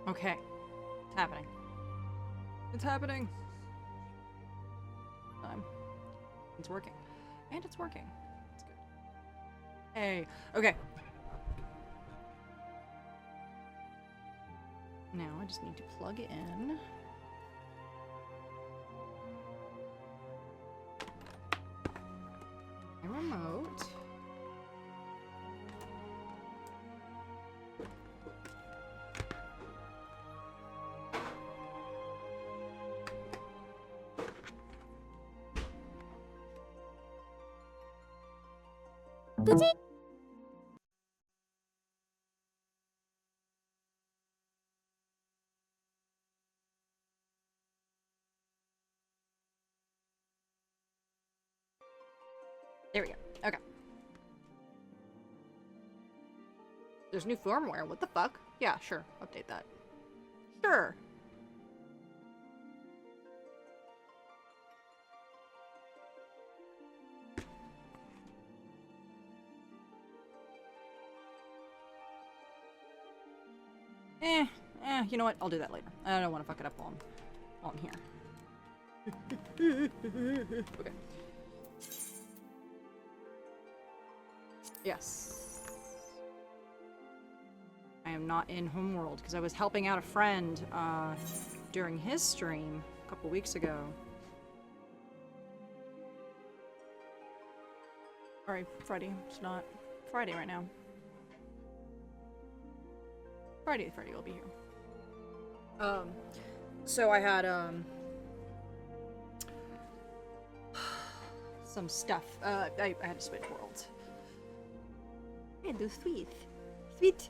Okay. It's happening. It's happening. It's working. And it's working. It's good. Hey. Okay. Now I just need to plug in. My remote. There we go. Okay. There's new firmware. What the fuck? Yeah, sure. Update that. Sure. You know what? I'll do that later. I don't want to fuck it up while I'm here. Okay. Yes. I am not in Homeworld because I was helping out a friend during his stream a couple weeks ago. Sorry, Freddy. It's not Friday right now. Freddy will be here. So I had some stuff. I had to switch worlds. Hello, sweet. Sweet.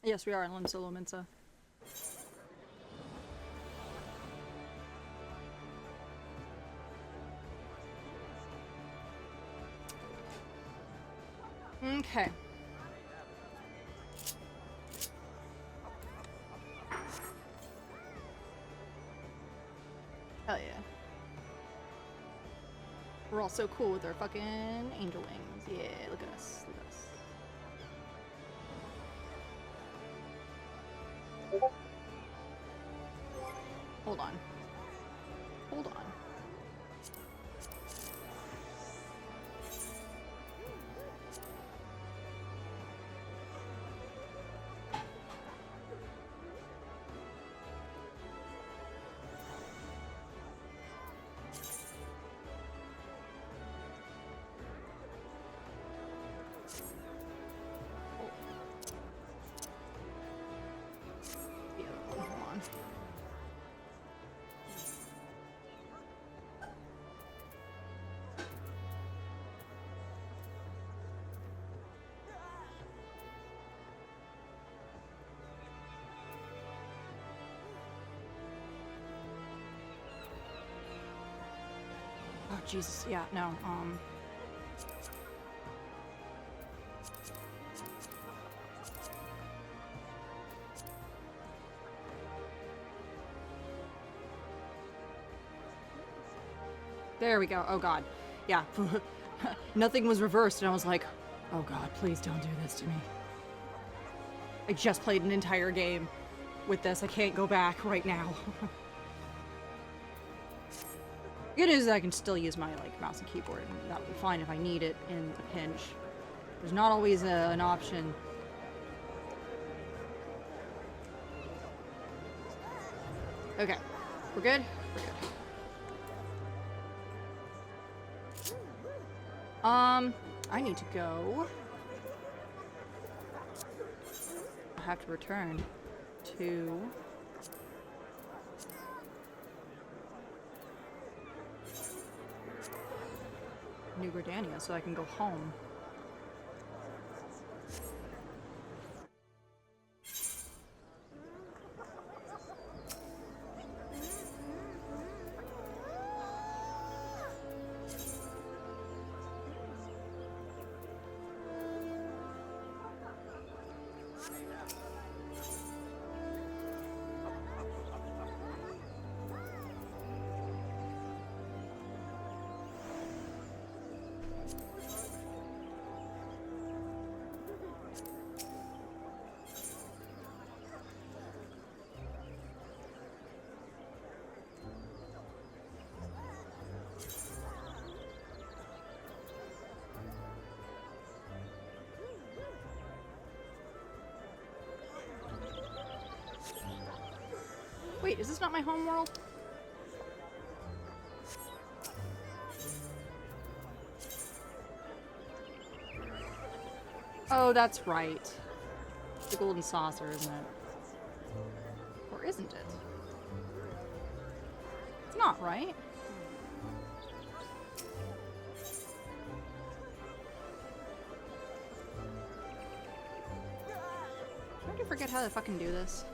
Yes, we are in Limsolo Mensa. Okay. Hell yeah. We're all so cool with our fucking angel wings. Yeah, look at us. Look at us. Hold on. Hold on. Oh, Jesus. Yeah, no, There we go. Oh, God. Yeah. Nothing was reversed, and I was like, oh, God, please don't do this to me. I just played an entire game with this. I can't go back right now. Good news is I can still use my mouse and keyboard, and that'll be fine if I need it in a pinch. There's not always an option. Okay, we're good? We're good. I need to go. I have to return to New Gridania so I can go home. Wait, is this not my home world? Oh, that's right. The golden saucer, isn't it? Or isn't it? It's not, right? Don't you forget how to fucking do this?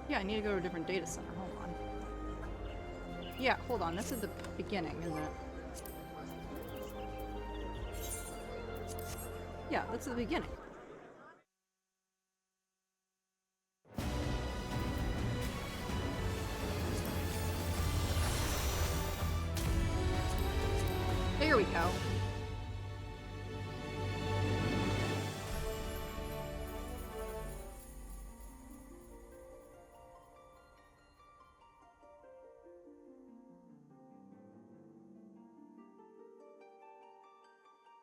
Yeah, I need to go to a different data center. Hold on. Yeah, hold on. This is the beginning, isn't it? Yeah, that's the beginning. There we go.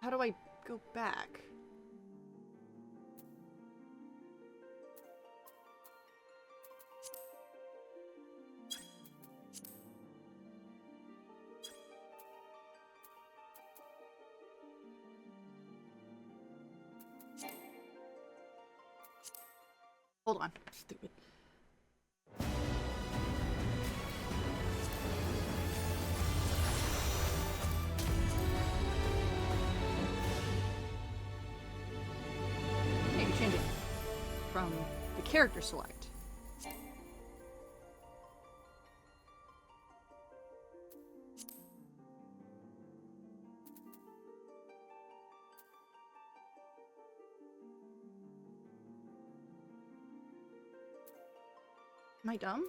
How do I go back? Hold on. Stupid. Maybe change it from the character select. Am I dumb?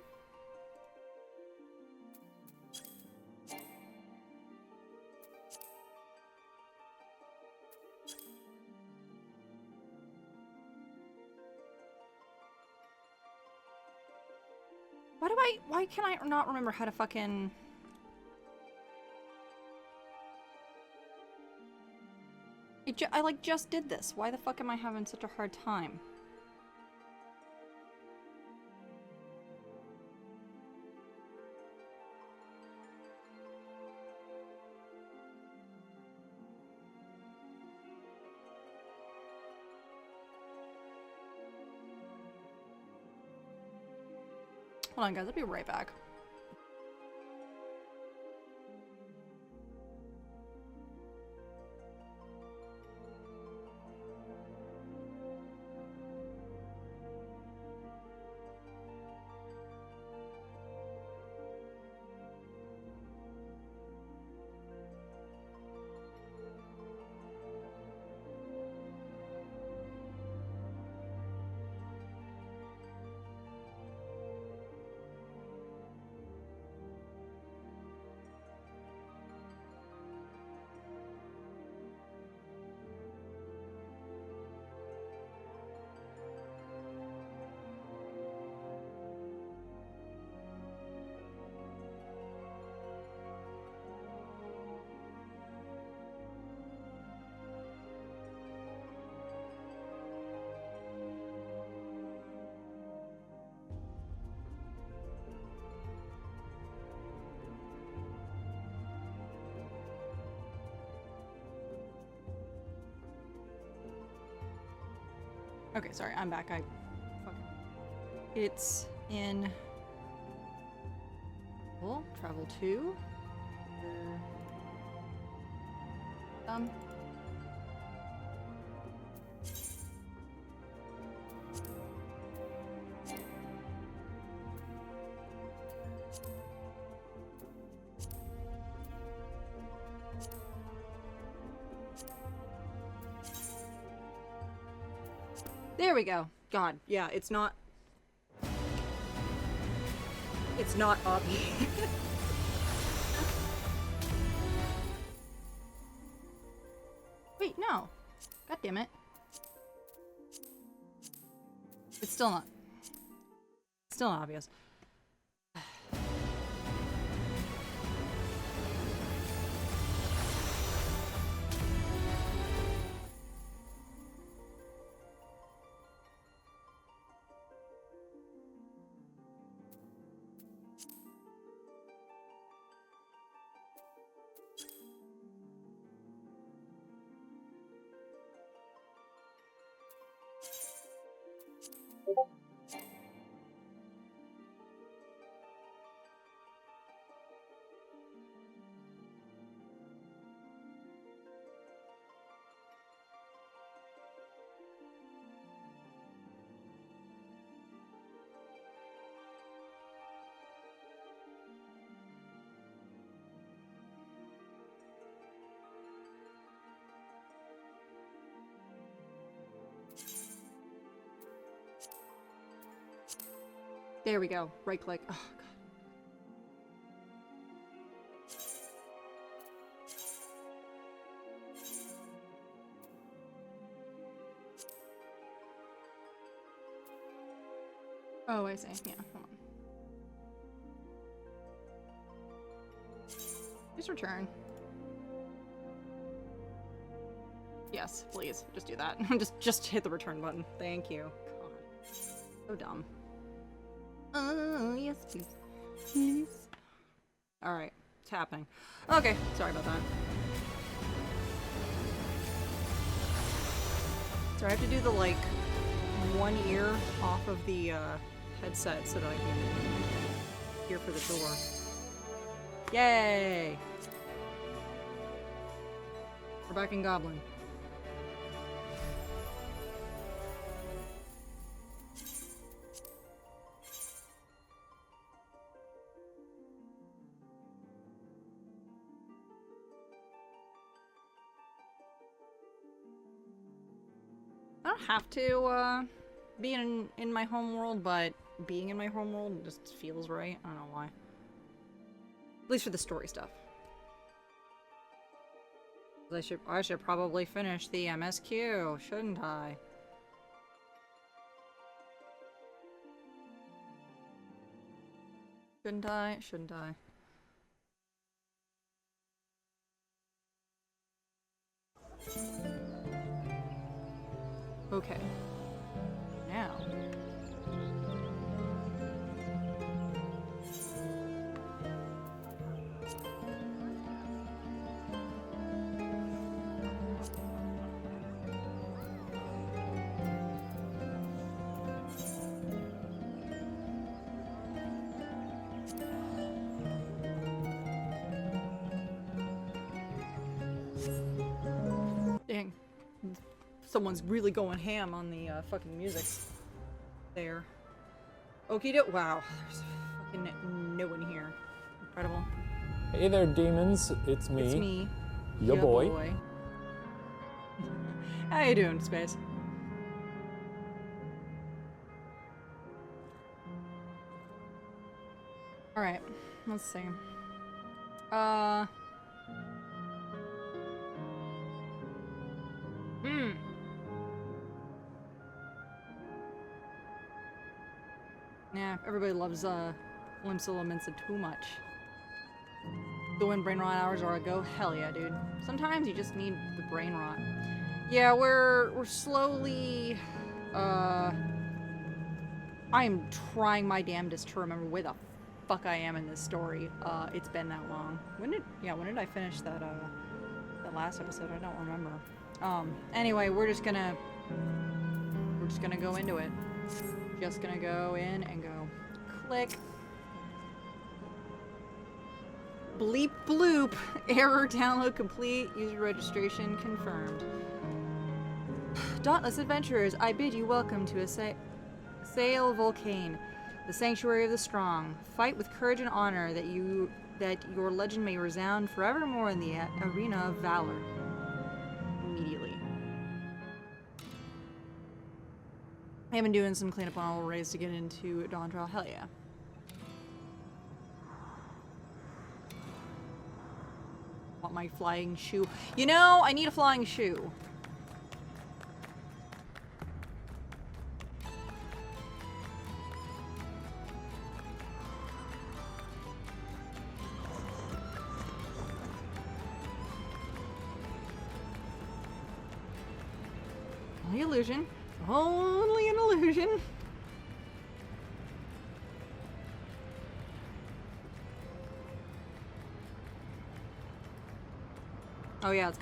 Why can I not remember how to fucking... I like just did this. Why the fuck am I having such a hard time? Hold on, guys. I'll be right back. Okay, sorry, I'm back. It's in... Well, travel to... There we go. God, yeah, it's not obvious. Wait, no. God damn it. It's still not obvious. There we go. Right click. Oh, God. Oh, I see. Yeah, hold on. Just return. Yes, please. Just do that. just hit the return button. Thank you. God. So dumb. Oh, yes, please. Please. Alright. It's happening. Okay. Sorry about that. So I have to do the, like, one ear off of the, headset so that I can hear for the door. Yay! We're back in Goblin. I don't have to, be in my home world, but being in my home world just feels right. I don't know why. At least for the story stuff. I should probably finish the MSQ, shouldn't I? Shouldn't I? Shouldn't I? Okay. Now. Dang. Someone's really going ham on the fucking music there. Okie doke. Wow, there's fucking no one here. Incredible. Hey there, demons. It's me. It's me. Your boy. How you doing, Space? Alright, let's see. Yeah, everybody loves Glimpse Elements too much. So when brain rot hours are a go, hell yeah, dude. Sometimes you just need the brain rot. Yeah, we're slowly I am trying my damnedest to remember where the fuck I am in this story. It's been that long. When did I finish that that last episode? I don't remember. Anyway, we're just gonna go into it. Just gonna go in and go click. Bleep bloop. Error download complete. User registration confirmed. Dauntless adventurers, I bid you welcome to Assail Volcane, the sanctuary of the strong. Fight with courage and honor that your legend may resound forevermore in the arena of valor. Immediately. I have been doing some cleanup on all raids to get into Dawntrail. Hell yeah. Want my flying shoe? You know, I need a flying shoe. Only illusion. Only an illusion. Oh yeah, it's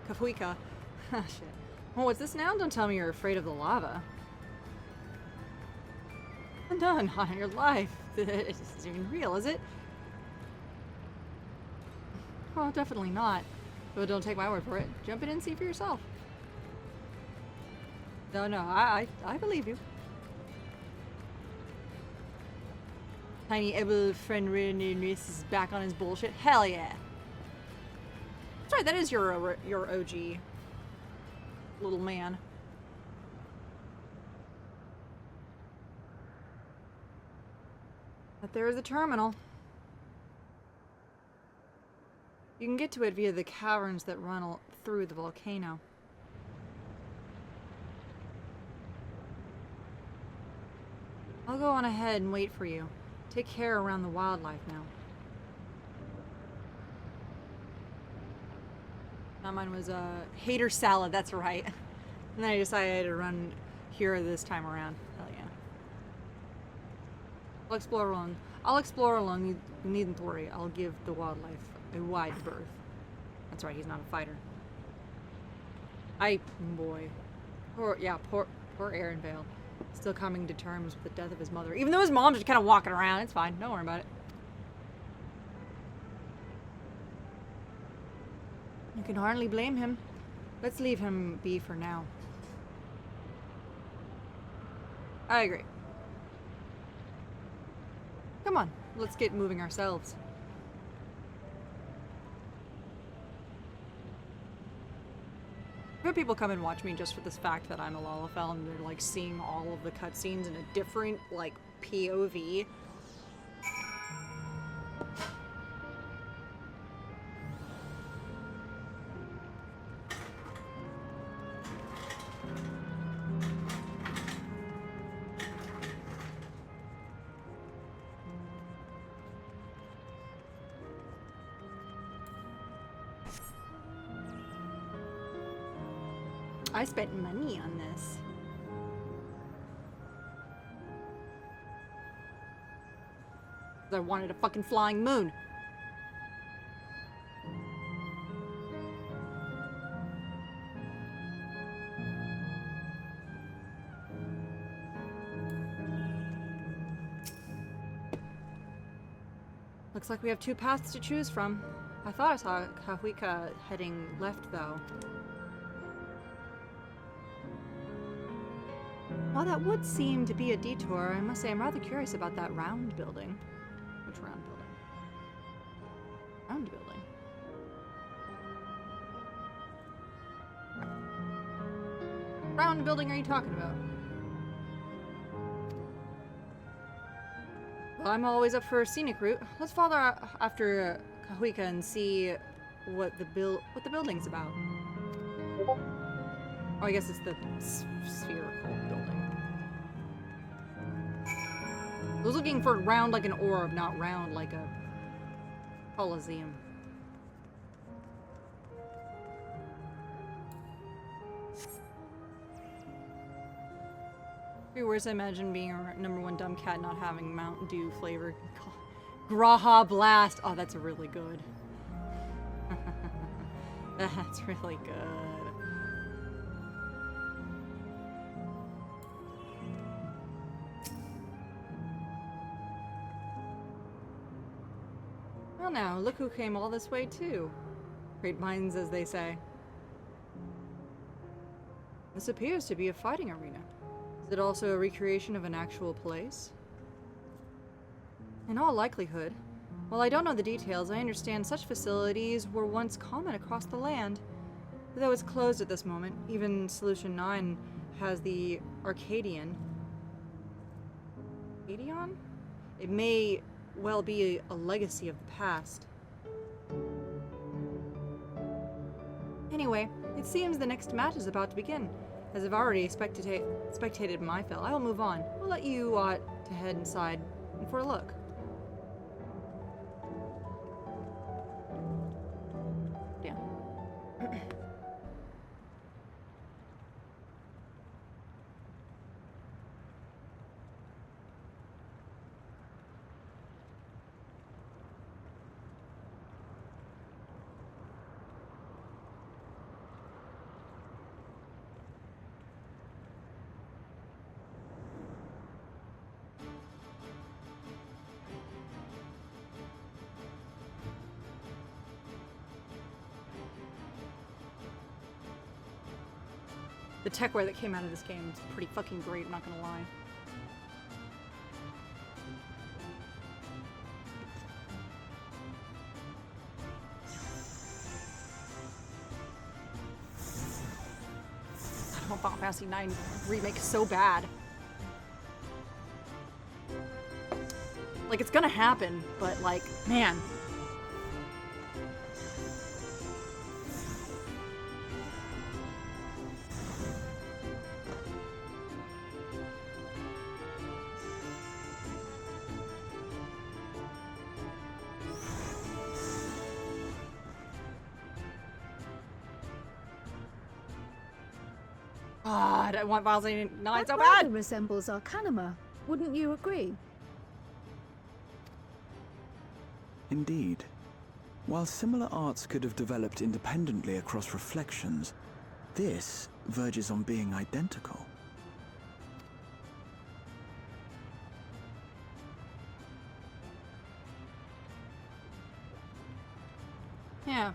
Kafuika. Ah, shit. Oh, what's this now? Don't tell me you're afraid of the lava. No, not in your life. This isn't even real, is it? Well, definitely not. But don't take my word for it. Jump in and see for yourself. No, I believe you. Tiny Ebel friend Renus is back on his bullshit. Hell yeah. Sorry, that is your OG little man. But there is a terminal. You can get to it via the caverns that run through the volcano. I'll go on ahead and wait for you. Take care around the wildlife now. Now mine was hater salad, that's right. And then I decided to run here this time around. Hell yeah. I'll explore alone. You needn't worry. I'll give the wildlife a wide berth. That's right, he's not a fighter. Boy. Poor Aaron Vale. Still coming to terms with the death of his mother. Even though his mom's just kind of walking around. It's fine. Don't worry about it. You can hardly blame him. Let's leave him be for now. I agree. Come on. Let's get moving ourselves. I've had people come and watch me just for this fact that I'm a Lalafell and they're like seeing all of the cutscenes in a different like POV. I spent money on this. I wanted a fucking flying moon. Looks like we have two paths to choose from. I thought I saw Kahuika heading left, though. While that would seem to be a detour, I must say I'm rather curious about that round building. Which round building? Round building. Round building are you talking about? Well, I'm always up for a scenic route. Let's follow after Kahuika and see what the building's about. Oh, I guess it's the spherical building. I was looking for round like an orb, not round like a coliseum. Pretty worse, I imagine being a #1 dumb cat not having Mountain Dew flavor. Graha Blast! Oh, that's really good. That's really good. Well now, look who came all this way too. Great minds, as they say. This appears to be a fighting arena. Is it also a recreation of an actual place? In all likelihood. While I don't know the details, I understand such facilities were once common across the land. Though it's closed at this moment, even Solution 9 has the Arcadion. Arcadion? It may well be a legacy of the past. Anyway, it seems the next match is about to begin. As I've already spectated my fill, I will move on. We'll let you to head inside for a look. Yeah. The techware that came out of this game is pretty fucking great, I'm not gonna lie. I don't know, Final Fantasy IX remake is so bad. Like, it's gonna happen, but like, man. God, I want Final Fantasy IX so rather bad! resembles Arcanima, wouldn't you agree? Indeed. While similar arts could have developed independently across reflections, this verges on being identical. Yeah.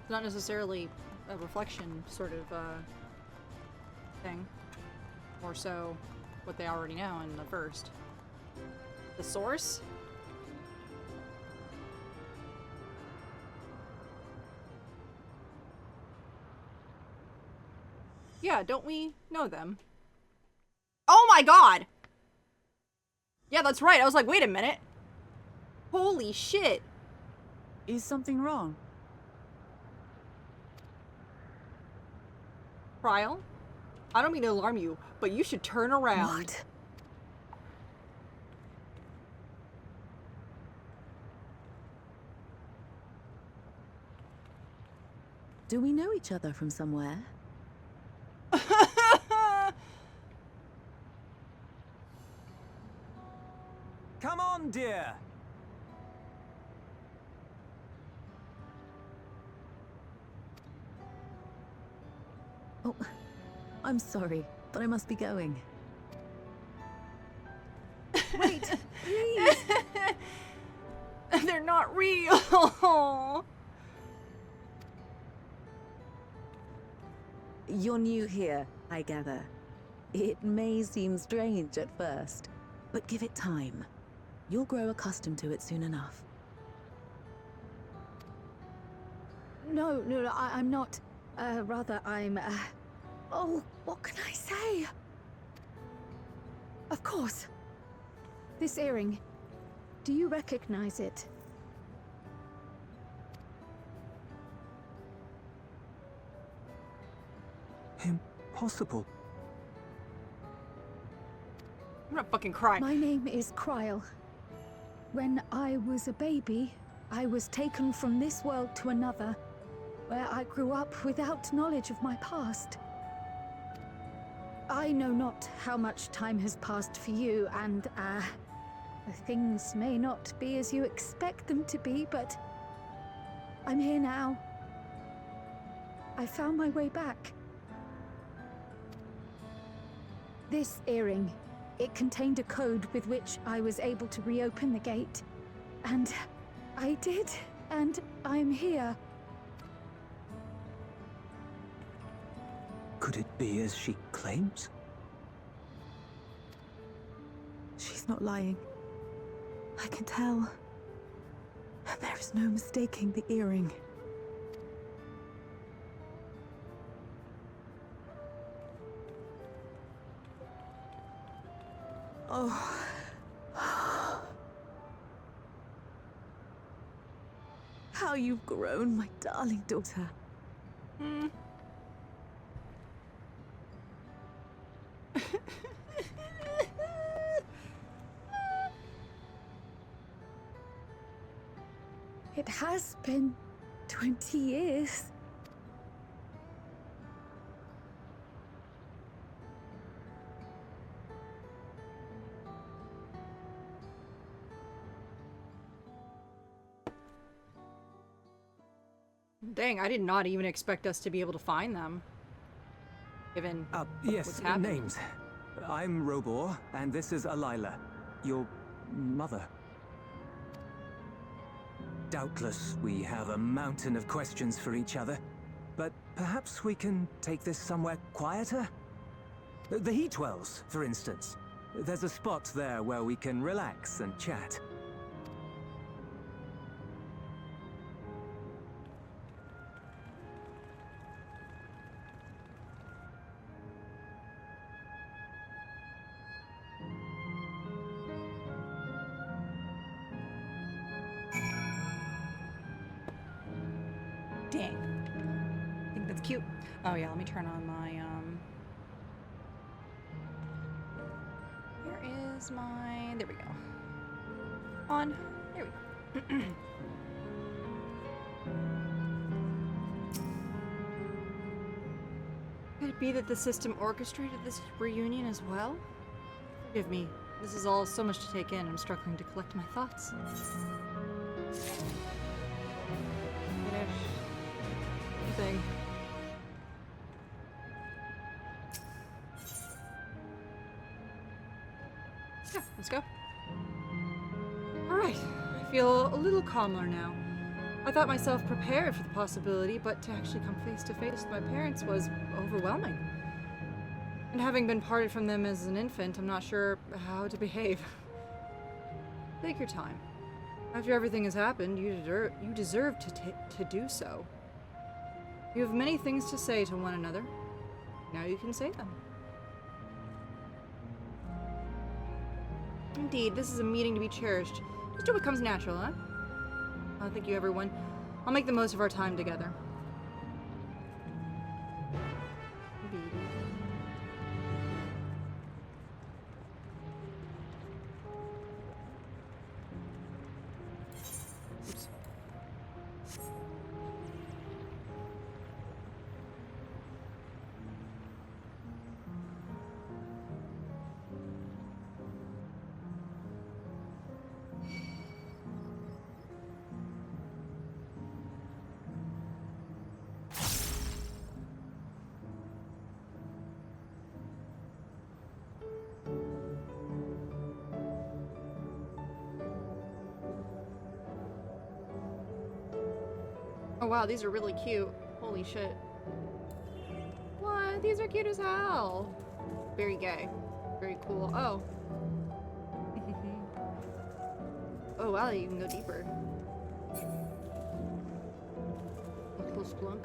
Not necessarily a reflection sort of thing. More so what they already know in the first. The source? Yeah, don't we know them? Oh my god! Yeah, that's right. I was like, wait a minute. Holy shit. Is something wrong? Trial? I don't mean to alarm you, but you should turn around. What? Do we know each other from somewhere? Come on, dear. Oh, I'm sorry, but I must be going. Wait, please! They're not real. You're new here, I gather. It may seem strange at first, but give it time. You'll grow accustomed to it soon enough. No, I'm not. Rather, I'm, oh, what can I say? Of course. This earring. Do you recognize it? Impossible. I'm gonna fucking cry. My name is Kryl. When I was a baby, I was taken from this world to another, where I grew up without knowledge of my past. I know not how much time has passed for you, and, things may not be as you expect them to be, but I'm here now. I found my way back. This earring, it contained a code with which I was able to reopen the gate. And I did, and I'm here. Could it be as she claims? She's not lying. I can tell. And there is no mistaking the earring. Oh. How you've grown, my darling daughter. It has been 20 years. Dang, I did not even expect us to be able to find them. Given Yes, what's happened. names. I'm Robor, and this is Alila, your mother. Doubtless, we have a mountain of questions for each other. but perhaps we can take this somewhere quieter? The heat wells, for instance. There's a spot there where we can relax and chat. Dang. I think that's cute. Oh yeah, let me turn on my, Where is my... There we go. On. There we go. Could it be that the system orchestrated this reunion as well? Forgive me. This is all so much to take in. I'm struggling to collect my thoughts. Thing. Yeah, let's go. Alright, I feel a little calmer now. I thought myself prepared for the possibility, but to actually come face to face with my parents was overwhelming. And having been parted from them as an infant, I'm not sure how to behave. Take your time. After everything has happened, you deserve to do so. You have many things to say to one another. Now you can say them. Indeed, this is a meeting to be cherished. Just do what comes natural, huh? Thank you, everyone. I'll make the most of our time together. Oops. Oh wow, these are really cute. Holy shit. What? These are cute as hell. Very gay. Very cool. Oh. Oh wow, you can go deeper. A little splunk.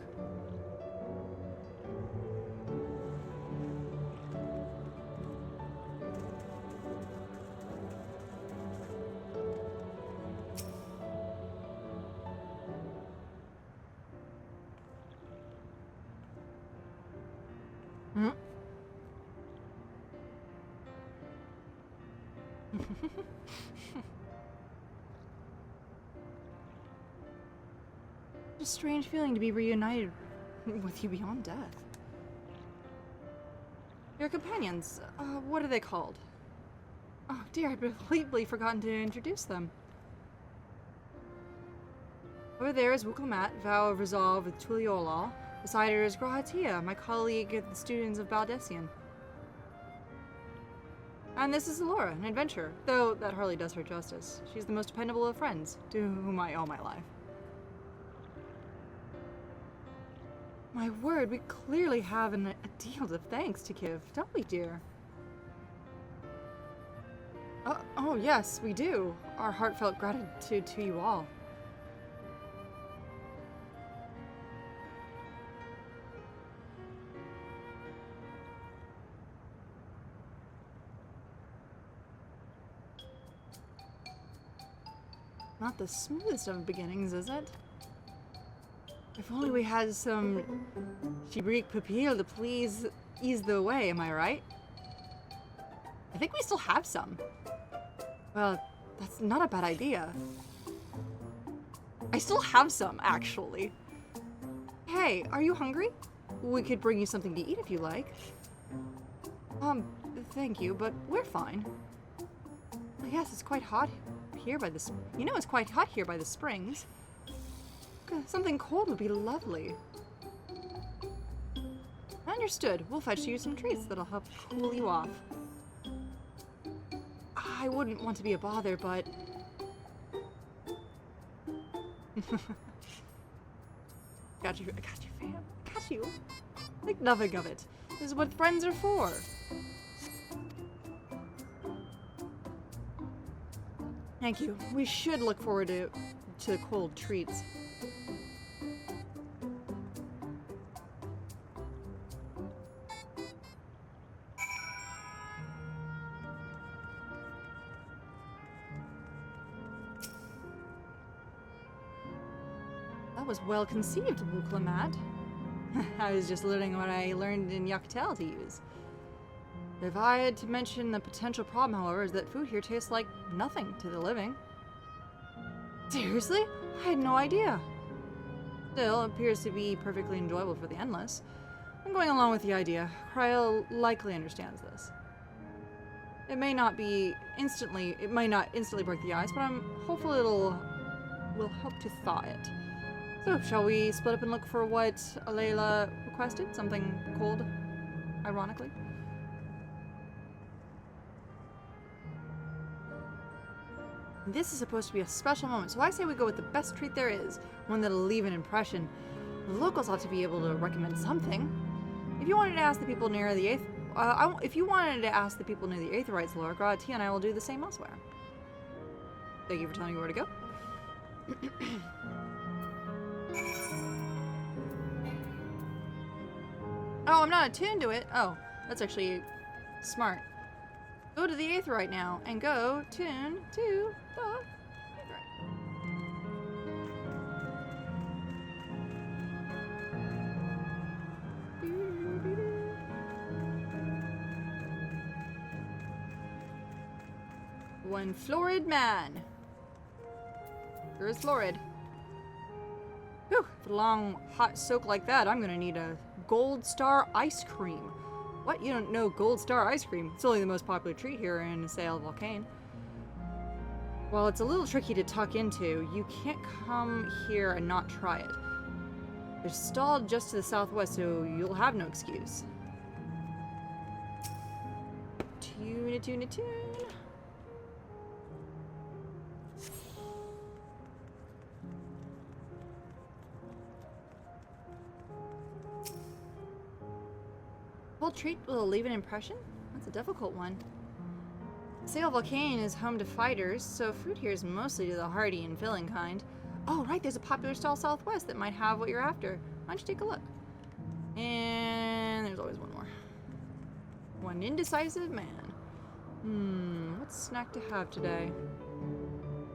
A strange feeling to be reunited with you beyond death. Your companions, what are they called? Oh dear, I'd completely forgotten to introduce them. Over there is Wuklamat, Vow of Resolve with Tuliolal. Beside her is Grahatia, my colleague at the students of Baldessian. And this is Alora, an adventurer, though that hardly does her justice. She's the most dependable of friends, to whom I owe my life. My word, we clearly have a deal of thanks to give, don't we, dear? Oh yes, we do. Our heartfelt gratitude to you all. Not the smoothest of beginnings, is it? If only we had some Chibrique Papil to please ease the way, am I right? I think we still have some. Well, that's not a bad idea. I still have some, actually. Hey, are you hungry? We could bring you something to eat if you like. Thank you, but we're fine. Yes, it's quite hot here by the... You know it's quite hot here by the springs. Something cold would be lovely. Understood. We'll fetch you some treats that'll help cool you off. I wouldn't want to be a bother, but... Got you, fam. I got you. Think nothing of it. This is what friends are for. Thank you. We should look forward to cold treats. That was well conceived, Wuklamat. I was just learning what I learned in Yuctel to use. If I had to mention the potential problem, however, is that food here tastes like nothing to the living. Seriously? I had no idea. Still, it appears to be perfectly enjoyable for the endless. I'm going along with the idea. Cryo likely understands this. It may not instantly break the ice, but I'm hopeful will help to thaw it. So, shall we split up and look for what Alayla requested? Something cold, ironically. This is supposed to be a special moment, so I say we go with the best treat there is, one that'll leave an impression. The locals ought to be able to recommend something. If you wanted to ask the people near the Aetherites lore, Gratia and I will do the same elsewhere. Thank you for telling me where to go. Oh, I'm not attuned to it. Oh, that's actually smart. Go to the Aetherite now and go tune to the Aetherite. One florid man. There is florid. Whew, for a long hot soak like that, I'm gonna need a Gold Star ice cream. What? You don't know Gold Star ice cream? It's only the most popular treat here in Sail Volcane. Well, it's a little tricky to tuck into. You can't come here and not try it. There's a stall just to the southwest, so you'll have no excuse. Tune. Cold treat will leave an impression? That's a difficult one. Sail Volcane is home to fighters, so food here is mostly to the hearty and filling kind. Oh, right, there's a popular stall southwest that might have what you're after. Why don't you take a look? And there's always one more. One indecisive man. What snack to have today?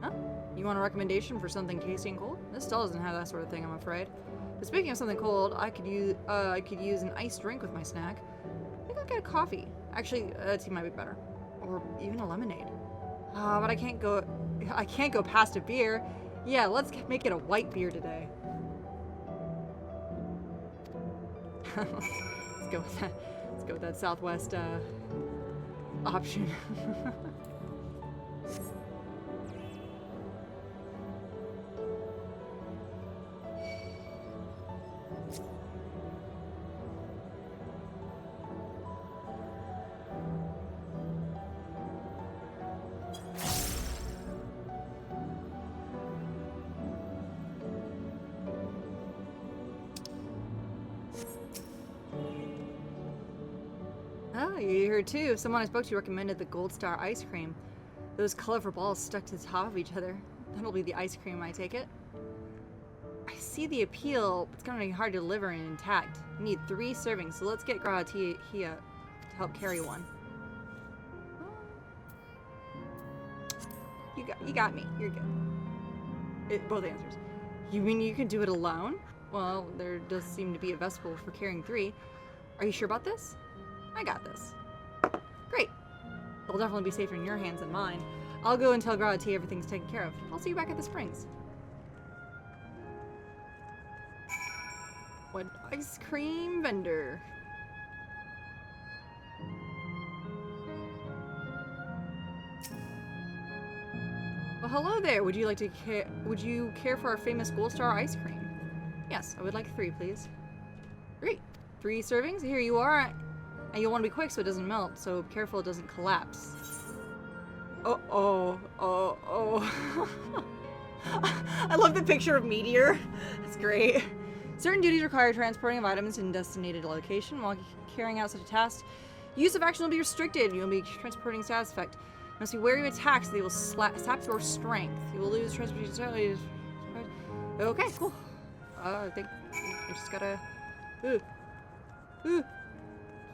Huh? You want a recommendation for something tasty and cold? This stall doesn't have that sort of thing, I'm afraid. But speaking of something cold, I could use an iced drink with my snack. I think I'll get a coffee. Actually, tea might be better. Or even a lemonade. But I can't go past a beer. Yeah, let's make it a white beer today. Let's go with that. Let's go with that Southwest option. Oh, you're here too. Someone I spoke to recommended the Gold Star ice cream. Those colorful balls stuck to the top of each other. That'll be the ice cream, I take it. I see the appeal, but it's gonna be hard to deliver and intact. We need 3 servings, so let's get Gratia to help carry one. You got me. You're good. Both answers. You mean you can do it alone? Well, there does seem to be a vessel for carrying 3. Are you sure about this? I got this. Great. It'll definitely be safer in your hands than mine. I'll go and tell Gratia everything's taken care of. I'll see you back at the springs. What ice cream vendor? Well, hello there. Would you care for our famous Gold Star ice cream? Yes, I would like 3, please. Great. 3 servings. Here you are. And you'll want to be quick so it doesn't melt, so be careful it doesn't collapse. Oh. I love the picture of Meteor. That's great. Certain duties require transporting of items in designated location. While carrying out such a task, use of action will be restricted. You'll be transporting status effect. You must be wary of attacks. They will sap your strength. You will lose transportation. Okay, cool. I think I just gotta...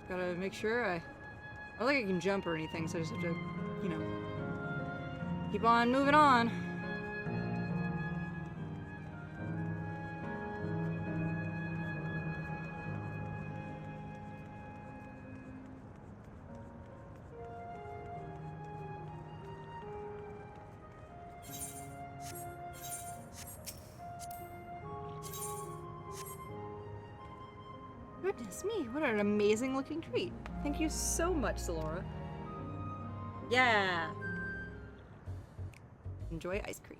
Gotta make sure I don't think I can jump or anything, so I just have to, you know, keep on moving on. Goodness me, what an amazing looking treat. Thank you so much, Zalora. Yeah. Enjoy ice cream.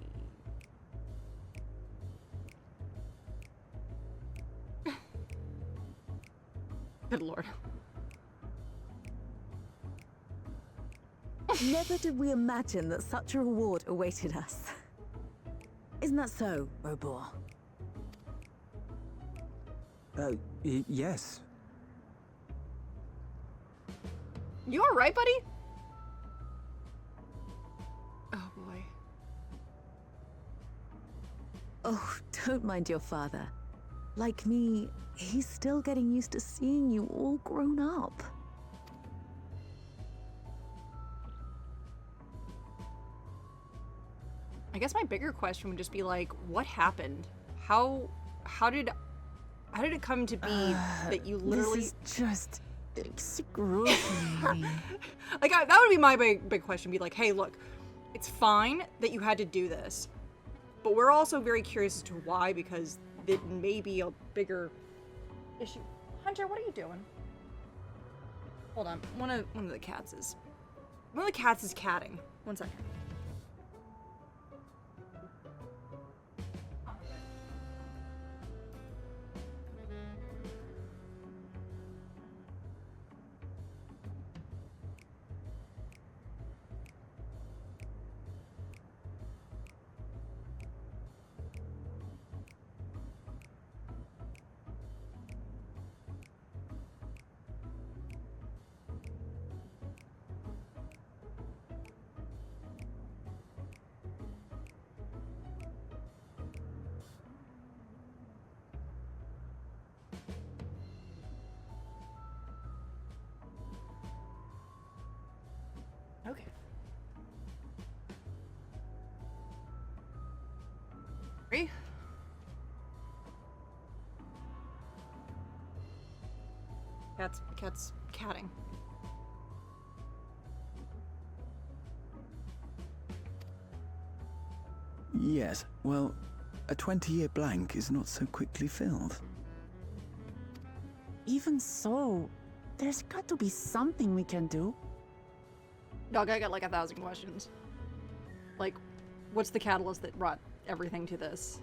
Good lord. Never did we imagine that such a reward awaited us. Isn't that so, Robor? Yes. You alright, buddy? Oh boy. Oh, don't mind your father. Like me, he's still getting used to seeing you all grown up. I guess my bigger question would just be like, what happened? How did it come to be that you literally... This is just excruciating. Like, that would be my big question, be like, hey, look, it's fine that you had to do this, but we're also very curious as to why, because it may be a bigger issue. Hunter, what are you doing? Hold on, one of the cats is catting. One second. Okay. Ready? Cat's catting. Yes, well, a 20-year blank is not so quickly filled. Even so, there's got to be something we can do. Dog, I got like 1,000 questions. Like, what's the catalyst that brought everything to this?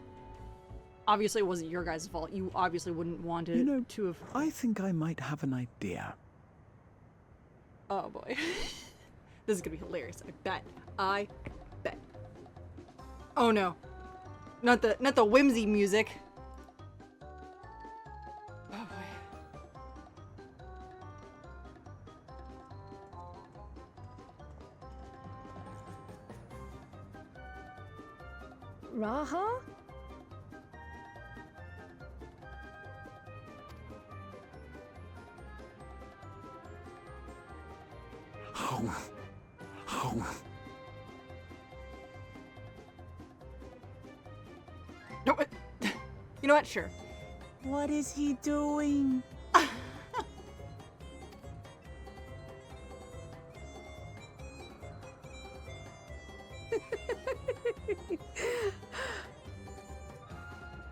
Obviously, it wasn't your guys' fault. You obviously wouldn't want it You know, to have... I think I might have an idea. Oh boy. This is gonna be hilarious. I bet. Oh no. Not the whimsy music. Oh boy. Raha? No, you know what? Sure. What is he doing?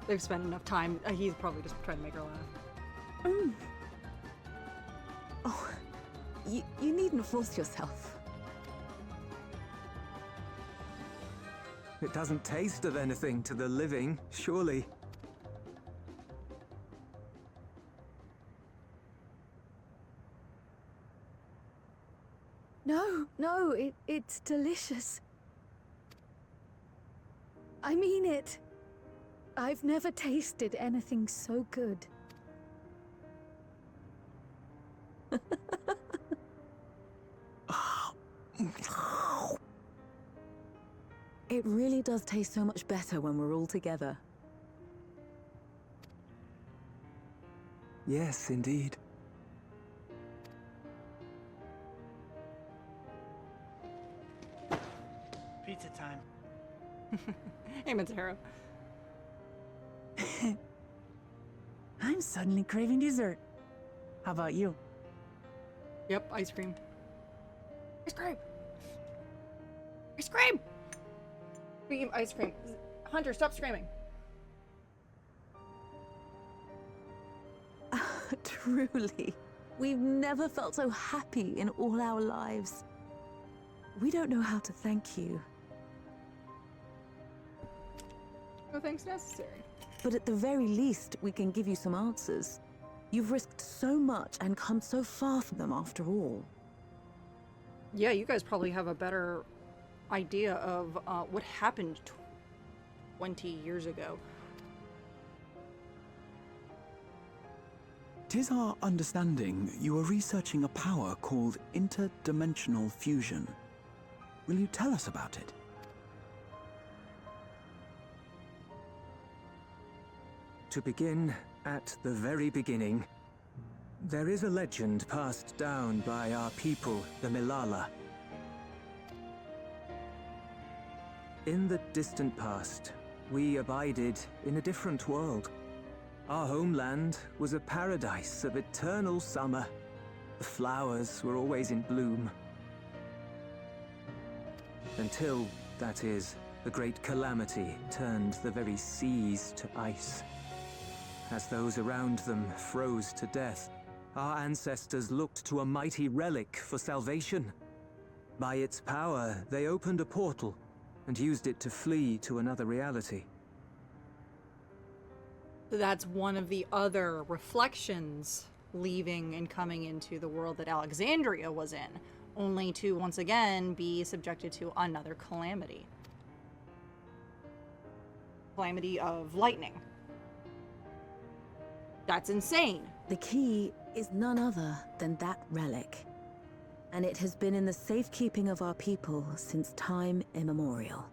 They've spent enough time. He's probably just trying to make her laugh. Mm. Oh, you needn't force yourself. It doesn't taste of anything to the living, surely. No, it's delicious. I mean it. I've never tasted anything so good. It really does taste so much better when we're all together. Yes, indeed. Pizza time. Hey, Mataro. I'm suddenly craving dessert. How about you? Yep, ice cream. Ice cream! Ice cream! Speaking of ice cream, Hunter, stop screaming. Truly, we've never felt so happy in all our lives. We don't know how to thank you, No thanks necessary. but at the very least, we can give you some answers. You've risked so much and come so far from them after all. Yeah, you guys probably have a better idea of what happened 20 years ago. 'Tis our understanding you are researching a power called interdimensional fusion. Will you tell us about it? To begin at the very beginning, there is a legend passed down by our people, the Milala. In the distant past, we abided in a different world. Our homeland was a paradise of eternal summer. The flowers were always in bloom. Until, that is, the great calamity turned the very seas to ice. As those around them froze to death, our ancestors looked to a mighty relic for salvation. By its power, they opened a portal and used it to flee to another reality. That's one of the other reflections leaving and coming into the world that Alexandria was in, only to once again be subjected to another calamity. Calamity of lightning. That's insane. The key is none other than that relic, and it has been in the safekeeping of our people since time immemorial.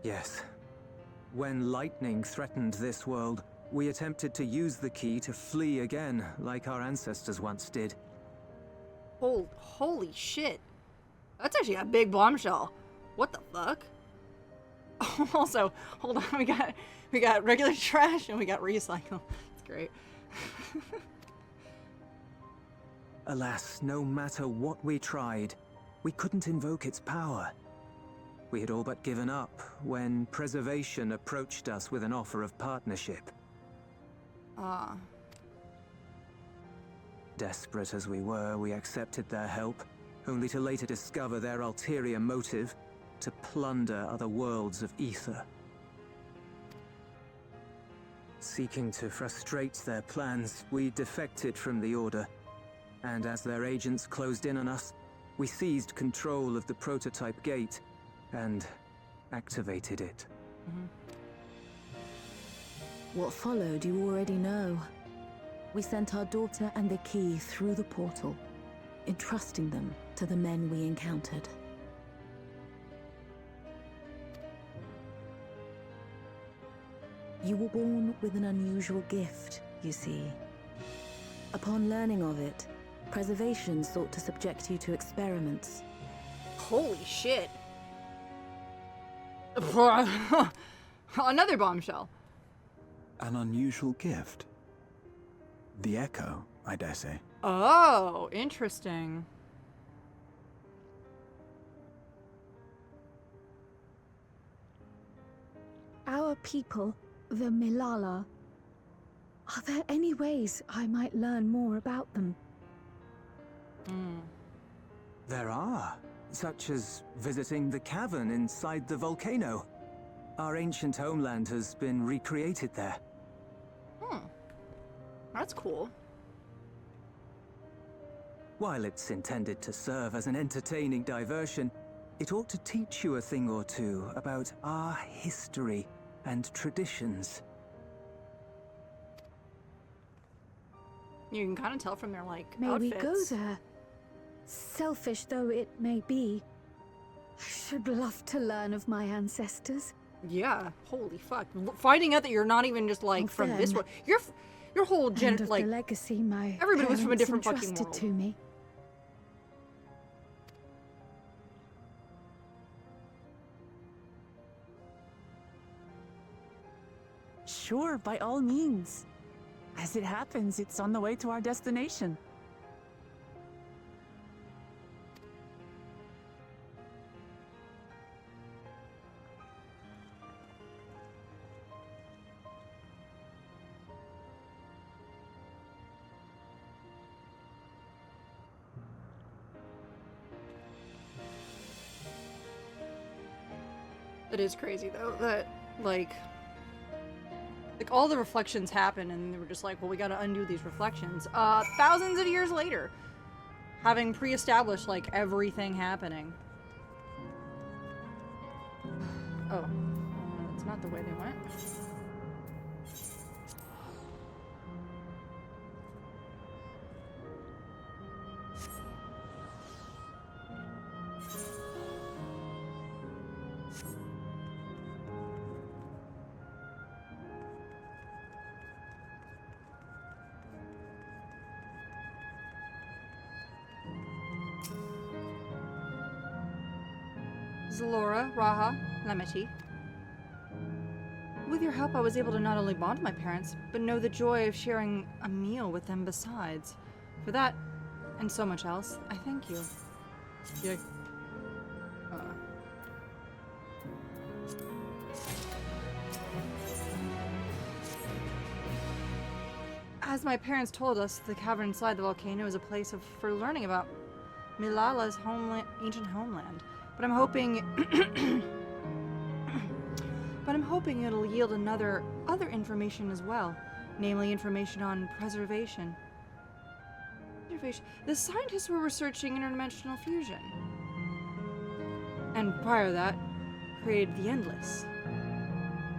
Yes. When lightning threatened this world, we attempted to use the key to flee again, like our ancestors once did. Holy shit. That's actually a big bombshell. What the fuck? Also, hold on, we got regular trash and we got recycle. It's great. Alas, no matter what we tried, we couldn't invoke its power. We had all but given up when Preservation approached us with an offer of partnership. Desperate as we were, we accepted their help, only to later discover their ulterior motive: to plunder other worlds of ether. Seeking to frustrate their plans, we defected from the Order, and as their agents closed in on us, we seized control of the prototype gate and activated it. What followed you already know. We sent our daughter and the key through the portal, entrusting them to the men we encountered. You were born with an unusual gift, you see. Upon learning of it, Preservation sought to subject you to experiments. Holy shit. Another bombshell. An unusual gift. The Echo, I dare say. Oh, interesting. Our people, the Milala. Are there any ways I might learn more about them? There are, such as visiting the cavern inside the volcano. Our ancient homeland has been recreated there. That's cool. While it's intended to serve as an entertaining diversion, it ought to teach you a thing or two about our history and traditions. You can kind of tell from their, like, May outfits. we go there? Selfish though it may be, I should love to learn of my ancestors. Yeah, holy fuck. Finding out that you're not even just, like, Of from this them. world. Your whole And of like, the legacy my everybody was from a parents different fucking entrusted world. to me. Sure, by all means. As it happens, it's on the way to our destination. It is crazy though that like all the reflections happen and they were just like, well, we gotta undo these reflections. Thousands of years later, having pre-established like everything happening. Oh, that's not the way they went. Zalora, Raha, Lemeti. With your help, I was able to not only bond with my parents, but know the joy of sharing a meal with them besides. For that, and so much else, I thank you. Yay. As my parents told us, the cavern inside the volcano is a place for learning about Milala's ancient homeland. But I'm hoping it'll yield other information as well, namely information on preservation. The scientists were researching interdimensional fusion. And prior to that, created the Endless.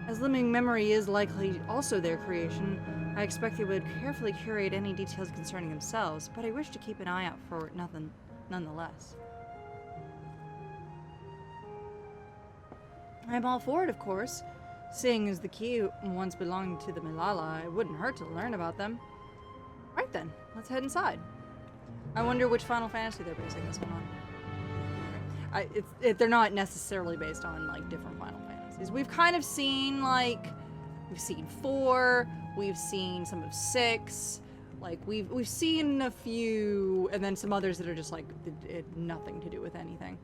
As living memory is likely also their creation, I expect they would carefully curate any details concerning themselves, but I wish to keep an eye out for nothing nonetheless. I'm all for it, of course. Seeing as the key once belonged to the Milala, it wouldn't hurt to learn about them. Right then, let's head inside. I wonder which Final Fantasy they're basing this one on. They're not necessarily based on, like, different Final Fantasies. We've kind of seen, like, we've seen 4, we've seen some of 6, like, we've seen a few, and then some others that are just, like, nothing to do with anything.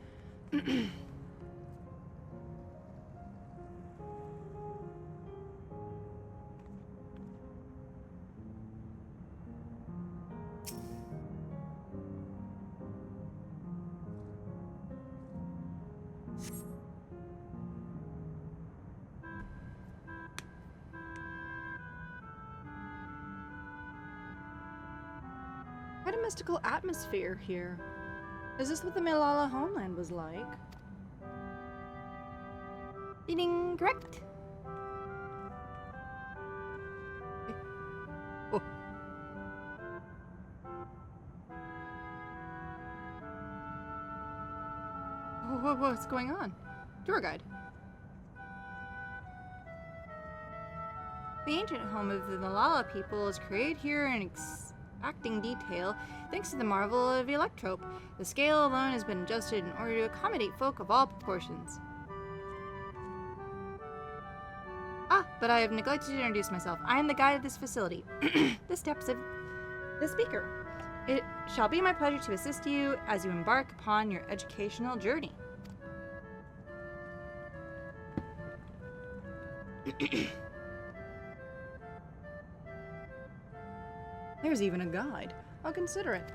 Quite a mystical atmosphere here. Is this what the Milala homeland was like? Incorrect. Oh. What's going on? Tour guide. The ancient home of the Milala people is created here in acting detail thanks to the marvel of electrope. The scale alone has been adjusted in order to accommodate folk of all proportions. But I have neglected to introduce myself. I am the guide of this facility. The steps of the speaker. It shall be my pleasure to assist you as you embark upon your educational journey. There's even a guide. I'll consider it.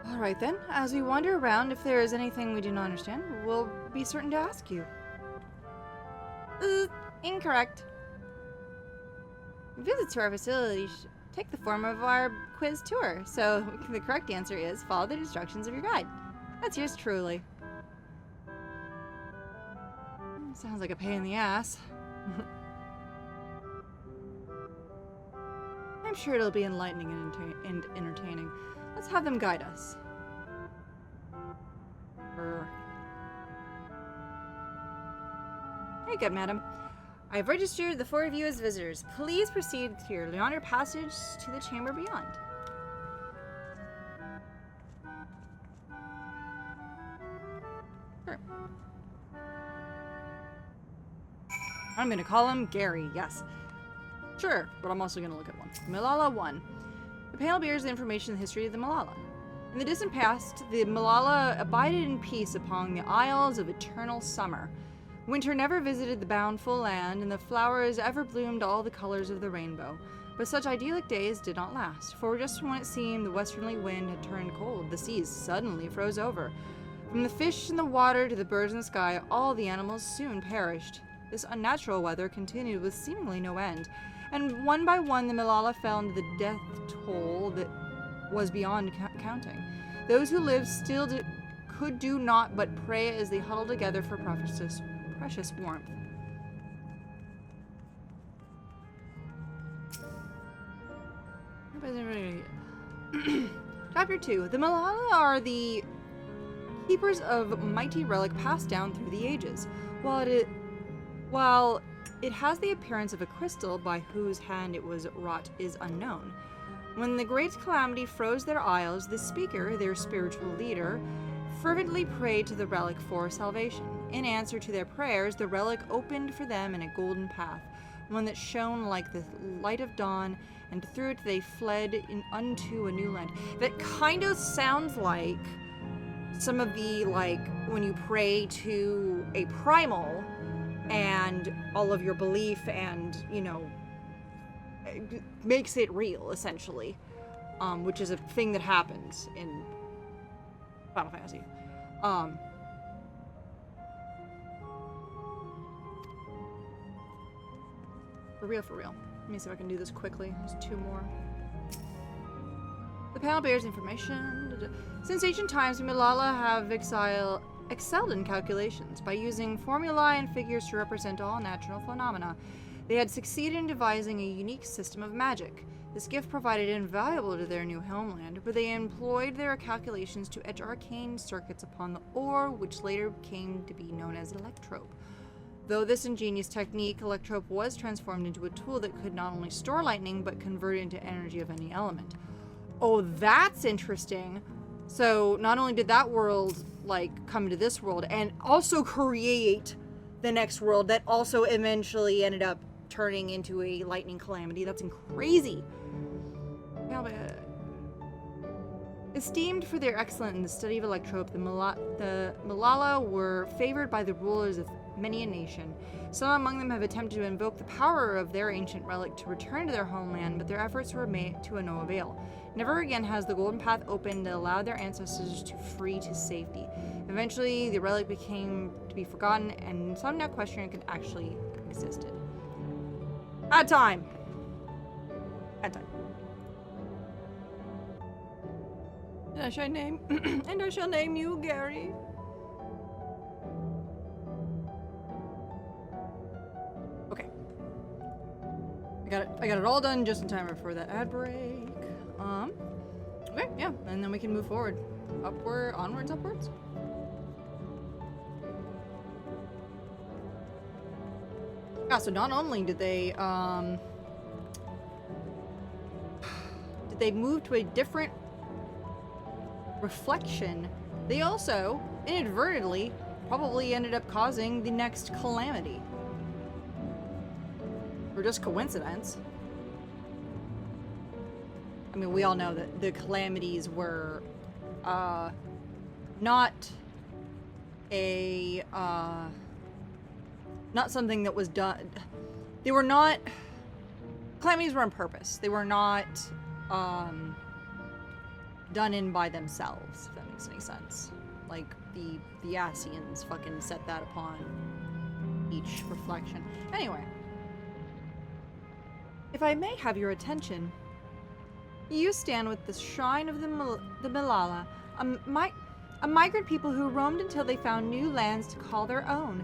Alright then, as we wander around, if there is anything we do not understand, we'll be certain to ask you. Incorrect. Visits to our facility take the form of our quiz tour, so the correct answer is follow the instructions of your guide. That's yours truly. Sounds like a pain in the ass. I'm sure it'll be enlightening and entertaining. Let's have them guide us. Very good, madam. I've registered the 4 of you as visitors. Please proceed to your yonder passage to the chamber beyond. Sure. I'm gonna call him Gary, yes. Sure, but I'm also gonna look at one. Malala 1. The panel bears the information and the history of the Malala. In the distant past, the Malala abided in peace upon the Isles of Eternal Summer. Winter never visited the bountiful land, and the flowers ever bloomed all the colors of the rainbow. But such idyllic days did not last, for just when it seemed the westerly wind had turned cold, the seas suddenly froze over. From the fish in the water to the birds in the sky, all the animals soon perished. This unnatural weather continued with seemingly no end, and one by one the Malala fell into the death toll that was beyond counting. Those who lived still could do naught but pray as they huddled together for precious warmth. Chapter 2. The Malala are the keepers of mighty relic passed down through the ages. While it has the appearance of a crystal, by whose hand it was wrought is unknown. When the great calamity froze their isles, the speaker, their spiritual leader, fervently prayed to the relic for salvation. In answer to their prayers, the relic opened for them in a golden path, one that shone like the light of dawn, and through it they fled unto a new land. That kind of sounds like some of the, like, when you pray to a primal, and all of your belief and, you know, makes it real, essentially. Which is a thing that happens in Final Fantasy. For real, for real. Let me see if I can do this quickly. There's 2 more. The panel bears information. Since ancient times, the Malala have excelled in calculations. By using formulae and figures to represent all natural phenomena, they had succeeded in devising a unique system of magic. This gift provided invaluable to their new homeland, where they employed their calculations to etch arcane circuits upon the ore, which later came to be known as electrope. Though this ingenious technique, electrope was transformed into a tool that could not only store lightning, but convert it into energy of any element. Oh, that's interesting. So not only did that world, like, come to this world, and also create the next world that also eventually ended up turning into a lightning calamity. That's crazy. Esteemed for their excellence in the study of electrope, the Malala were favored by the rulers of many a nation. Some among them have attempted to invoke the power of their ancient relic to return to their homeland, but their efforts were made to no avail. Never again has the golden path opened that allowed their ancestors to free to safety. Eventually, the relic became to be forgotten, and some now question it could actually existed. At time. And I shall name and I shall name you Gary. Okay. I got it all done just in time for that ad break. Okay, yeah, and then we can move forward. Onwards. Yeah, so not only did they move to a different reflection, they also inadvertently probably ended up causing the next calamity. Or just coincidence. I mean, we all know that the calamities were not something that was done. They were not, calamities were on purpose. They were not done in by themselves, if that makes any sense. Like the Asians fucking set that upon each reflection. Anyway, if I may have your attention, you stand with the shrine of the Malala, a migrant people who roamed until they found new lands to call their own.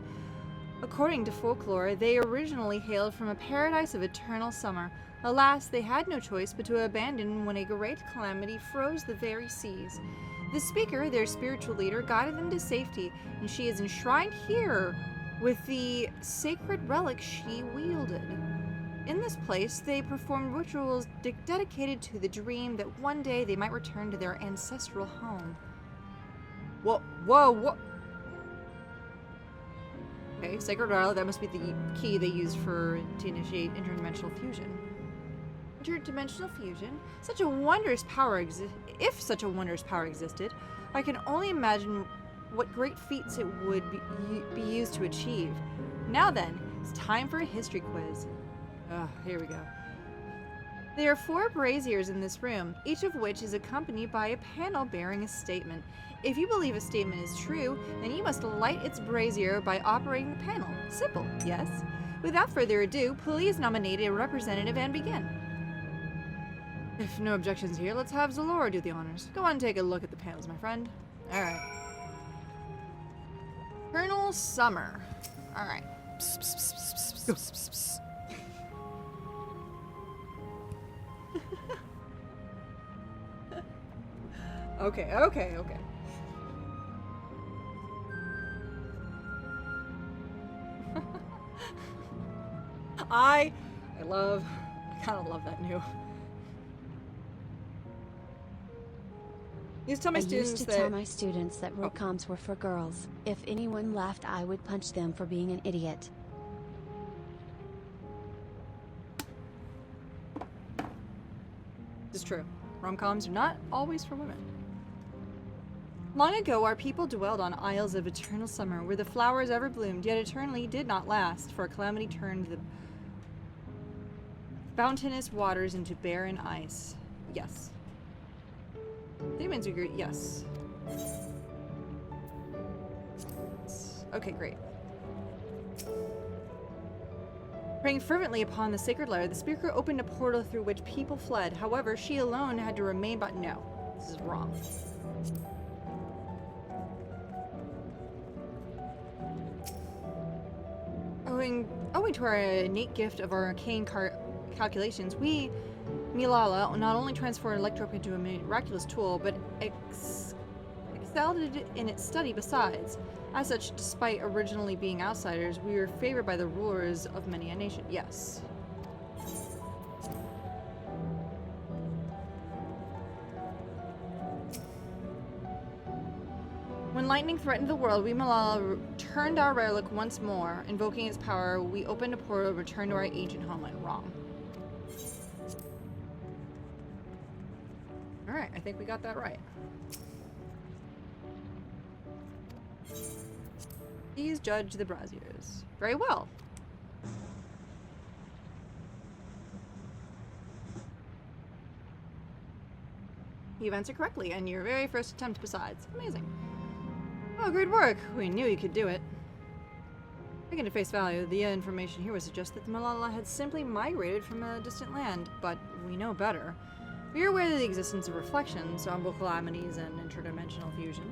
According to folklore, they originally hailed from a paradise of eternal summer. Alas, they had no choice but to abandon when a great calamity froze the very seas. The speaker, their spiritual leader, guided them to safety, and she is enshrined here with the sacred relic she wielded. In this place, they performed rituals dedicated to the dream that one day they might return to their ancestral home. Whoa. Okay, sacred relic, that must be the key they used to initiate interdimensional fusion. Interdimensional fusion? Such a wondrous power if such a wondrous power existed, I can only imagine what great feats it would be used to achieve. Now then, it's time for a history quiz. Here we go. There are 4 braziers in this room, each of which is accompanied by a panel bearing a statement. If you believe a statement is true, then you must light its brazier by operating the panel. Simple, yes? Without further ado, please nominate a representative and begin. If no objections here, let's have Zalora do the honors. Go on and take a look at the panels, my friend. Alright. Colonel Summer. Alright. Okay. I kind of love that new. I used to tell my students that rom-coms were for girls. If anyone laughed, I would punch them for being an idiot. It's true. Rom-coms are not always for women. Long ago, our people dwelled on isles of eternal summer, where the flowers ever bloomed, yet eternally did not last, for a calamity turned the fountainous waters into barren ice. Yes. Demons are great. Yes. Okay, great. Praying fervently upon the sacred lyre, the speaker opened a portal through which people fled. However, she alone had to remain. But no, this is wrong. Owing to our innate gift of our arcane calculations, we, Milala, not only transformed Electrope into a miraculous tool, but excelled in its study besides. As such, despite originally being outsiders, we were favored by the rulers of many a nation. Yes. When lightning threatened the world, we Malala turned our relic once more. Invoking its power, we opened a portal and returned to our ancient homeland. Wrong. Alright, I think we got that right. Please judge the braziers. Very well. You've answered correctly, and your very first attempt besides. Amazing. Oh, great work. We knew you could do it. Taken at face value, the information here would suggest that the Malala had simply migrated from a distant land, but we know better. We are aware of the existence of reflections, umbral calamities, and interdimensional fusion.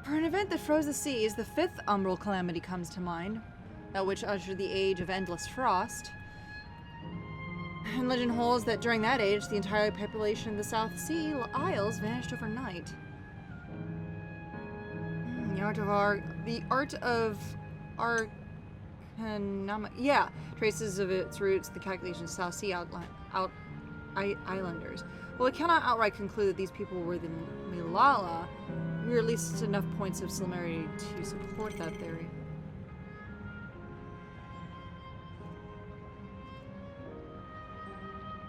For an event that froze the seas, the 5th umbral calamity comes to mind, that which ushered the age of endless frost. And legend holds that during that age, the entire population of the South Sea Isles vanished overnight. The art of Arcanama, yeah, traces of its roots, the calculation of South Sea Islanders. Well, we cannot outright conclude that these people were the Milala. We are at least enough points of similarity to support that theory.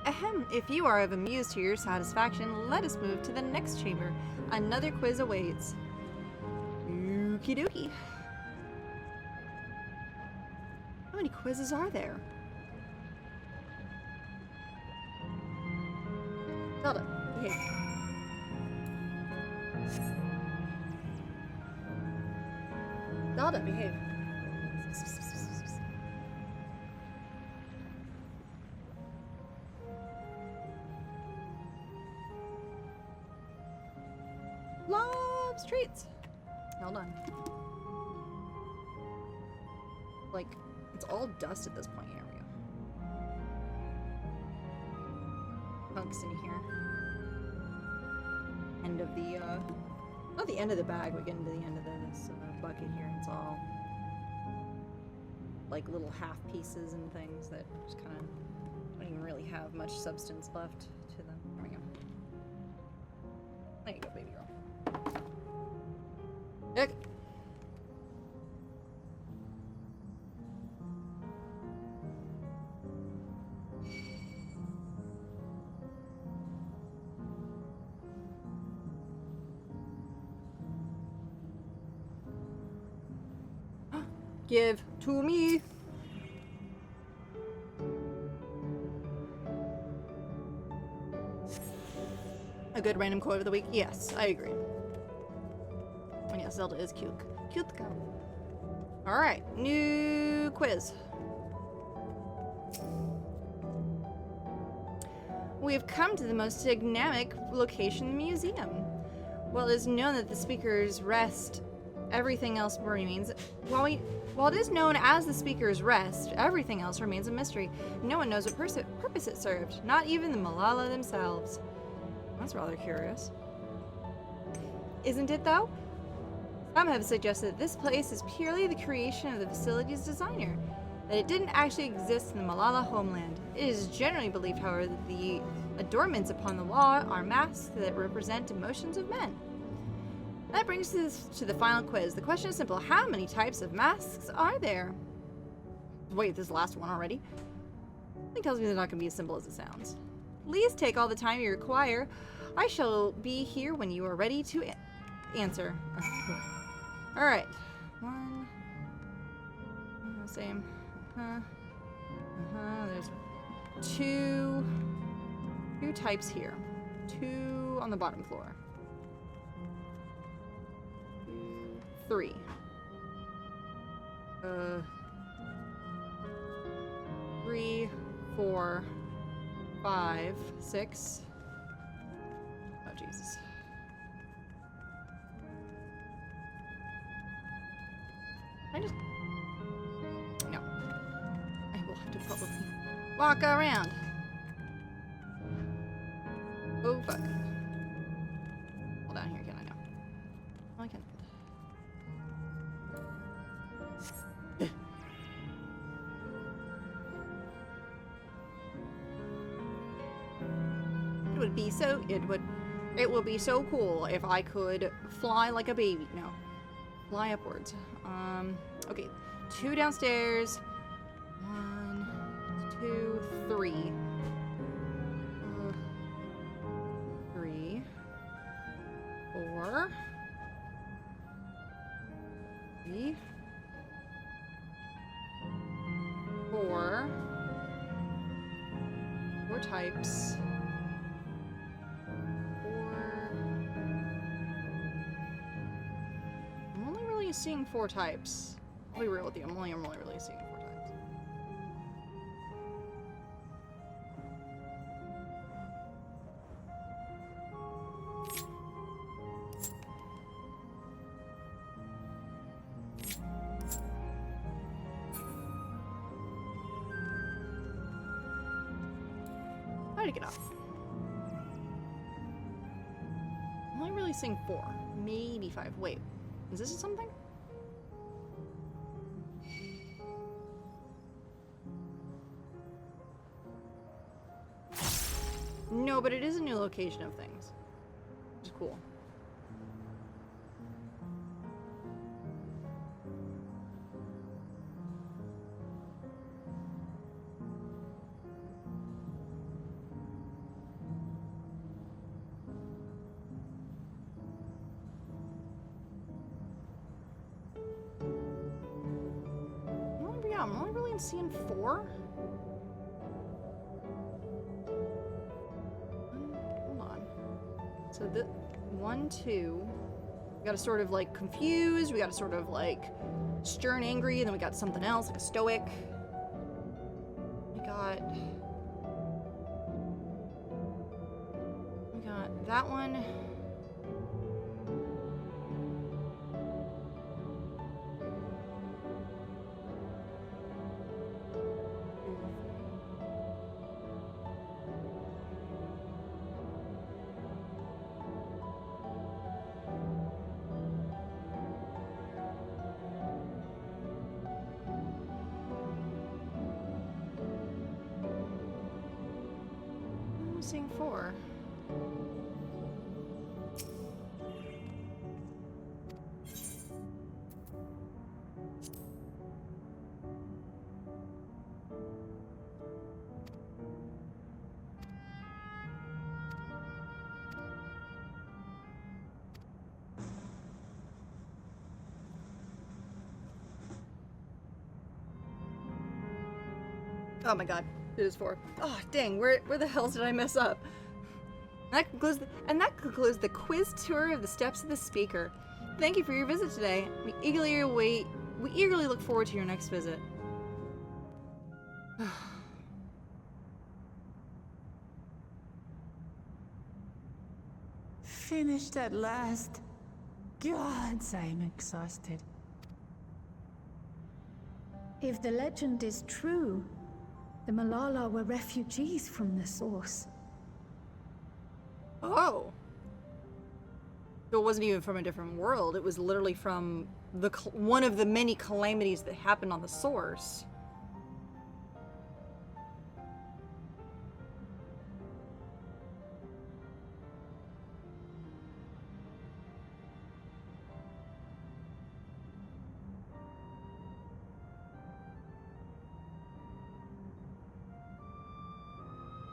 Ahem, if you are of amuse to your satisfaction, let us move to the next chamber. Another quiz awaits. Okie dokie. How many quizzes are there? Zelda, behave. Zelda, behave. Loves treats. Well done. Like, it's all dust at this point. Here we go. Punks in here. End of the, not the end of the bag, we get into the end of this bucket here. It's all like little half pieces and things that just kind of don't even really have much substance left to them. There we go. There you go, baby girl. Okay. Give to me. A good random quote of the week? Yes, I agree. And yes, Zelda is cute. Cute girl. Alright, new quiz. We have come to the most dynamic location in the museum. While it is known that the speakers rest, everything else remains. While it is known as the speaker's rest, everything else remains a mystery. No one knows what purpose it served, not even the Malala themselves. That's rather curious. Isn't it, though? Some have suggested that this place is purely the creation of the facility's designer, that it didn't actually exist in the Malala homeland. It is generally believed, however, that the adornments upon the wall are masks that represent emotions of men. That brings us to the final quiz. The question is simple. How many types of masks are there? Wait, this last one already? Something tells me they're not going to be as simple as it sounds. Please take all the time you require. I shall be here when you are ready to answer. Alright. One. Same. There's two types here. Two on the bottom floor. 3. 3, 4, 5, 6. Oh, Jesus. I just... No. I will have to probably walk around. Oh, fuck. Hold on here, can I? No. Oh, I can. It would be so cool if I could fly like a baby. No. Fly upwards. Okay. 2 downstairs. 1, 2, 3. 3. 4. 3. 4. 4 types. Seeing 4 types. I'll be real with you. I'm only really seeing 4 types. How to get off? I'm only really seeing 4, maybe 5. Wait, is this something? No, but it is a new location of things. Which is cool. I'm only really seeing 4. Hold on. So the 1, 2. We got a sort of like confused. We got a sort of like stern, angry, and then we got something else like a stoic. We got that one. seeing 4? Oh my god, it is 4. Oh dang, where the hell did I mess up? That concludes the quiz tour of the steps of the speaker. Thank you for your visit today. We eagerly look forward to your next visit. Finished at last. Gods, I'm exhausted. If the legend is true, the Malala were refugees from the source. Oh. So it wasn't even from a different world. It was literally from one of the many calamities that happened on the source.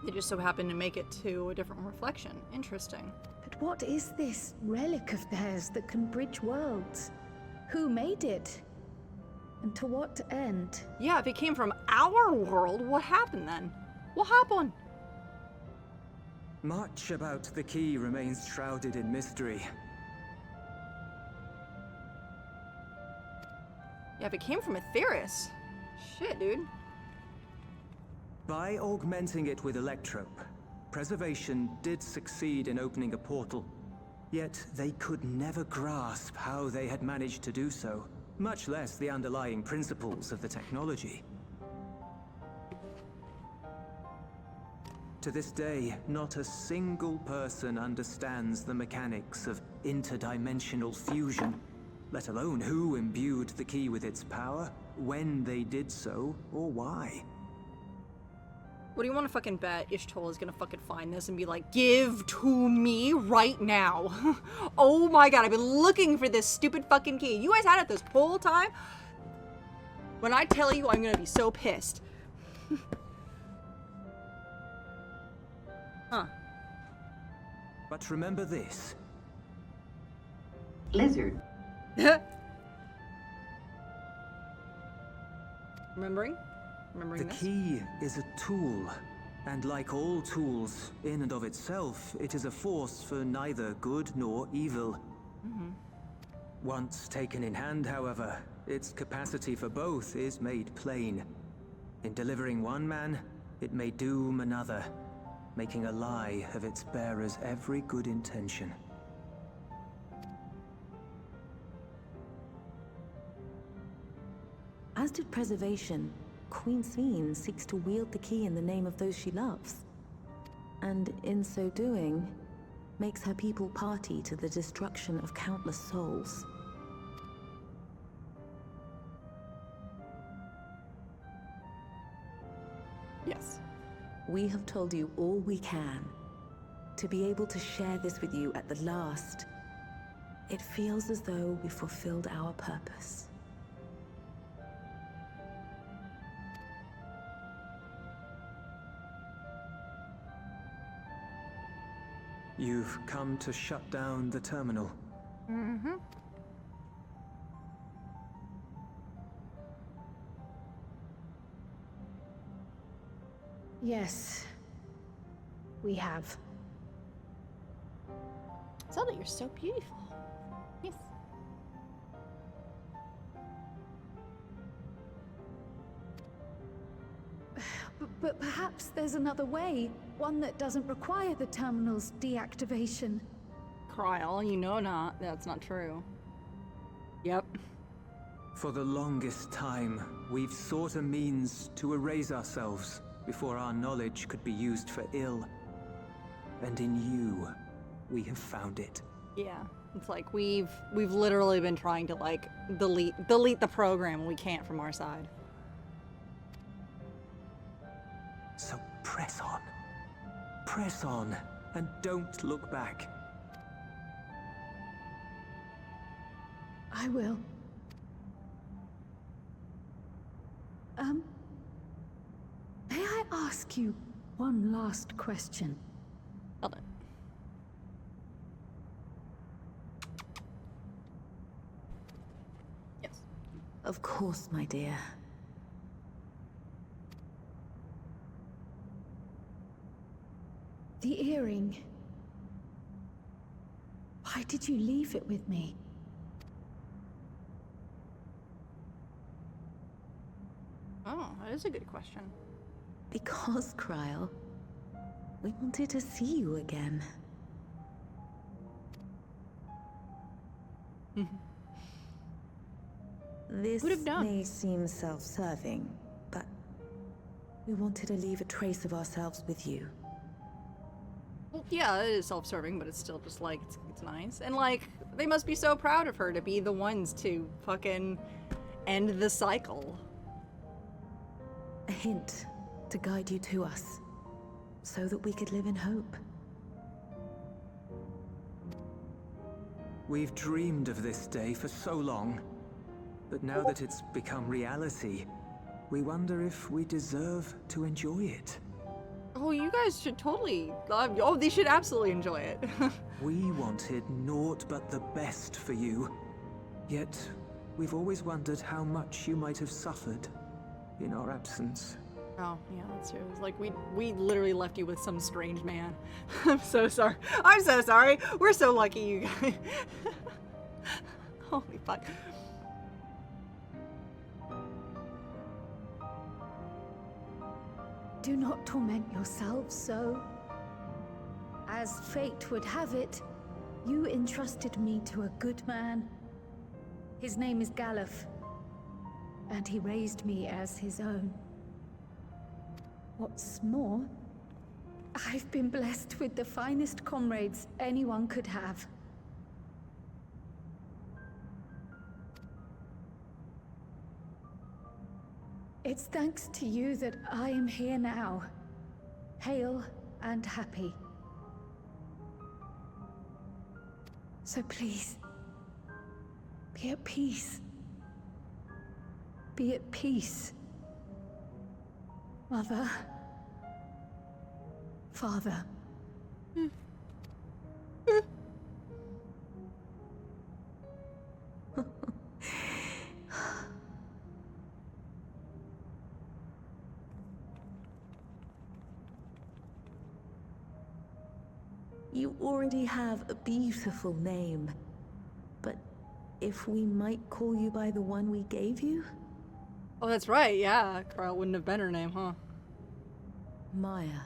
They just so happened to make it to a different reflection. Interesting. But what is this relic of theirs that can bridge worlds? Who made it? And to what end? Yeah, if it came from our world, what happened then? What happened? Much about the key remains shrouded in mystery. Yeah, if it came from Aetheris. Shit, dude. By augmenting it with Electrope, Preservation did succeed in opening a portal. Yet they could never grasp how they had managed to do so, much less the underlying principles of the technology. To this day, not a single person understands the mechanics of interdimensional fusion, let alone who imbued the key with its power, when they did so, or why. What do you want to fucking bet Ishtola is gonna fucking find this and be like, give to me right now? Oh my god, I've been looking for this stupid fucking key. You guys had it this whole time? When I tell you, I'm gonna be so pissed. Huh. But remember this. Lizard. Remembering The this? key is a tool, and like all tools, in and of itself, it is a force for neither good nor evil. Once taken in hand, however, its capacity for both is made plain. In delivering one man, it may doom another, making a lie of its bearer's every good intention. As did Preservation, Queen Sveen seeks to wield the key in the name of those she loves. And in so doing, makes her people party to the destruction of countless souls. Yes. We have told you all we can. To be able to share this with you at the last, it feels as though we fulfilled our purpose. You've come to shut down the terminal. Yes, we have. Zelda, you're so beautiful. Yes. But perhaps there's another way, one that doesn't require the terminal's deactivation. Kryl, you know that's not true. Yep. For the longest time, we've sought a means to erase ourselves before our knowledge could be used for ill. And in you, we have found it. Yeah. It's like we've literally been trying to like delete the program and we can't from our side. So press on. Press on, and don't look back. I will. May I ask you one last question? Hold on. Yes. Of course, my dear. The earring. Why did you leave it with me? Oh, that is a good question. Because, Kryl, we wanted to see you again. This Who'd have known? may seem self-serving, but we wanted to leave a trace of ourselves with you. Well, yeah, it is self-serving, but it's still just like, it's nice. And like, they must be so proud of her to be the ones to fucking end the cycle. A hint to guide you to us, so that we could live in hope. We've dreamed of this day for so long, but now that it's become reality, we wonder if we deserve to enjoy it. Oh, you guys should totally, oh, they should absolutely enjoy it. We wanted naught but the best for you, yet we've always wondered how much you might have suffered in our absence. Oh, yeah, that's true. It was like, we literally left you with some strange man. I'm so sorry. I'm so sorry. We're so lucky, you guys. Holy fuck. Do not torment yourselves so. As fate would have it, you entrusted me to a good man. His name is Galuf, and he raised me as his own. What's more, I've been blessed with the finest comrades anyone could have. It's thanks to you that I am here now, hale and happy. So please, be at peace. Be at peace. Mother. Father. You already have a beautiful name, but if we might call you by the one we gave you? Oh, that's right, yeah. Carl wouldn't have been her name, huh? Maya.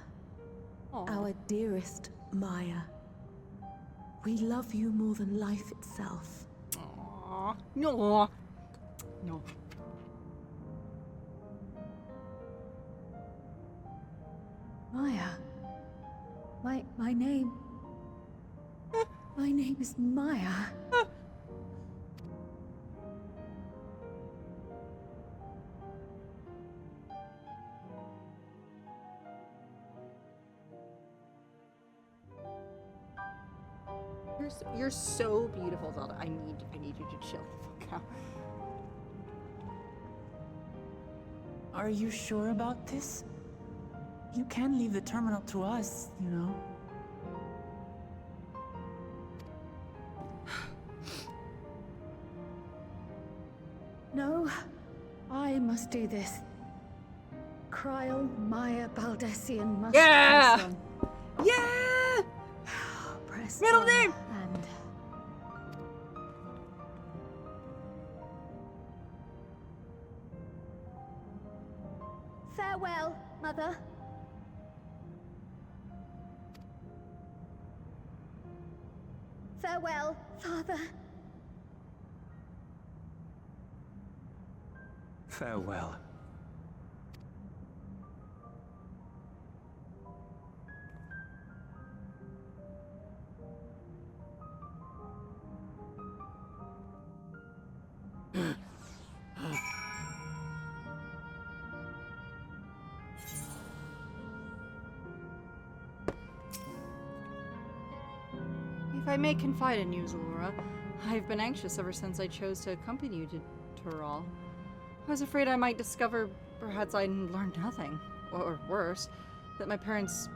Aw. Our dearest Maya. We love you more than life itself. Aww. No. No. Maya. My name. My name is Maya. You're so beautiful, Zelda. I need you to chill the fuck out. Are you sure about this? You can leave the terminal to us, you know. No, I must do this. Kryl, Maya, Baldessian must Yeah! press on. Yeah! Press Middle on name! and farewell, Mother. Farewell, Father. Farewell. I may confide in you, Zalora, I've been anxious ever since I chose to accompany you to Tural. I was afraid I might discover perhaps I'd learned nothing, or worse, that my parents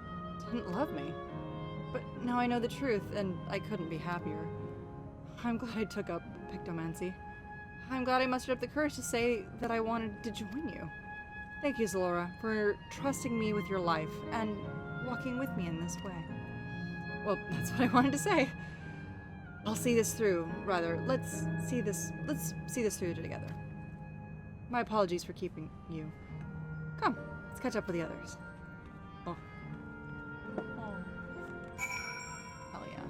didn't love me. But now I know the truth, and I couldn't be happier. I'm glad I took up pictomancy. I'm glad I mustered up the courage to say that I wanted to join you. Thank you, Zalora, for trusting me with your life and walking with me in this way. Well, that's what I wanted to say. I'll see this through. Rather, let's see this through together. My apologies for keeping you. Come, let's catch up with the others. Oh. Hell yeah.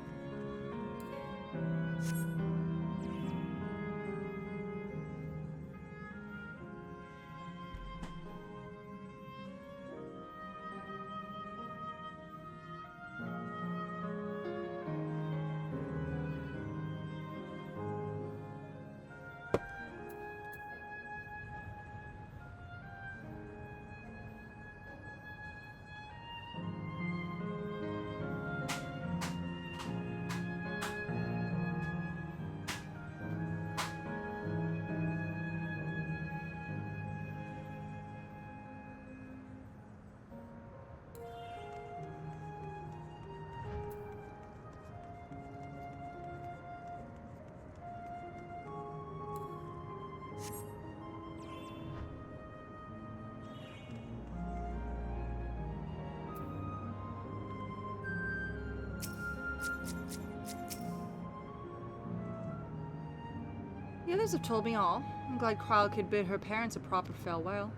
The others have told me all. I'm glad Kyle could bid her parents a proper farewell.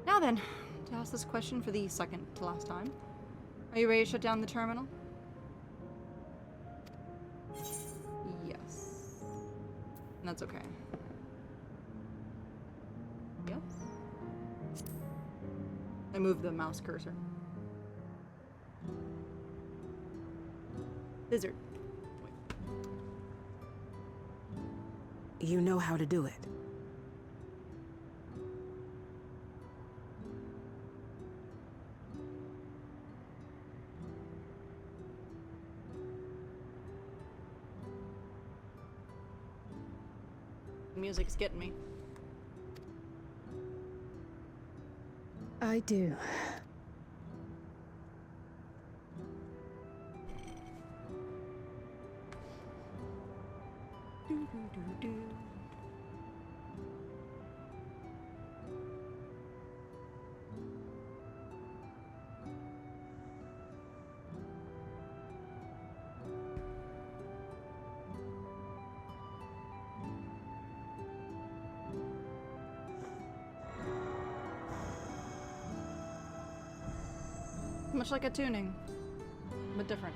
Now then, to ask this question for the second to last time. Are you ready to shut down the terminal? Yes. And that's okay. Yes. I moved the mouse cursor. Lizard. You know how to do it. The music's getting me. I do. Much like a tuning, but different.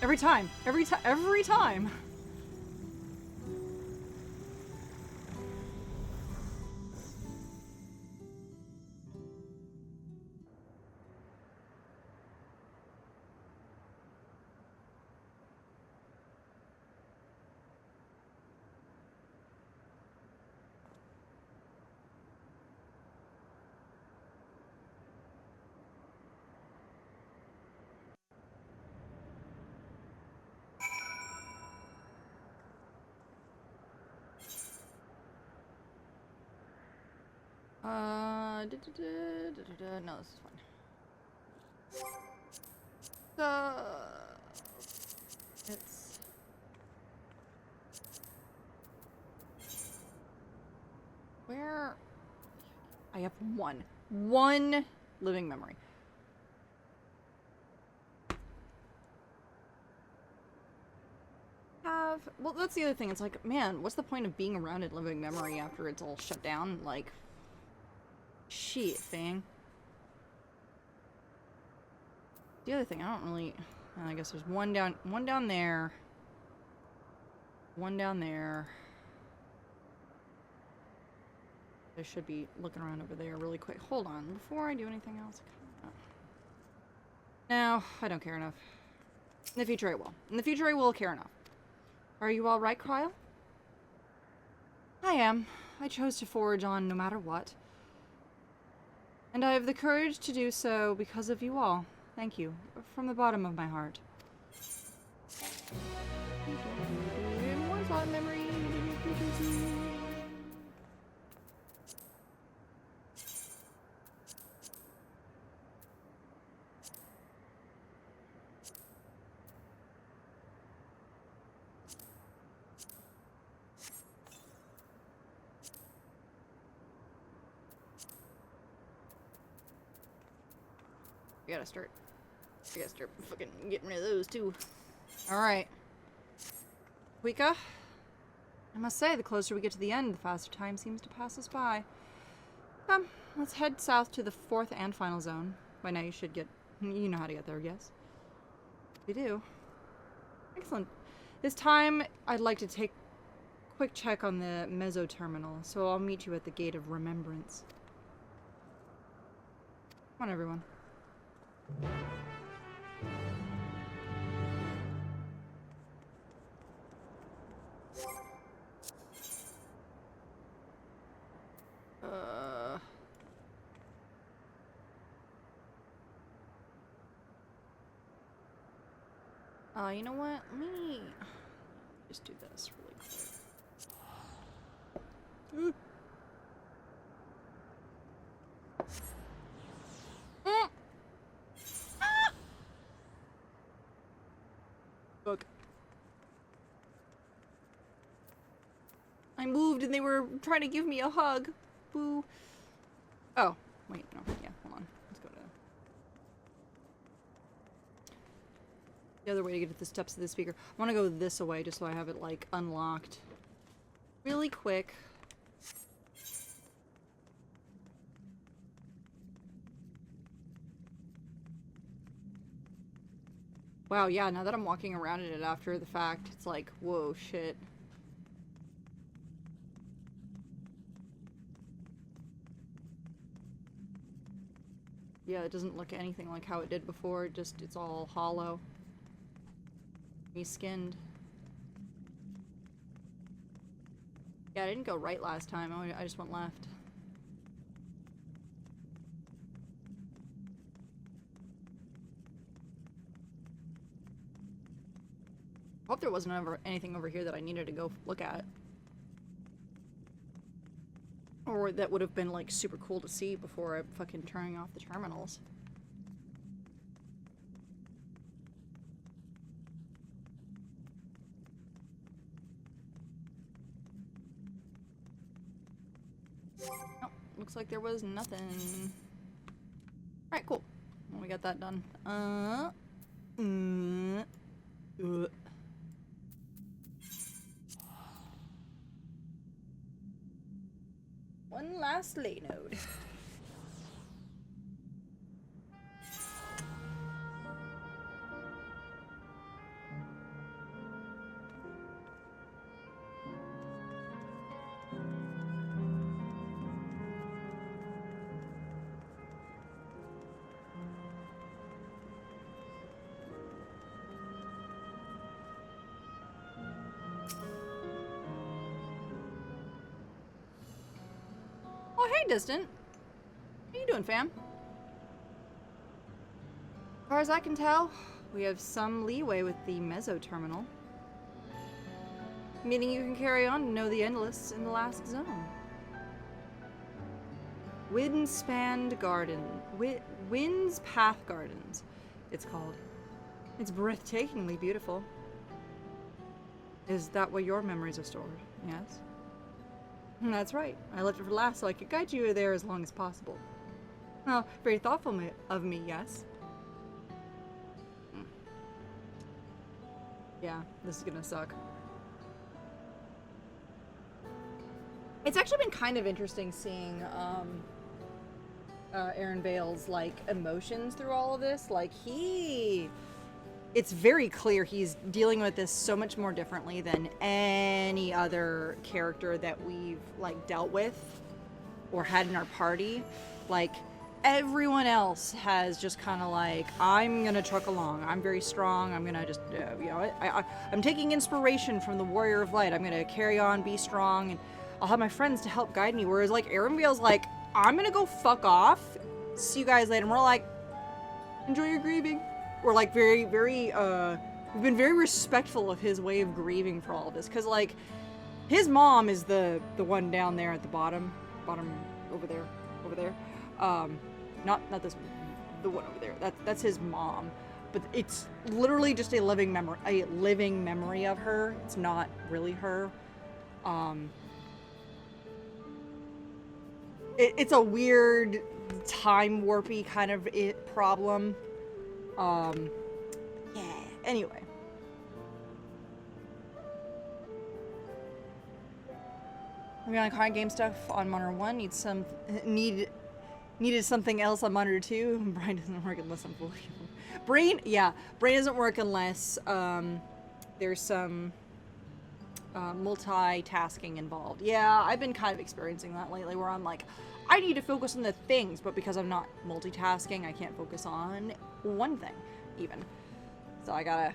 Every time. Every time. No, this is fine. It's where I have one living memory. Well, that's the other thing. It's like, man, what's the point of being around in living memory after it's all shut down? Like, shit, thing. The other thing, I don't really... And I guess there's one down there. One down there. I should be looking around over there really quick. Hold on, before I do anything else. No, I don't care enough. In the future I will. In the future I will care enough. Are you alright, Cryle? I am. I chose to forge on no matter what. And I have the courage to do so because of you all. Thank you. From the bottom of my heart. More thought memory. I gotta start fucking getting rid of those too. Alright. Wika, I must say, the closer we get to the end, the faster time seems to pass us by. Come, let's head south to the fourth and final zone. By now you should get... You know how to get there, yes? You do. Excellent. This time, I'd like to take a quick check on the Mezzo terminal, so I'll meet you at the Gate of Remembrance. Come on, everyone. You know what? Let me just do this really quick. Look. I moved and they were trying to give me a hug. Boo. Oh, wait, no. Yeah, hold on. Let's go to... The other way to get to the steps of the speaker. I want to go this way just so I have it, like, unlocked. Really quick. Wow, yeah, now that I'm walking around in it after the fact, it's like, whoa, shit. Yeah, it doesn't look anything like how it did before, just, it's all hollow. Reskinned. Yeah, I didn't go right last time, I just went left. Hope there wasn't ever anything over here that I needed to go look at. Or that would have been, like, super cool to see before I fucking turning off the terminals. Nope, looks like there was nothing. Alright, cool. Well, we got that done. One last lay node. Oh, hey, Distant. How you doing, fam? As far as I can tell, we have some leeway with the Mezzo terminal. Meaning you can carry on to know the Endless in the last zone. Windspanned Garden. Wind's Path Gardens, it's called. It's breathtakingly beautiful. Is that where your memories are stored? Yes? That's right. I left it for last so I could guide you there as long as possible. Oh, very thoughtful of me, yes? Yeah, this is gonna suck. It's actually been kind of interesting seeing, Aaron Bale's, like, emotions through all of this. Like, he it's very clear he's dealing with this so much more differently than any other character that we've like dealt with or had in our party. Like, everyone else has just kind of like, I'm gonna truck along, I'm very strong, I'm gonna just you know, I'm taking inspiration from the Warrior of Light, I'm gonna carry on, be strong, and I'll have my friends to help guide me. Whereas like Arenvale's like, I'm gonna go fuck off, see you guys later. And we're like, enjoy your grieving. We're like very we've been very respectful of his way of grieving for all of this, because like his mom is the one down there at the bottom over there, not this one, the one over there, that's his mom, but it's literally just a living memory of her. It's not really her. It's a weird time warpy kind of problem. Yeah, anyway. Moving on, current game stuff on Monitor 1 needed something else on Monitor 2. Brain doesn't work unless I'm fully Brain doesn't work unless there's some multitasking involved. Yeah, I've been kind of experiencing that lately, where I'm like, I need to focus on the things, but because I'm not multitasking, I can't focus on one thing, even. So I gotta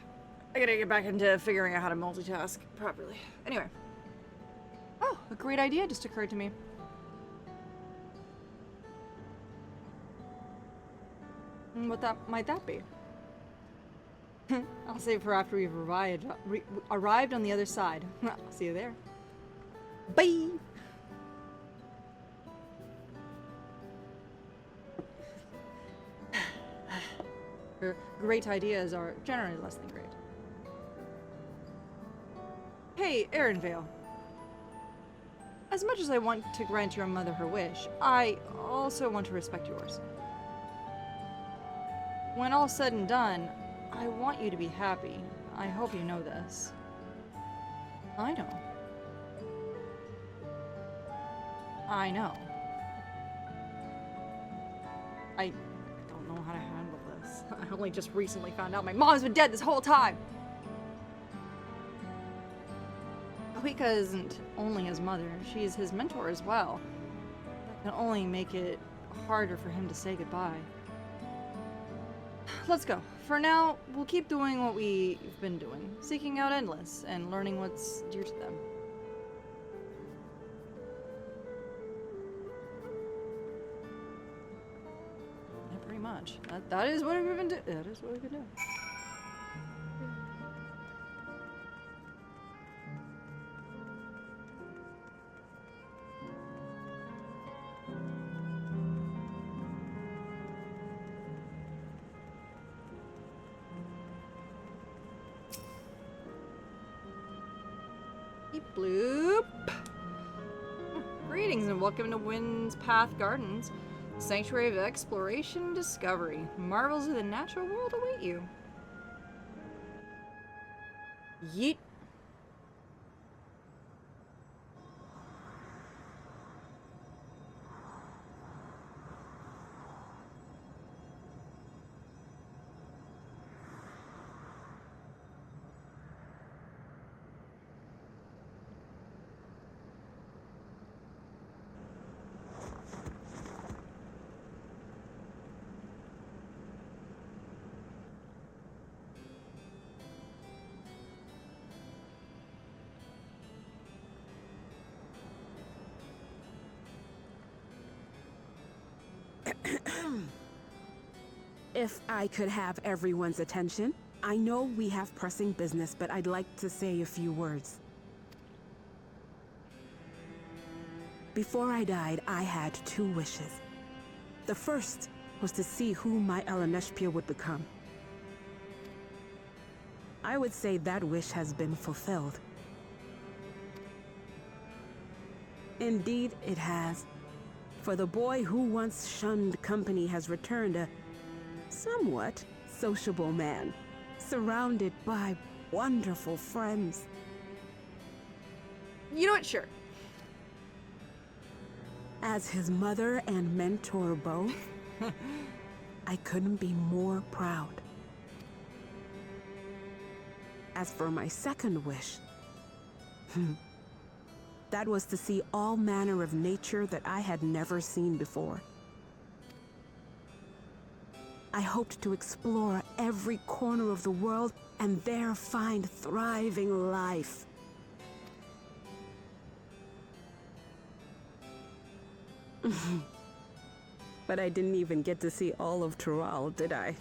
get back into figuring out how to multitask properly. Anyway. Oh, a great idea just occurred to me. What might that be? I'll save for after we've arrived on the other side. I'll see you there. Bye! Great ideas are generally less than great. Hey, Arenvale. As much as I want to grant your mother her wish, I also want to respect yours. When all's said and done, I want you to be happy. I hope you know this. I know. I know. I don't know how to handle this. I only just recently found out my mom's been dead this whole time. Ahwika isn't only his mother, she's his mentor as well. That can only make it harder for him to say goodbye. Let's go. For now, we'll keep doing what we've been doing, seeking out Endless and learning what's dear to them. Yeah, pretty much. That is what we've been doing. That is what we've been doing. Bloop. Greetings and welcome to Wind's Path Gardens, sanctuary of exploration and discovery. Marvels of the natural world await you. Yeet. If I could have everyone's attention, I know we have pressing business, but I'd like to say a few words. Before I died, I had 2 wishes. The first was to see who my Eleneshpia would become. I would say that wish has been fulfilled. Indeed, it has. For the boy who once shunned company has returned a somewhat sociable man, surrounded by wonderful friends. You know what? Sure. As his mother and mentor both, I couldn't be more proud. As for my second wish, that was to see all manner of nature that I had never seen before. I hoped to explore every corner of the world and there find thriving life. But I didn't even get to see all of Tural, did I?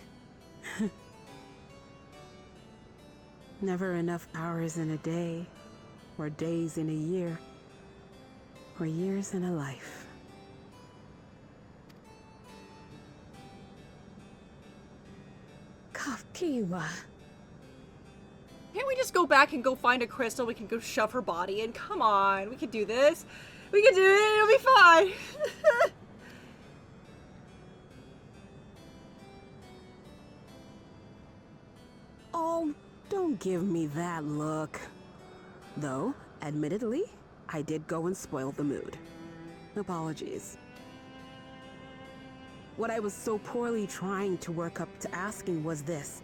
Never enough hours in a day, or days in a year, or years in a life. Kafkiwa. Can't we just go back and go find a crystal? We can go shove her body in. Come on, we can do this. We can do it. It'll be fine. Oh, don't give me that look. Though, admittedly, I did go and spoil the mood. Apologies. What I was so poorly trying to work up to asking was this.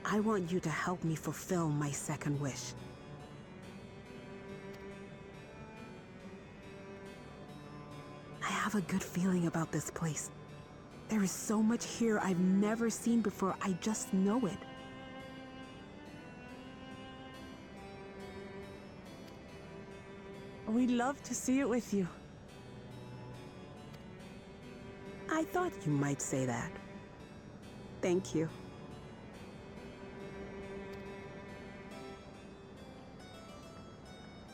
I want you to help me fulfill my second wish. I have a good feeling about this place. There is so much here I've never seen before, I just know it. We'd love to see it with you. I thought you might say that. Thank you.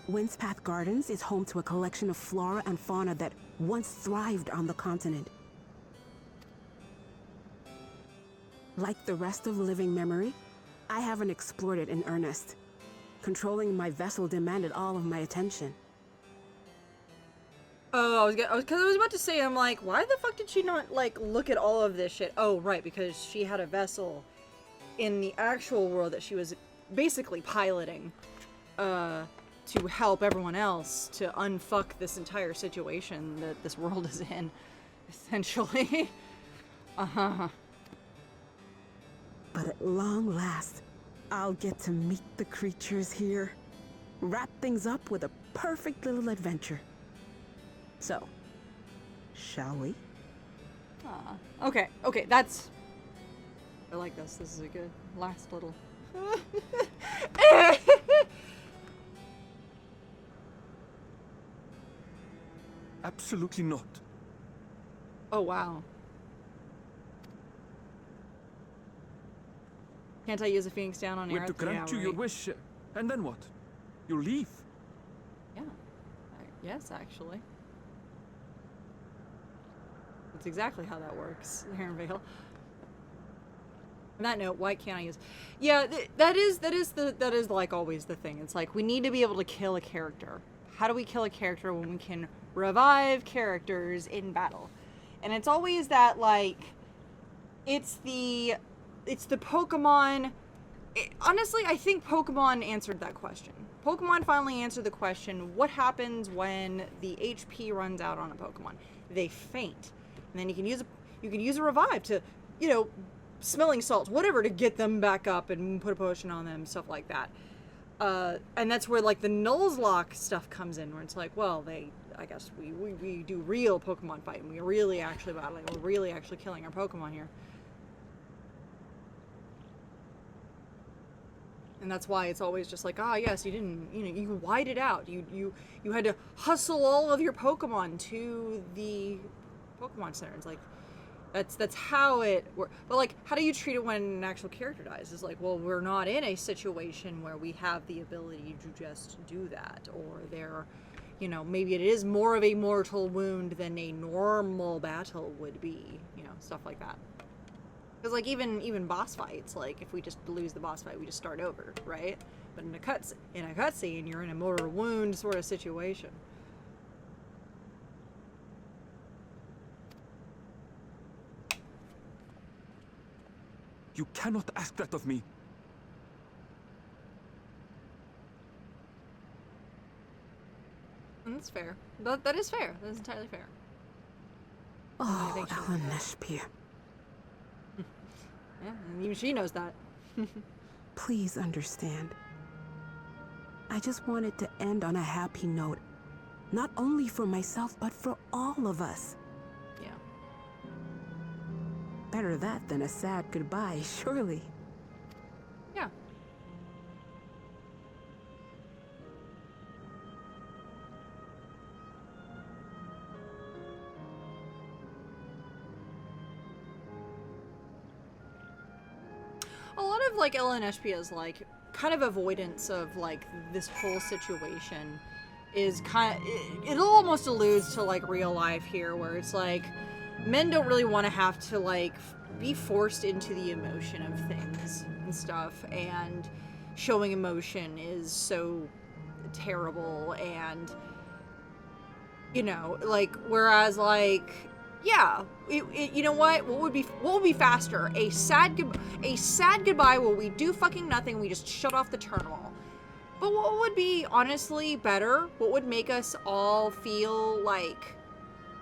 Windspath Gardens is home to a collection of flora and fauna that once thrived on the continent. Like the rest of living memory, I haven't explored it in earnest. Controlling my vessel demanded all of my attention. Oh, I was about to say, I'm like, why the fuck did she not, like, look at all of this shit? Oh, right, because she had a vessel in the actual world that she was basically piloting, to help everyone else to unfuck this entire situation that this world is in, essentially. Uh-huh. But at long last, I'll get to meet the creatures here. Wrap things up with a perfect little adventure. So, shall we? Okay, that's... I like this. This is a good last little... Absolutely not. Oh, wow. Can't I use a Phoenix down on We're Aerith? to grant you your wish, and then what? You leave? Yeah. Yes, actually. That's exactly how that works, Heron Vale. On that note, why can't I use... Yeah, that is like always the thing. It's like, we need to be able to kill a character. How do we kill a character when we can revive characters in battle? And it's always that, like, it's the Pokemon... honestly, I think Pokemon answered that question. Pokemon finally answered the question, what happens when the HP runs out on a Pokemon? They faint. And then you can use a revive to, you know, smelling salts, whatever, to get them back up and put a potion on them, stuff like that. And that's where, like, the Nuzlocke stuff comes in, where it's like, well, I guess we do real Pokemon fighting. We're really actually battling. We're really actually killing our Pokemon here. And that's why it's always just like, ah, yes, you didn't, you know, you wide it out. You had to hustle all of your Pokemon to the Pokemon Center. It's like, that's how it works. But, like, how do you treat it when an actual character dies? It's like, well, we're not in a situation where we have the ability to just do that. Or they're, you know, maybe it is more of a mortal wound than a normal battle would be. You know, stuff like that. Because, like, even boss fights, like, if we just lose the boss fight, we just start over, right? But in a cutscene, you're in a mortal wound sort of situation. You cannot ask that of me. That's fair. That is fair. That is entirely fair. Oh, Ellen Neshpir. Yeah, and even she knows that. Please understand. I just wanted to end on a happy note. Not only for myself, but for all of us. Yeah. Better that than a sad goodbye, surely. Yeah. A lot of like LNSP's like kind of avoidance of like this whole situation is kind of, it almost alludes to like real life here, where it's like men don't really want to have to like be forced into the emotion of things and stuff, and showing emotion is so terrible. And you know, like, whereas like, yeah, you know what would be faster? A sad goodbye where we do fucking nothing, we just shut off the terminal. But what would be honestly better, what would make us all feel like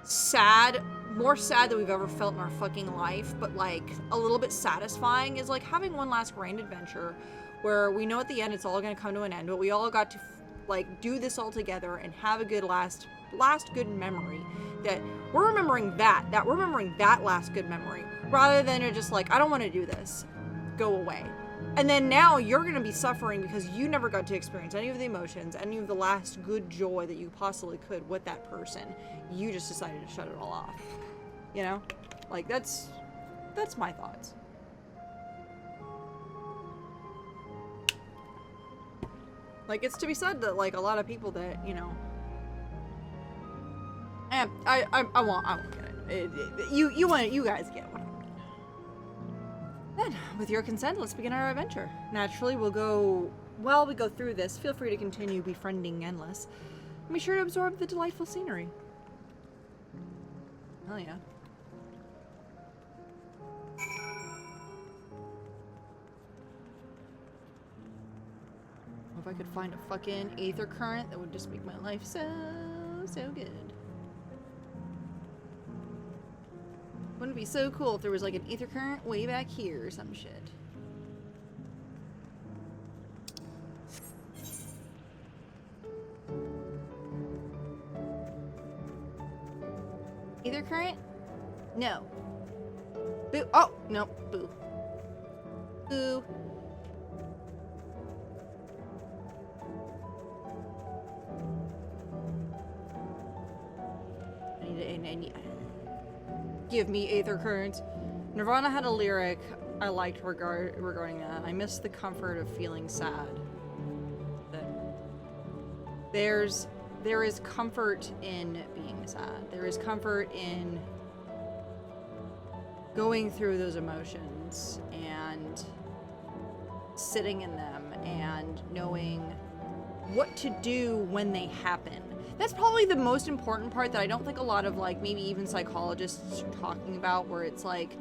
sad, more sad than we've ever felt in our fucking life, but like a little bit satisfying, is like having one last grand adventure where we know at the end it's all gonna come to an end, but we all got to like do this all together and have a good last good memory, that we're remembering that last good memory, rather than you're just like, I don't want to do this, go away. And then now you're going to be suffering because you never got to experience any of the emotions, any of the last good joy that you possibly could with that person. You just decided to shut it all off. You know? Like, that's my thoughts. Like, it's to be said that, like, a lot of people that, you know... I won't get it. You guys get it. Then, with your consent, let's begin our adventure. Naturally, while we go through this, feel free to continue befriending Endless. And be sure to absorb the delightful scenery. Hell yeah. If I could find a fucking aether current, that would just make my life so good. Wouldn't it be so cool if there was like an aether current way back here or some shit? Aether current? No. Boo. Oh, no. Boo. Boo. I need give me aether currents. Nirvana had a lyric I liked regarding that. I miss the comfort of feeling sad. That there is comfort in being sad. There is comfort in going through those emotions and sitting in them and knowing what to do when they happen. That's probably the most important part that I don't think a lot of, like, maybe even psychologists are talking about, where it's like,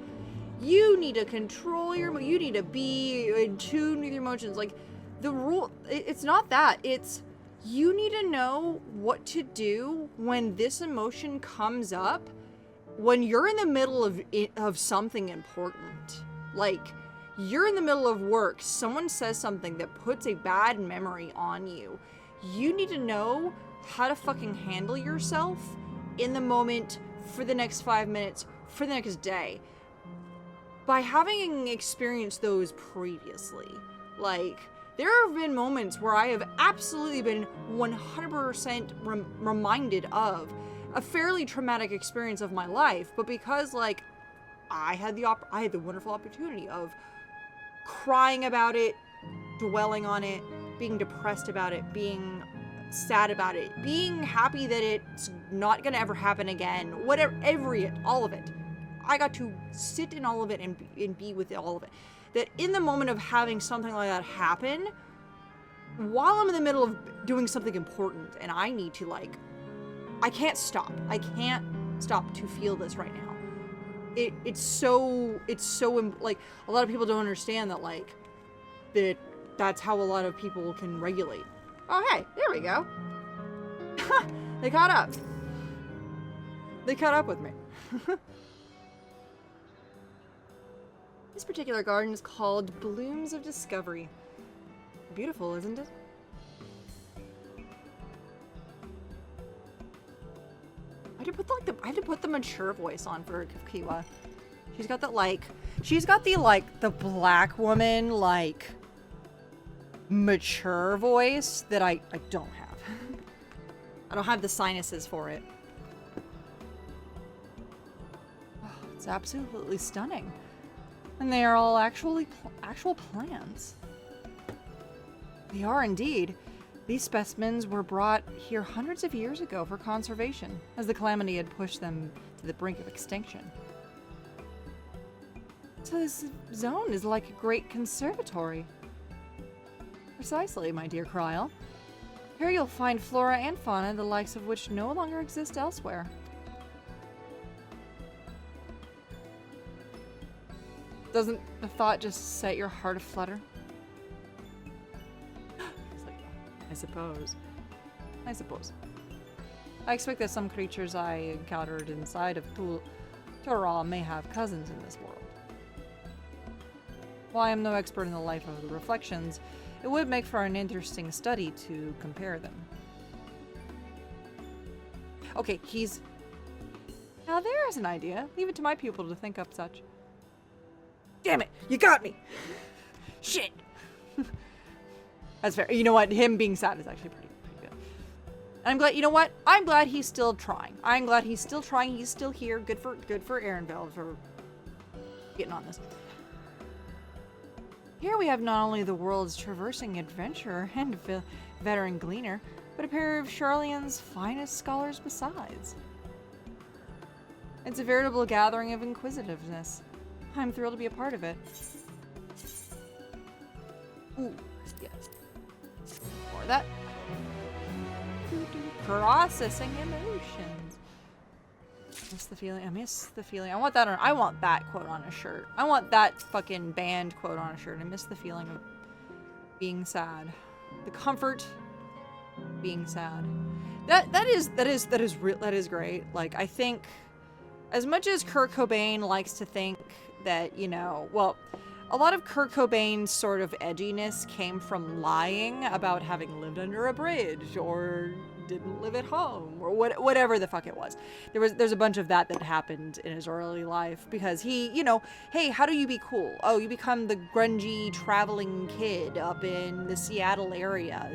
you need to control you need to be in tune with your emotions. Like, the rule, it's not that. It's, you need to know what to do when this emotion comes up, when you're in the middle of something important. Like, you're in the middle of work, someone says something that puts a bad memory on you. You need to know how to fucking handle yourself in the moment for the next 5 minutes, for the next day. By having experienced those previously. Like, there have been moments where I have absolutely been 100% reminded of a fairly traumatic experience of my life, but because, like, I had the wonderful opportunity of crying about it, dwelling on it, being depressed about it, being sad about it, being happy that it's not gonna ever happen again, whatever, all of it. I got to sit in all of it and be with all of it. That in the moment of having something like that happen, while I'm in the middle of doing something important and I need to, like, I can't stop to feel this right now. It's so like, a lot of people don't understand that, like, that's how a lot of people can regulate. Oh, hey, there we go. They caught up. They caught up with me. This particular garden is called Blooms of Discovery. Beautiful, isn't it? I had to put the mature voice on for Kiwa. She's got that the black woman like mature voice that I don't have. I don't have the sinuses for it. Oh, it's absolutely stunning. And they are all actual plants. They are indeed. These specimens were brought here hundreds of years ago for conservation, as the calamity had pushed them to the brink of extinction. So this zone is like a great conservatory. Precisely, my dear Kryl. Here you'll find flora and fauna, the likes of which no longer exist elsewhere. Doesn't the thought just set your heart aflutter? I suppose. I expect that some creatures I encountered inside of Tural may have cousins in this world. While I am no expert in the life of the reflections, it would make for an interesting study to compare them. Okay, now there's an idea. Leave it to my pupil to think up such. Damn it! You got me! Shit! That's fair. You know what? Him being sad is actually pretty good. And I'm glad, you know what? I'm glad he's still trying. I'm glad he's still trying. He's still here. Good for Ehrenfeld for getting on this. Here we have not only the world's traversing adventurer and veteran gleaner, but a pair of Charlian's finest scholars besides. It's a veritable gathering of inquisitiveness. I'm thrilled to be a part of it. Ooh, yes. More of that. Processing emotions. Miss the feeling. I miss the feeling. I want that quote on a shirt. I want that fucking band quote on a shirt. I miss the feeling of being sad. The comfort of being sad. That is great. Like, I think as much as Kurt Cobain likes to think that, you know, well, a lot of Kurt Cobain's sort of edginess came from lying about having lived under a bridge or didn't live at home or whatever the fuck it was. There's a bunch of that happened in his early life because he, you know, hey, how do you be cool? Oh, you become the grungy traveling kid up in the Seattle area.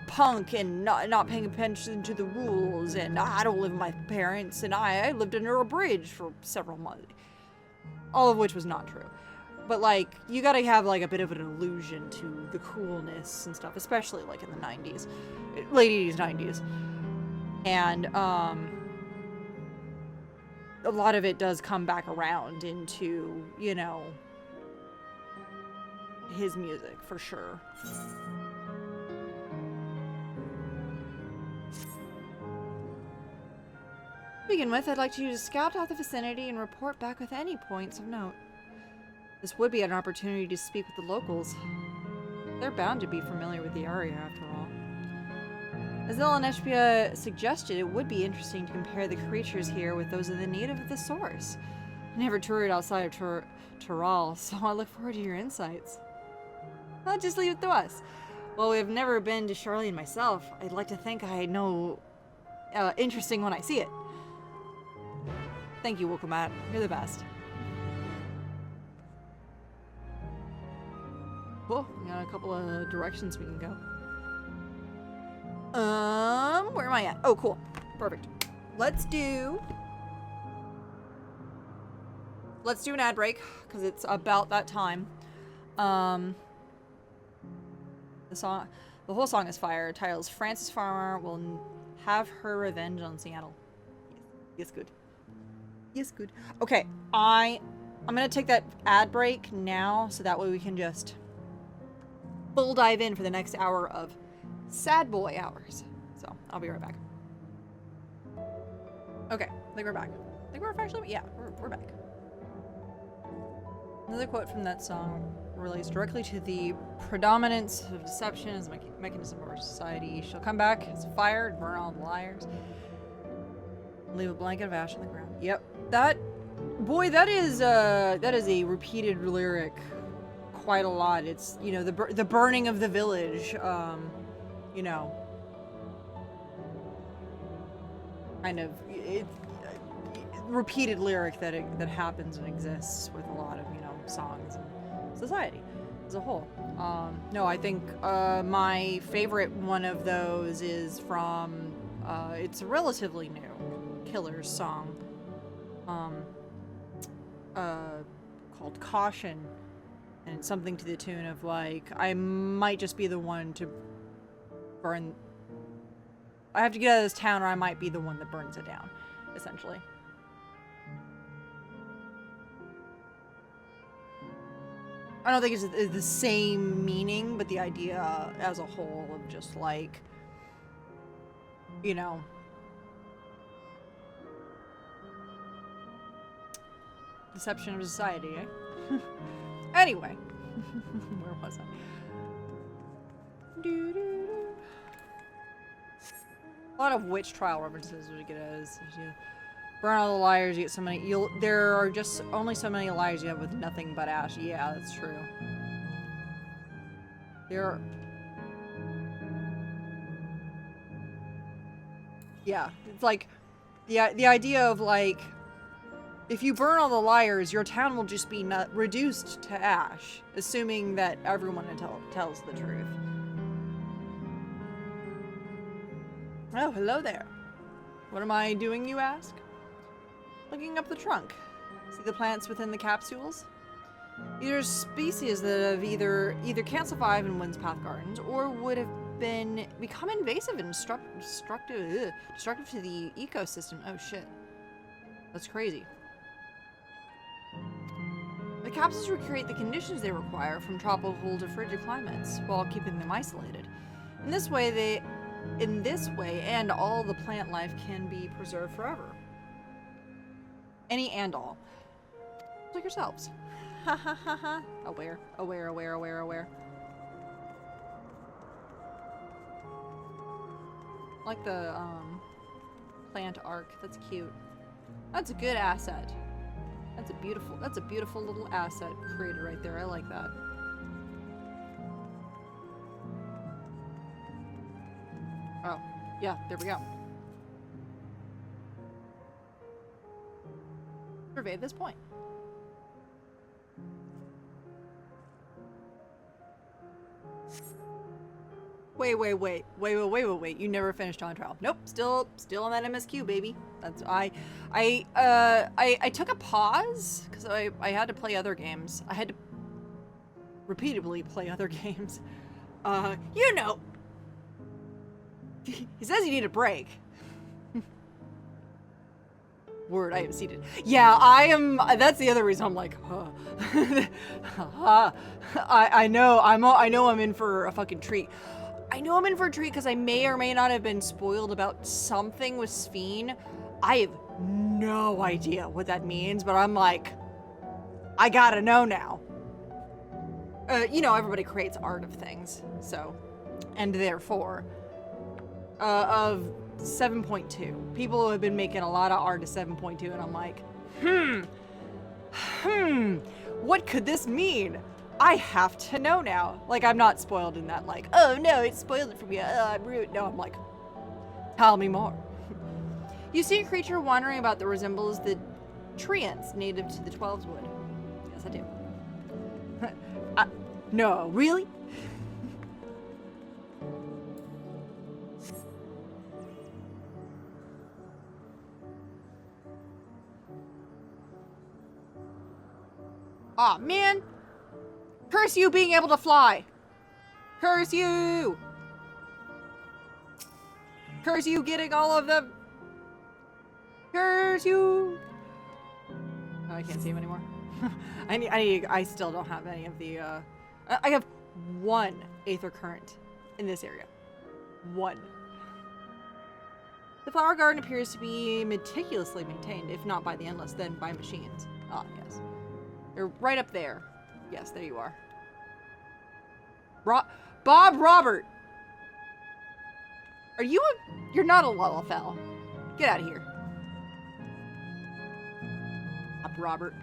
Punk and not paying attention to the rules, and I don't live with my parents, and I lived under a bridge for several months. All of which was not true. But, like, you gotta have, like, a bit of an illusion to the coolness and stuff, especially, like, in the 90s. Late 80s, 90s. And, a lot of it does come back around into, you know, his music, for sure. To begin with, I'd like you to scout out the vicinity and report back with any points of note. This would be an opportunity to speak with the locals. They're bound to be familiar with the area, after all. As Ilaneshpia suggested, it would be interesting to compare the creatures here with those of the native of the source. I never toured outside of Tural, so I look forward to your insights. I'll just leave it to us. Well, we've never been to Charlian myself. I'd like to think I know interesting when I see it. Thank you, Wokomat. You're the best. Cool. We got a couple of directions we can go. Where am I at? Oh, cool. Perfect. Let's do an ad break, because it's about that time. The whole song is fire. Titles Frances Farmer will have her revenge on Seattle. Yes, good. Yes, good. Okay, I'm gonna take that ad break now, so that way we can just full dive in for the next hour of Sad Boy Hours. So, I'll be right back. Okay, I think we're back. I think we're actually, yeah, we're back. Another quote from that song relates directly to the predominance of deception as a mechanism of our society. She'll come back as fire and burn all the liars. Leave a blanket of ash on the ground. Yep. That is a repeated lyric quite a lot. It's, you know, the burning of the village, you know, kind of repeated lyric that happens and exists with a lot of, you know, songs and society as a whole. No, I think my favorite one of those is from it's a relatively new Killers song called Caution, and it's something to the tune of like, I might just be the one to burn, I have to get out of this town or I might be the one that burns it down, essentially. I don't think it's the same meaning, but the idea as a whole of just like, you know, deception of society, eh? Anyway, where was I? A lot of witch trial references would get as you burn all the liars, you get so many. There are just only so many liars you have with nothing but ash. Yeah, that's true. Yeah, it's like the idea of like, if you burn all the liars, your town will just be reduced to ash, assuming that everyone tells the truth. Oh, hello there. What am I doing, you ask? Looking up the trunk. See the plants within the capsules? These are species that have either can't survive in Windspath Gardens or would have become invasive and destructive to the ecosystem. Oh shit. That's crazy. The capsules recreate the conditions they require from tropical to frigid climates while keeping them isolated. In this way, and all the plant life can be preserved forever. Any and all. Like yourselves. Ha ha ha ha. Aware. Like the plant arc. That's cute. That's a good asset. That's a beautiful little asset created right there. I like that. Oh, yeah, there we go. Survey this point. Wait. You never finished Dawntrail. Nope, still on that MSQ, baby. That's I took a pause because I had to play other games. I had to repeatedly play other games. You know. He says you need a break. Word, I am seated. Yeah, I am. That's the other reason I'm like, I know I'm in for a fucking treat. I know I'm in for a treat because I may or may not have been spoiled about something with Sphene. I have no idea what that means, but I'm like, I gotta know now. You know, everybody creates art of things, so, and therefore, of 7.2. People have been making a lot of art of 7.2, and I'm like, what could this mean? I have to know now. Like, I'm not spoiled in that, like, oh no, it spoiled it for me, I'm rude. No, I'm like, tell me more. You see a creature wandering about that resembles the treants native to the Twelves Wood. Yes, I do. No, really? Aw, man! Curse you being able to fly! Curse you! Curse you getting all of them! Curse you! Oh, I can't see him anymore. I still don't have any of the, I have one Aether Current in this area. One. The flower garden appears to be meticulously maintained, if not by the Endless, then by machines. Ah, yes. They're right up there. Yes, there you are. Bob Robert! Are you you're not a Lullafell. Get out of here. Bob Robert.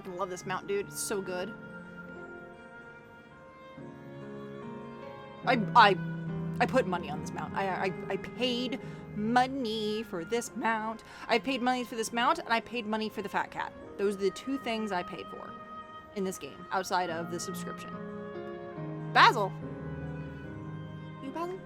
fucking love this mount, dude. It's so good. I put money on this mount. I paid money for this mount. I paid money for this mount, and I paid money for the fat cat. Those are the two things I paid for in this game, outside of the subscription. Basil! You Basil?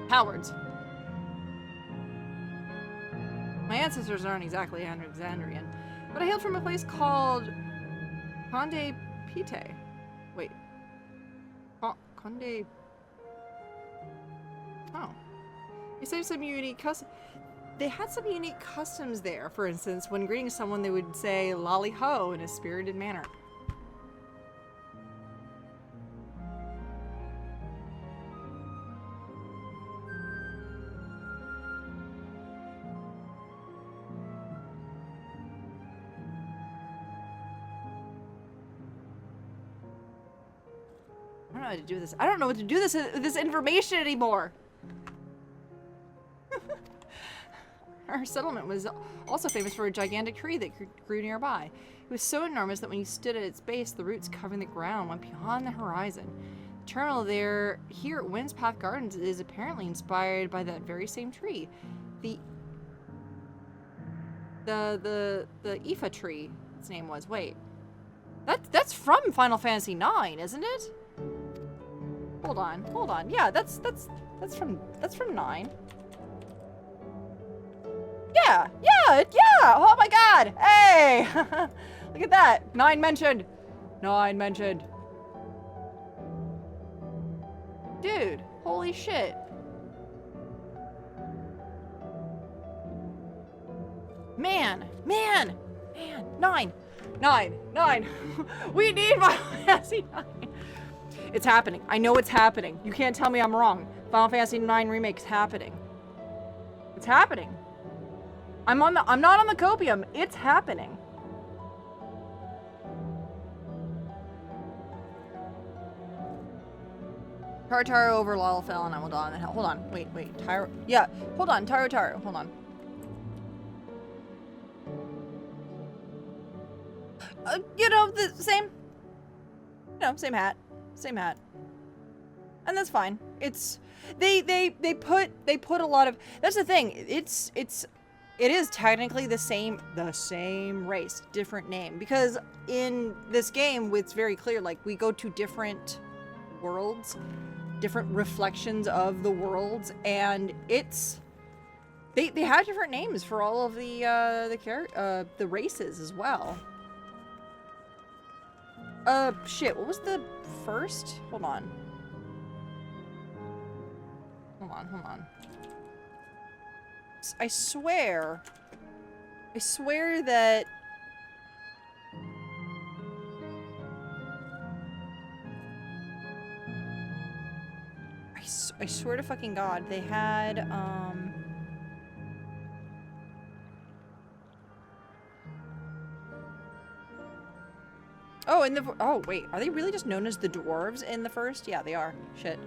Cowards. My ancestors aren't exactly Alexandrian, but I hailed from a place called Conde Pite. Wait. Conde... Oh. You say some unique They had some unique customs there. For instance, when greeting someone, they would say "lolly ho" in a spirited manner. I don't know how to do this. I don't know what to do this information anymore. Our settlement was also famous for a gigantic tree that grew nearby. It was so enormous that when you stood at its base, the roots covering the ground went beyond the horizon. The terminal here at Windspath Gardens is apparently inspired by that very same tree. The Ifa tree, its name was. Wait. That's from Final Fantasy IX, isn't it? Hold on. Yeah, that's from 9. Yeah! Oh my god! Hey! Look at that! 9 mentioned! Dude, holy shit. Man! 9! We need Final Fantasy 9! It's happening. I know it's happening. You can't tell me I'm wrong. Final Fantasy 9 Remake's happening. It's happening. I'm not on the copium. It's happening. Taro over Lalafell and I will die in hell. Hold on. Wait. Taro. Yeah. Hold on. Taro. Hold on. You know, the same. You know, same hat. And that's fine. It's they put a lot of. That's the thing. It is technically the same race, different name. Because in this game, it's very clear, like, we go to different worlds, different reflections of the worlds, and it's... They have different names for all of the races as well. Shit, what was the first? Hold on. I swear that I swear to fucking God, they had oh wait, are they really just known as the dwarves in the first? Yeah, they are. Shit.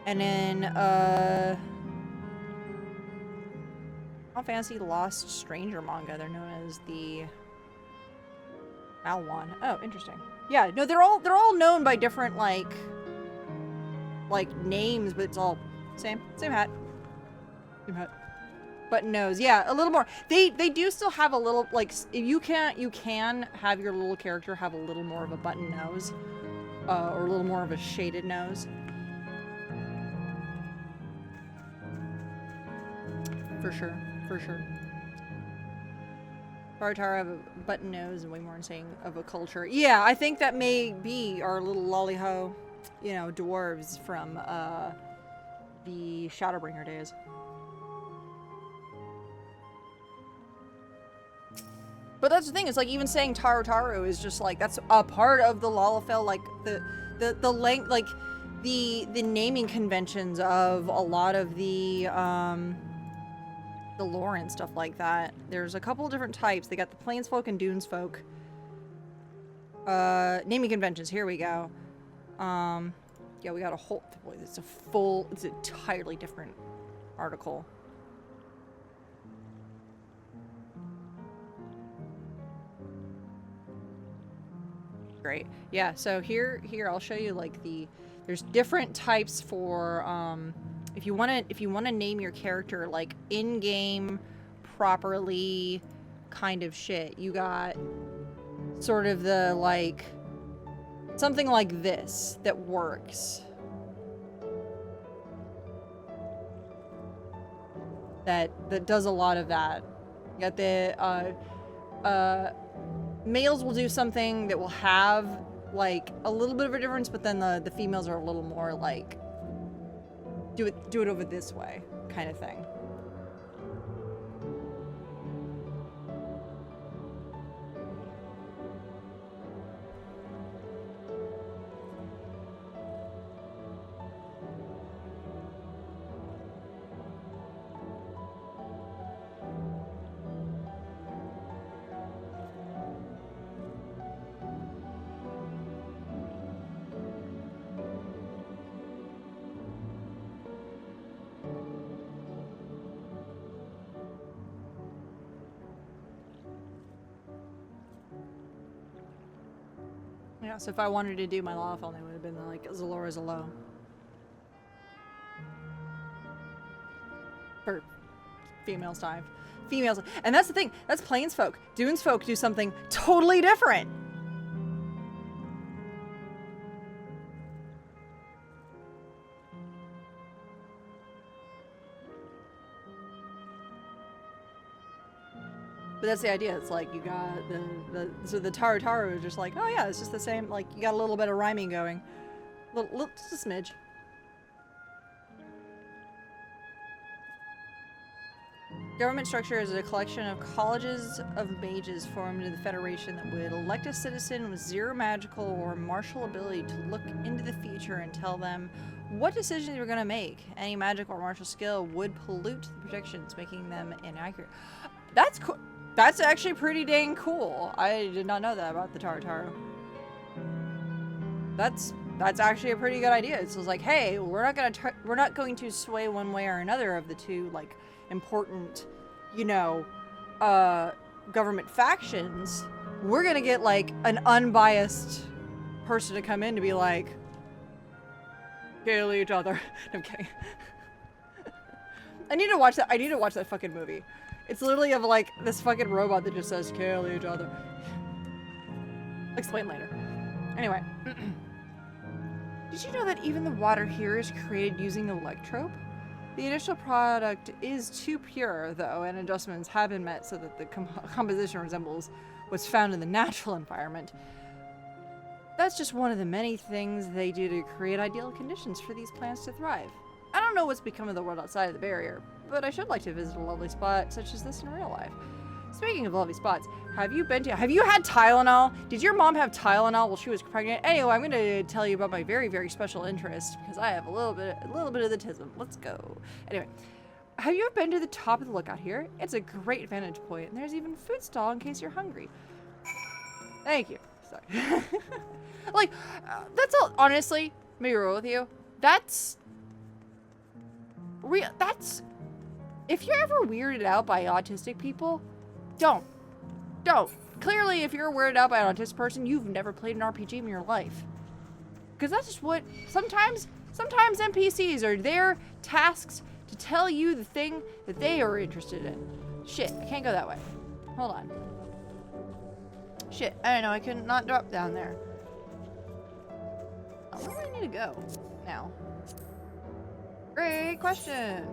And then Final Fantasy Lost Stranger manga, they're known as the Malwan. Oh, interesting. Yeah, no, they're all known by different like names, but it's all same hat. Button nose. Yeah, a little more. They do still have a little, like, you can have your little character have a little more of a button nose, or a little more of a shaded nose. For sure. Taro have a button nose and way more insane of a culture. Yeah, I think that may be our little lolly-ho, you know, dwarves from the Shadowbringer days. But that's the thing, it's like even saying Taro is just like, that's a part of the Lalafell, like the length, like the naming conventions of a lot of the lore and stuff like that. There's a couple different types. They got the Plainsfolk and Dunesfolk. Naming conventions, here we go. Yeah, we got a whole, boy, it's an entirely different article. Great. Yeah, so here I'll show you like there's different types for if you want to name your character like in-game properly kind of shit. You got sort of the like something like this that works. That does a lot of that. You got the males will do something that will have like a little bit of a difference, but then the females are a little more like do it over this way kind of thing. Yeah, so if I wanted to do my lawful, it would have been like Zalora Zalo. For females dive. Females, and that's the thing, that's Plains folk. Dunes folk do something totally different. But that's the idea. It's like you got so the Taru is just like, oh yeah, it's just the same. Like you got a little bit of rhyming going, just a smidge. Government structure is a collection of colleges of mages formed in the Federation that would elect a citizen with zero magical or martial ability to look into the future and tell them what decisions you're going to make. Any magical or martial skill would pollute the predictions, making them inaccurate. That's cool. That's actually pretty dang cool. I did not know that about the Taru. That's actually a pretty good idea. It's like, hey, we're not going to sway one way or another of the two like important, you know, government factions. We're gonna get like an unbiased person to come in to be like, kill each other. I'm kidding. I need to watch that fucking movie. It's literally of like this fucking robot that just says kill each other. Explain later. Anyway. Did you know that even the water here is created using electrope? The initial product is too pure though, and adjustments have been met so that the composition resembles what's found in the natural environment. That's just one of the many things they do to create ideal conditions for these plants to thrive. I don't know what's become of the world outside of the barrier, but I should like to visit a lovely spot such as this in real life. Speaking of lovely spots, have you had Tylenol? Did your mom have Tylenol while she was pregnant? Anyway, I'm going to tell you about my very, very special interest because I have a little bit of the tism. Let's go. Anyway, have you ever been to the top of the lookout here? It's a great vantage point, and there's even a food stall in case you're hungry. Thank you. Sorry. Like, that's all. Honestly, let me be real with you. That's real. That's if you're ever weirded out by autistic people, don't. Clearly, if you're weirded out by an autistic person, you've never played an RPG in your life. Because that's just what sometimes NPCs are their tasks to tell you the thing that they are interested in. Shit, I can't go that way. Hold on. Shit, I don't know, I couldn't not drop down there. Oh, where do I need to go now? Great question.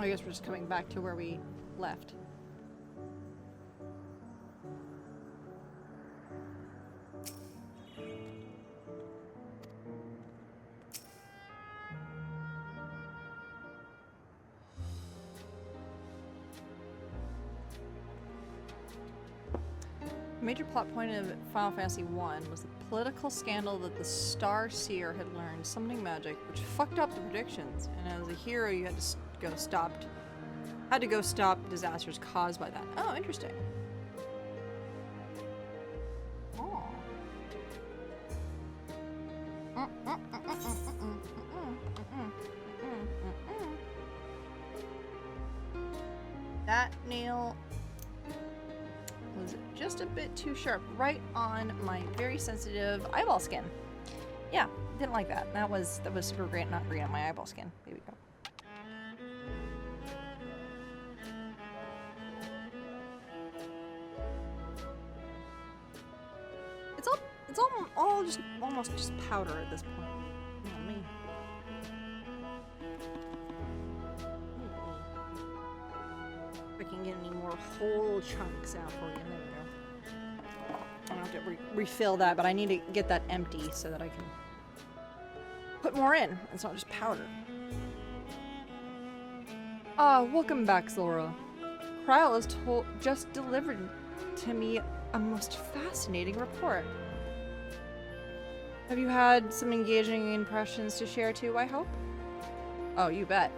I guess we're just coming back to where we left. A major plot point of Final Fantasy I was the political scandal that the Star Seer had learned summoning magic, which fucked up the predictions. And as a hero, you had to go stop disasters caused by that. Oh, interesting. Oh. That nail was just a bit too sharp, right on my very sensitive eyeball skin. Yeah, didn't like that. That was super great, not great on my eyeball skin. There we go. It's all just almost just powder at this point. Oh, me. If I can get any more whole chunks out for you. There we go. I don't have to refill that, but I need to get that empty so that I can put more in. It's not just powder. Welcome back, Zora. Kryl has just delivered to me a most fascinating report. Have you had some engaging impressions to share too, I hope? Oh, you bet.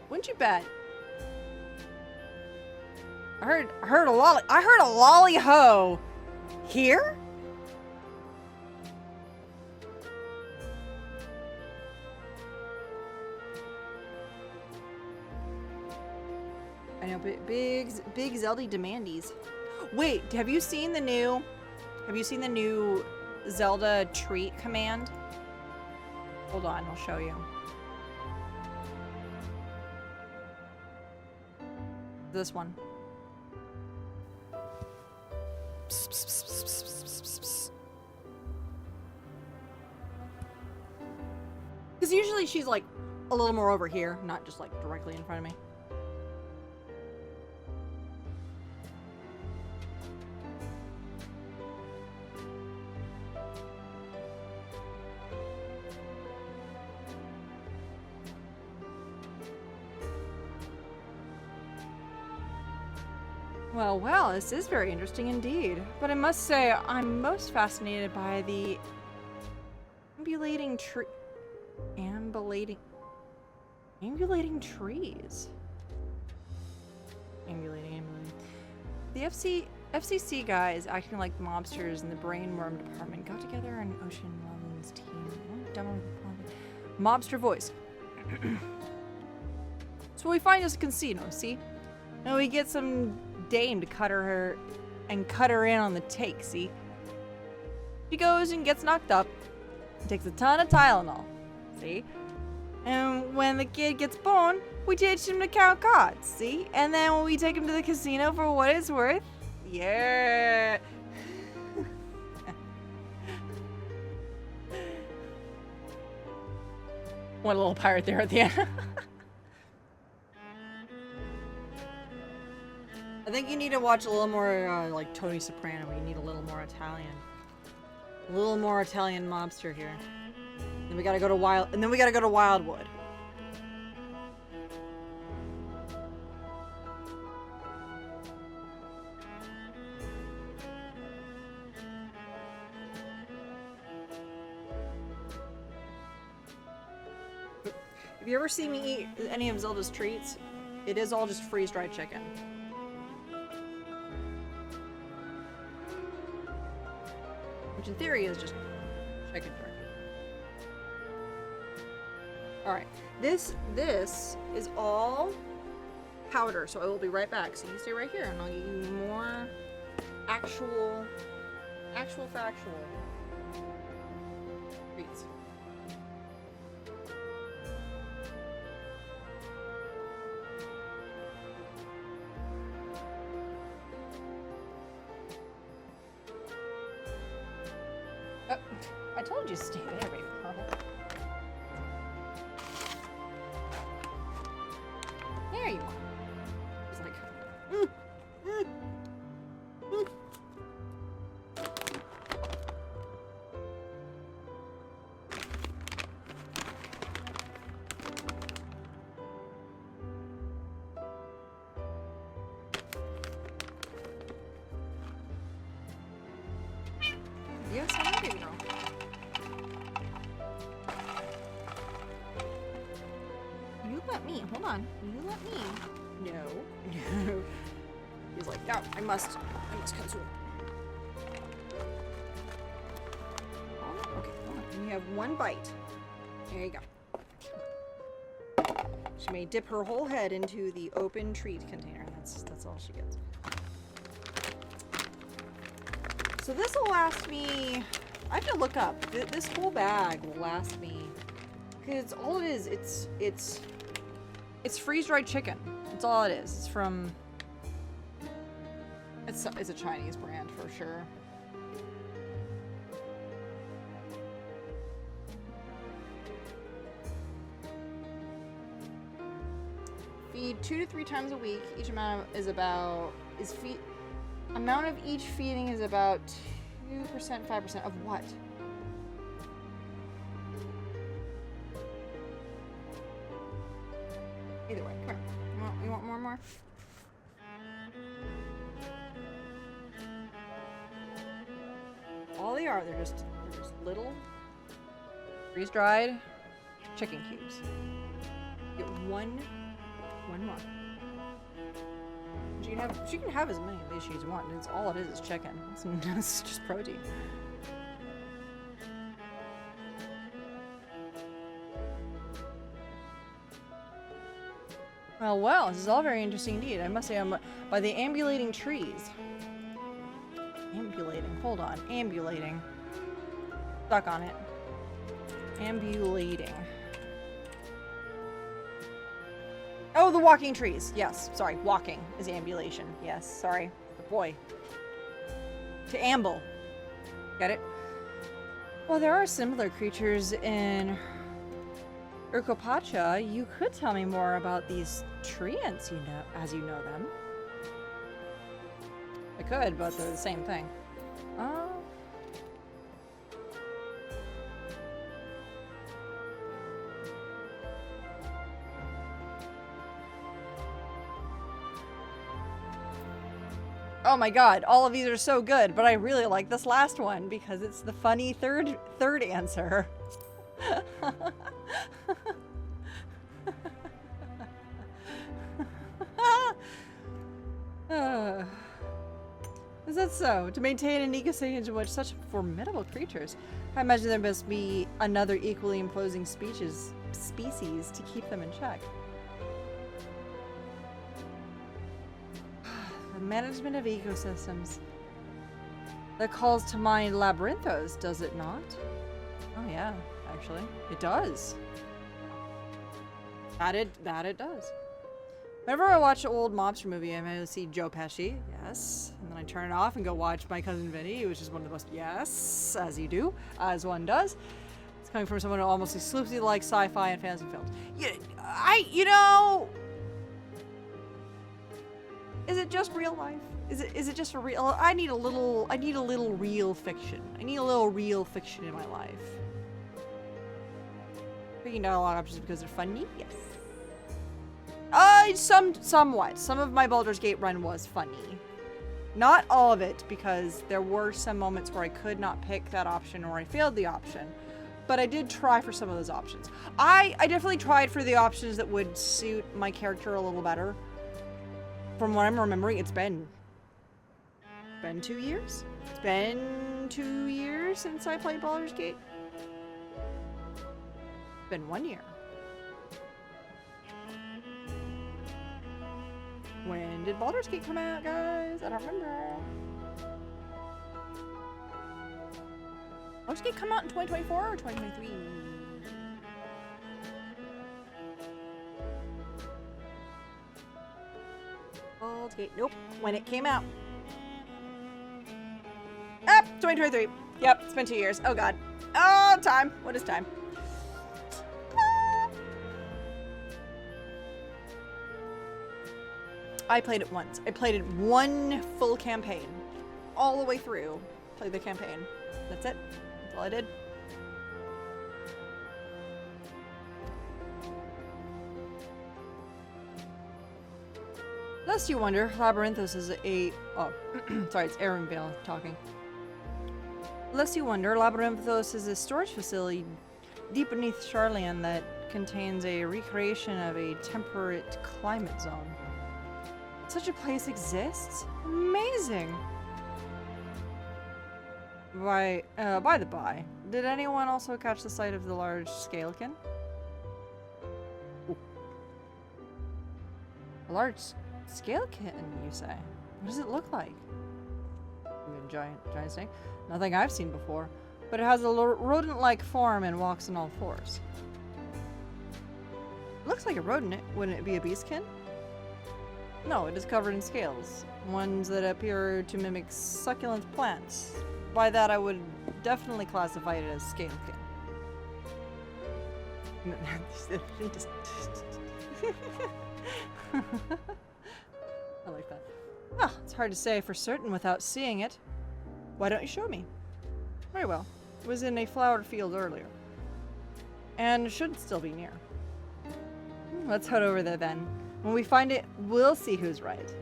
Wouldn't you bet? I heard a lolly ho here? I know, big Zelda demandies. Wait, have you seen the new Zelda treat command? Hold on, I'll show you. This one. Because usually she's like a little more over here, not just like directly in front of me. Well, this is very interesting indeed. But I must say, I'm most fascinated by the ambulating trees. Ambulating. The FCC guys acting like mobsters in the brainworm department got together on Ocean London's team. Mobster voice. So we find this casino, see? And we get some dame to cut her in on the take, see? She goes and gets knocked up, takes a ton of Tylenol, see? And when the kid gets born, we teach him to count cards, see? And then when we take him to the casino for what it's worth, yeah. One little pirate there at the end. I think you need to watch a little more like Tony Soprano. You need a little more Italian. A little more Italian mobster here. Then we gotta go to Wildwood. If you ever see me eat any of Zelda's treats, it is all just freeze-dried chicken. Which in theory is just chicken jerky. Alright, this is all powder, so I will be right back. So you stay right here and I'll give you more actual factual treats. I told you to stay there, baby. He's like, no, I must consume. Oh, okay, hold on. We have one bite. There you go. She may dip her whole head into the open treat container. That's all she gets. So this will last me. I have to look up. This whole bag will last me. Because all it is, it's freeze-dried chicken. That's all it is. It's from. It's a Chinese brand for sure. Feed 2 to 3 times a week. Each amount amount of each feeding is about 2%, 5% of what? Either way, come here. You want more and more? All they are, they're just little freeze-dried chicken cubes. Get one more. She can have as many of these as you want. It's all it is chicken. It's just protein. Well, this is all very interesting indeed. I must say, I'm by the ambulating trees. Ambulating. Hold on. Ambulating. Stuck on it. Ambulating. Oh, the walking trees. Yes. Sorry. Walking is ambulation. Yes. Sorry. Boy. To amble. Get it? Well, there are similar creatures in Urkopacha. You could tell me more about these treants, as you know them. I could, but they're the same thing. Oh my god, all of these are so good, but I really like this last one because it's the funny third answer. Is that so? To maintain an ecosystem in which such formidable creatures, I imagine there must be another equally imposing species to keep them in check. The management of ecosystems. That calls to mind Labyrinthos, does it not? Oh yeah, actually. It does. That it does. Whenever I watch an old mobster movie, I may see Joe Pesci, yes. And then I turn it off and go watch My Cousin Vinny, which is one of the most, yes, as you do, as one does. It's coming from someone who almost exclusively likes sci-fi and fantasy films. Is it just real life? Is it just a real? I need a little real fiction. I need a little real fiction in my life. Picking down a lot of options because they're funny, yes. Somewhat. Some of my Baldur's Gate run was funny. Not all of it, because there were some moments where I could not pick that option or I failed the option. But I did try for some of those options. I definitely tried for the options that would suit my character a little better. From what I'm remembering, it's been 2 years? It's been 2 years since I played Baldur's Gate. It's been 1 year. When did Baldur's Gate come out, guys? I don't remember. Baldur's Gate come out in 2024 or 2023? Baldur's Gate. Nope. When it came out. 2023. Yep, it's been 2 years. Oh god. Oh, time. What is time? I played it once. I played it one full campaign. All the way through. Played the campaign. That's it. That's all I did. Lest you wonder, Labyrinthos is a... Oh, sorry, it's Aaronvale talking. Lest you wonder, Labyrinthos is a storage facility deep beneath Charlian that contains a recreation of a temperate climate zone. Such a place exists? Amazing. By the by, did anyone also catch the sight of the large scalekin? Ooh. A large scalekin, you say? What does it look like? A giant snake? Nothing I've seen before, but it has a rodent-like form and walks on all fours. It looks like a rodent. Wouldn't it be a beastkin? No, it is covered in scales, ones that appear to mimic succulent plants. By that, I would definitely classify it as scalekin. I like that. Ah, it's hard to say for certain without seeing it. Why don't you show me? Very well. It was in a flowered field earlier. And should still be near. Let's head over there then. When we find it, we'll see who's right.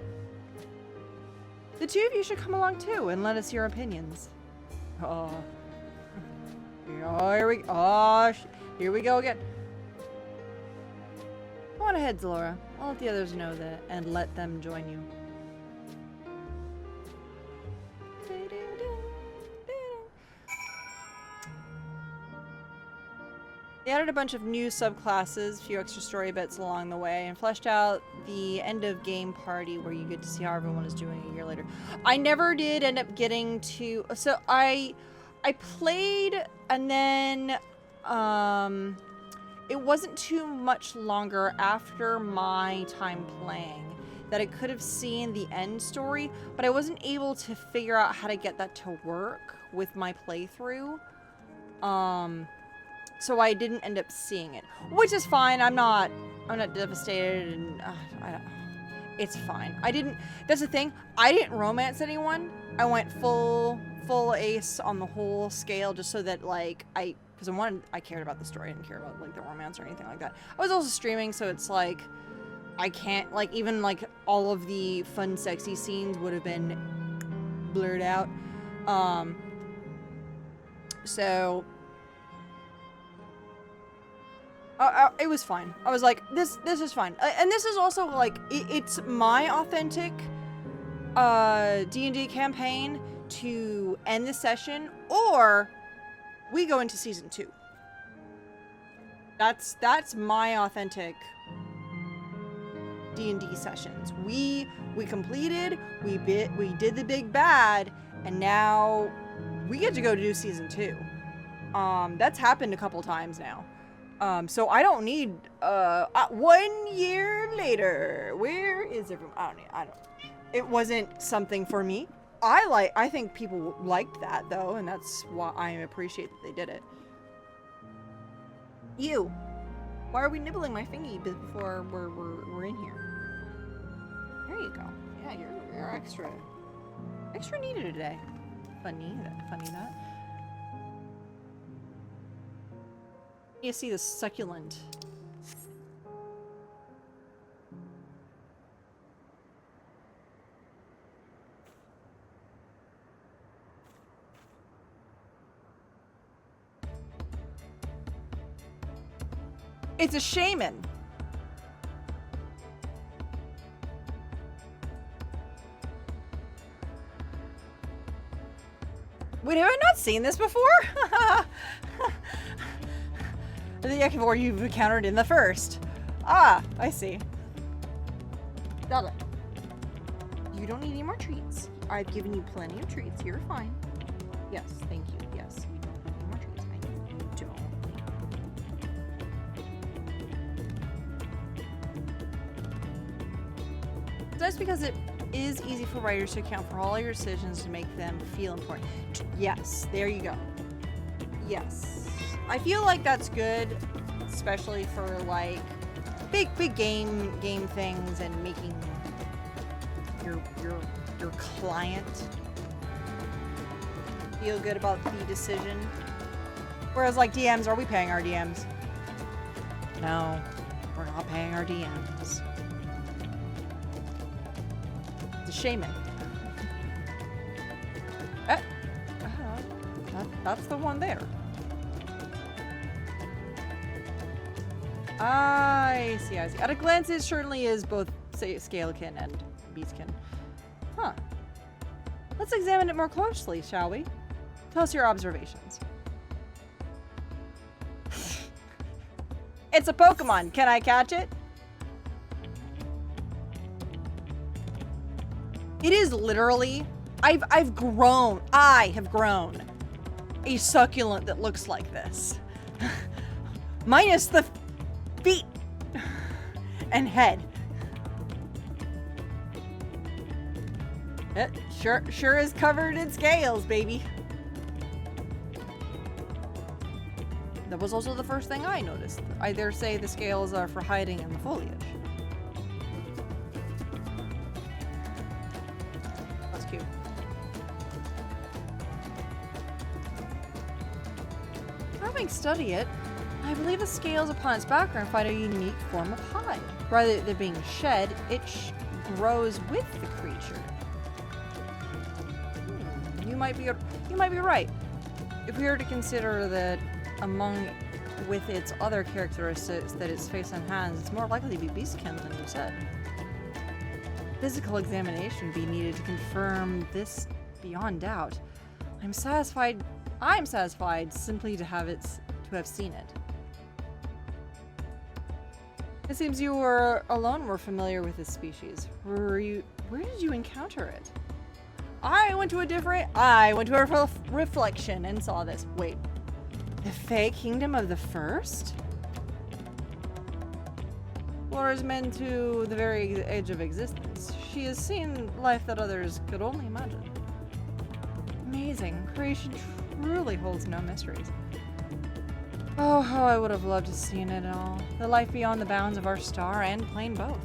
The two of you should come along too and let us your opinions. Oh. Here we go again. Go on ahead, Zalora. I'll let the others know that and let them join you. They added a bunch of new subclasses, a few extra story bits along the way, and fleshed out the end of game party where you get to see how everyone is doing a year later. I never did end up getting to, so I played, and then it wasn't too much longer after my time playing that I could have seen the end story, but I wasn't able to figure out how to get that to work with my playthrough. So I didn't end up seeing it, which is fine. I'm not devastated, and it's fine. That's the thing. I didn't romance anyone. I went full ace on the whole scale, just so that like because I cared about the story. I didn't care about like the romance or anything like that. I was also streaming, so it's like I can't like even like all of the fun, sexy scenes would have been blurred out. So. It was fine. I was like, this is fine. And this is also like, it's my authentic D&D campaign to end the session, or we go into season 2. That's my authentic D&D sessions. We completed, we did the big bad, and now we get to go do season 2. That's happened a couple times now. So I don't need, 1 year later, where is everyone? I don't, it wasn't something for me. I think people liked that though, and that's why I appreciate that they did it. You, why are we nibbling my fingy before we're in here? There you go. Yeah, you're extra needed today. Funny that. You see the succulent. It's a shaman. Wait, have I not seen this before? The Ekivore you've encountered in the first. Ah, I see. Got it. You don't need any more treats. I've given you plenty of treats. You're fine. Yes, thank you. Yes, you don't need any more treats. I know you don't. That's because it is easy for writers to account for all your decisions to make them feel important. Yes, there you go. Yes. I feel like that's good, especially for like big game things and making your client feel good about the decision. Whereas like DMs, are we paying our DMs? No, we're not paying our DMs. It's a shaman. That's the one there. I see. At a glance, it certainly is both, say, scalekin and beastkin. Huh. Let's examine it more closely, shall we? Tell us your observations. It's a Pokemon. Can I catch it? It is literally... I have grown a succulent that looks like this. Minus the feet and head. It sure is covered in scales, baby. That was also the first thing I noticed. I dare say the scales are for hiding in the foliage. That's cute. Having studied it, I believe the scales upon its background find a unique form of hide. Rather than being shed, it grows with the creature. You might be right. If we were to consider that with its other characteristics, that its face and hands, it's more likely to be beastkin than you said. Physical examination would be needed to confirm this beyond doubt. I'm satisfied simply to have seen it. It seems you alone were familiar with this species. Where did you encounter it? I went to a reflection and saw this. Wait. The Fae Kingdom of the First? Lures men to the very edge of existence. She has seen life that others could only imagine. Amazing. Creation truly holds no mysteries. Oh, how I would have loved to have seen it all. The life beyond the bounds of our star and plane both.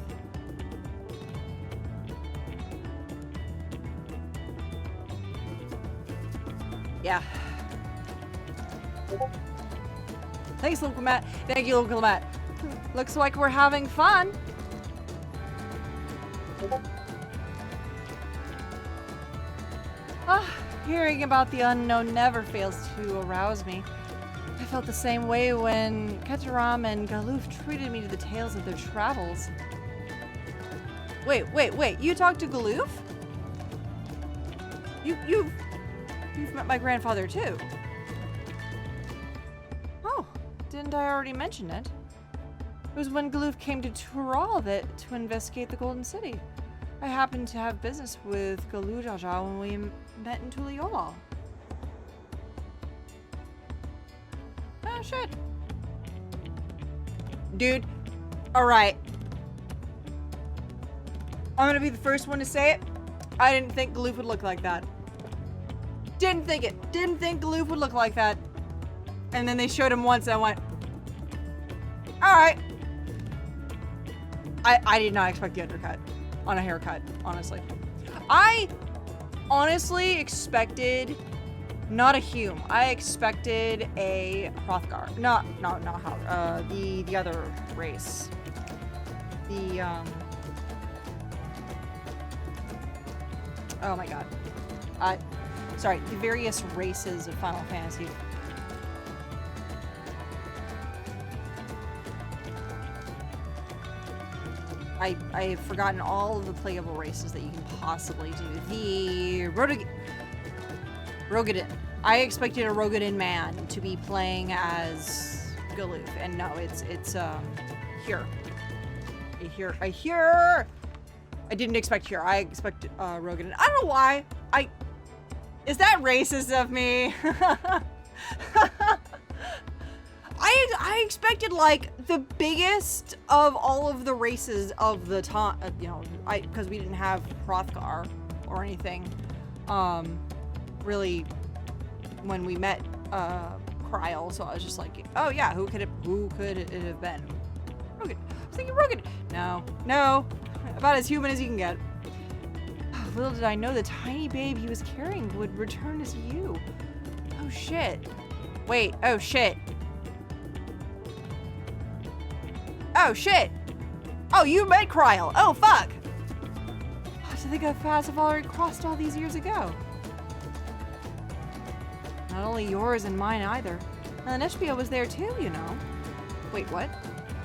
Yeah. Thanks, local Matt. Thank you, local Matt. Looks like we're having fun. Hearing about the unknown never fails to arouse me. I felt the same way when Ketaram and Galoof treated me to the tales of their travels. Wait. You talked to Galoof? You've met my grandfather too. Oh, didn't I already mention it? It was when Galoof came to Tural to investigate the Golden City. I happened to have business with Galujaja when we met in Tuliola. Oh shit. Dude, alright. I'm gonna be the first one to say it. I didn't think Galoof would look like that. Didn't think it. Didn't think Galoof would look like that. And then they showed him once and I went, alright. I did not expect the undercut on a haircut, honestly. I honestly expected not a Hume. I expected a Hrothgar. Not how the other race. The oh my god. Sorry, the various races of Final Fantasy. I've forgotten all of the playable races that you can possibly do. The Rogadin. I expected a Rogadin man to be playing as Galoof, and no, it's here. I didn't expect here. I expect Rogadin. I don't know why. Is that racist of me? I expected like the biggest of all of the races of the time, because we didn't have Hrothgar or anything, really, when we met Kryl. So I was just like, oh yeah, who could it have been? Rogan. I was thinking Rogan. No, about as human as you can get. Little did I know the tiny babe he was carrying would return as you. Oh shit. Wait, oh shit. Oh shit! Oh, you met Kryl! Oh fuck! To think how fast I've already crossed all these years ago. Not only yours and mine either. And Neshpia was there too, you know. Wait, what?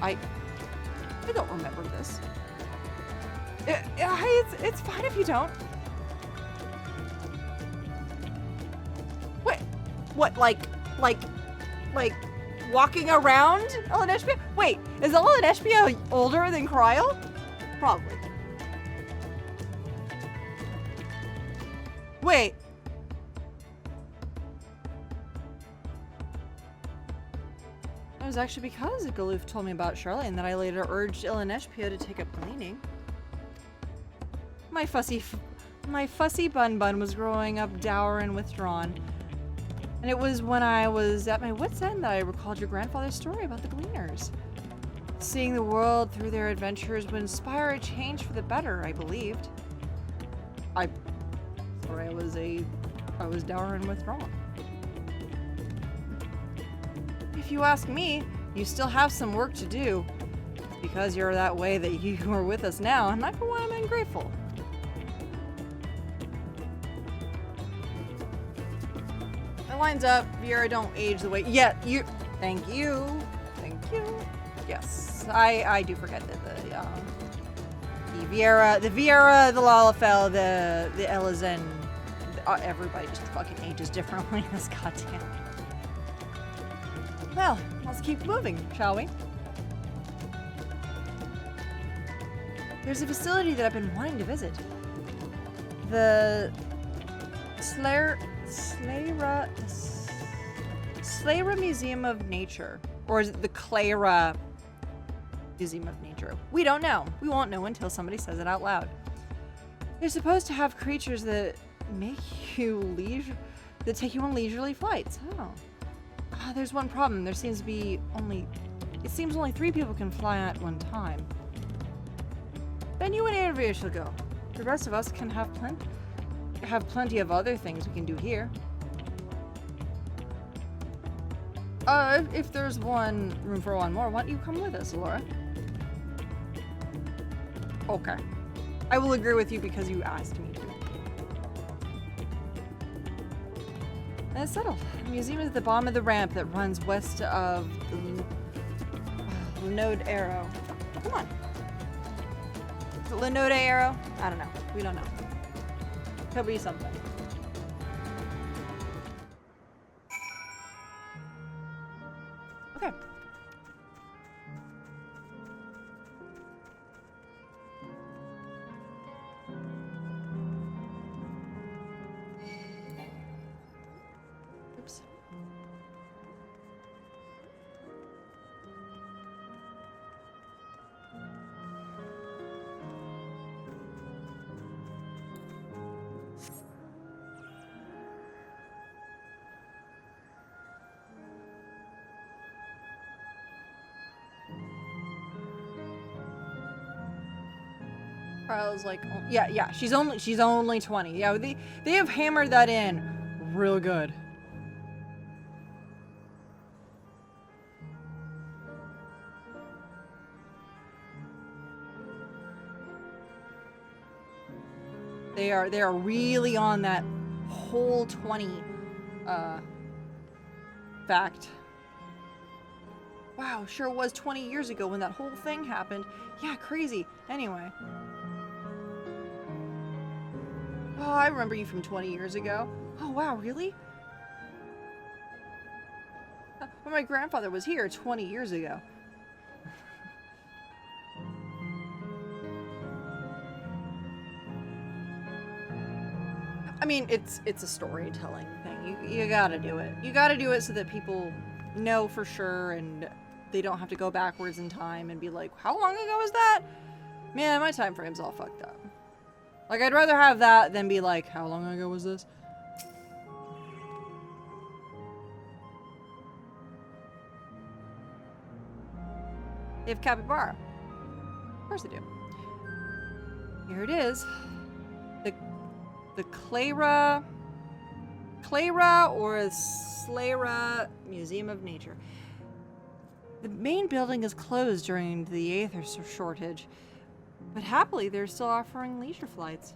I don't remember this. It's fine if you don't. Wait, what, like walking around Elenespia? Wait, is Elenespia older than Cryle? Probably. Wait. It was actually because Galoof told me about Charlene that I later urged Elenespia to take up cleaning. My fussy bun was growing up dour and withdrawn. And it was when I was at my wit's end that I recalled your grandfather's story about the Gleaners. Seeing the world through their adventures would inspire a change for the better, I believed. I was dour and withdrawn. If you ask me, you still have some work to do. It's because you're that way that you are with us now, and I for one am ungrateful. That lines up. Viera, don't age the way. Yeah, you. Thank you. Thank you. Yes, I do forget that the Viera, the Lalafell, the Elizen, everybody just fucking ages differently in this goddamn. Well, let's keep moving, shall we? There's a facility that I've been wanting to visit. The Slayra Museum of Nature. Or is it the Clara Museum of Nature? We don't know. We won't know until somebody says it out loud. They're supposed to have creatures that take you on leisurely flights. Oh. There's one problem. It seems only 3 people can fly at one time. Then you and Andrea shall go. The rest of us can have plenty of other things we can do here. If there's room for one more, why don't you come with us, Laura? Okay. I will agree with you because you asked me to. And it's settled. The museum is at the bottom of the ramp that runs west of Linode Arrow. Come on. Is it Linode Arrow? I don't know. We don't know. Could be something. Okay. Oops. I was like, oh, yeah, she's only 20. Yeah, they have hammered that in real good. They are really on that whole 20 fact. Wow, sure was 20 years ago when that whole thing happened. Yeah, crazy. Anyway. Oh, I remember you from 20 years ago. Oh, wow, really? When my grandfather was here 20 years ago. I mean, it's a storytelling thing. You gotta do it. You gotta do it so that people know for sure and they don't have to go backwards in time and be like, how long ago was that? Man, my time frame's all fucked up. Like, I'd rather have that than be like, how long ago was this? They have capybara. Of course they do. Here it is. The Clara or Slayra Museum of Nature. The main building is closed during the Aether shortage, but happily they're still offering leisure flights.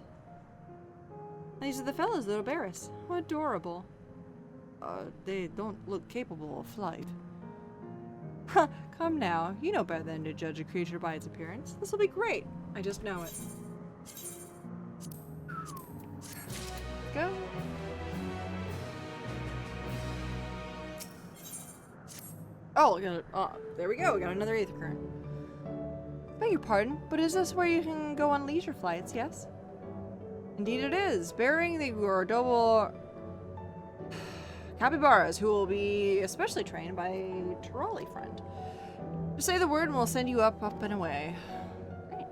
These are the fellows that'll bear us. How adorable. They don't look capable of flight. Come now, you know better than to judge a creature by its appearance. This'll be great. I just know it. Go. Oh, there we go. We got another Aether Current. Beg your pardon, but is this where you can go on leisure flights, yes? Indeed it is. Bearing the double capybaras, who will be especially trained by a trolley friend. Just say the word and we'll send you up, up, and away. Great.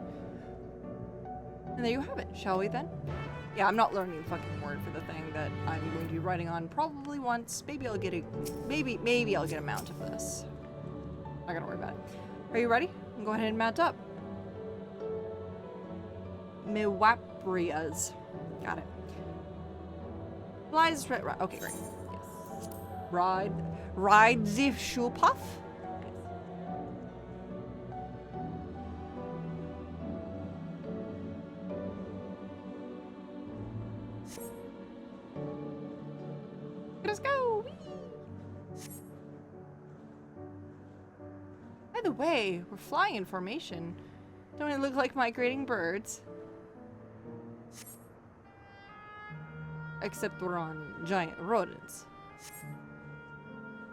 And there you have it. Shall we then? Yeah, I'm not learning the fucking word for the thing that I'm going to be writing on probably once. Maybe I'll get a maybe I'll get a mount of this. Not gonna worry about it. Are you ready? Go ahead and mount up. Mewaprias. Got it. Flies right. Okay, great. Yes. Ride the Schulpuff. Let's go! Whee! By the way, we're flying in formation. Don't we look like migrating birds? Except we're on giant rodents.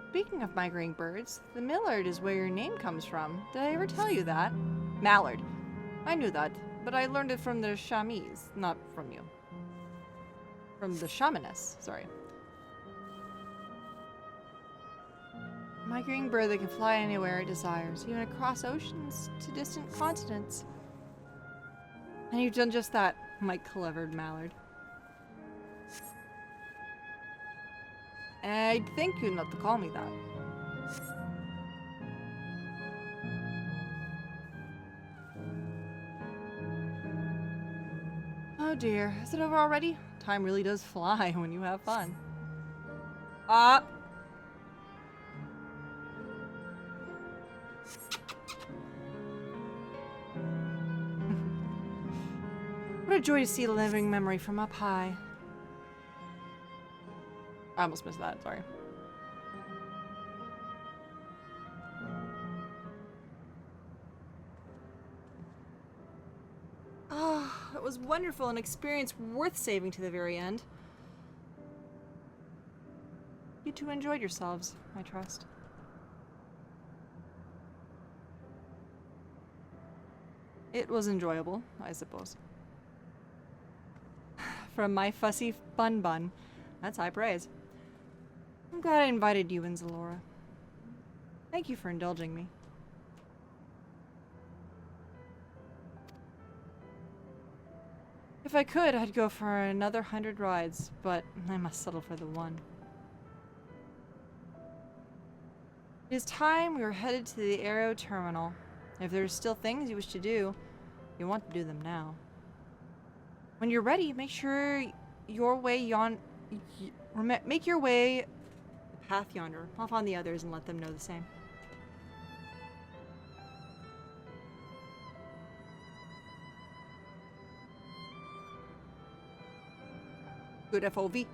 Speaking of migrating birds, the Millard is where your name comes from. Did I ever tell you that? Mallard. I knew that, but I learned it from the Chamise, not from you. From the Shamaness, sorry. Migrating bird that can fly anywhere it desires, even across oceans to distant continents. And you've done just that, my clever mallard. I'd thank you not to call me that. Oh dear, is it over already? Time really does fly when you have fun. What a joy to see the living memory from up high. I almost missed that, sorry. Oh, it was wonderful, an experience worth saving to the very end. You two enjoyed yourselves, I trust. It was enjoyable, I suppose. From my fussy bun. That's high praise. I'm glad I invited you in, Zalora. Thank you for indulging me. If I could, I'd go for another 100 rides, but I must settle for the one. It is time we were headed to the Aero Terminal. If there's still things you wish to do, you want to do them now. When you're ready, make your way the path yonder, off on the others, and let them know the same. Good FOV.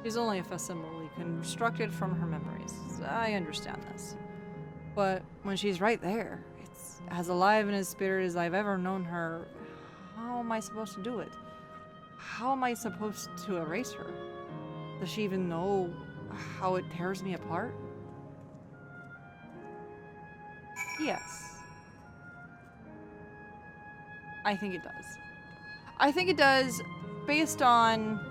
She's only a facsimile constructed from her memories. I understand this. But when she's right there, it's as alive in his spirit as I've ever known her. How am I supposed to do it? How am I supposed to erase her? Does she even know how it tears me apart? Yes. I think it does. I think it does based on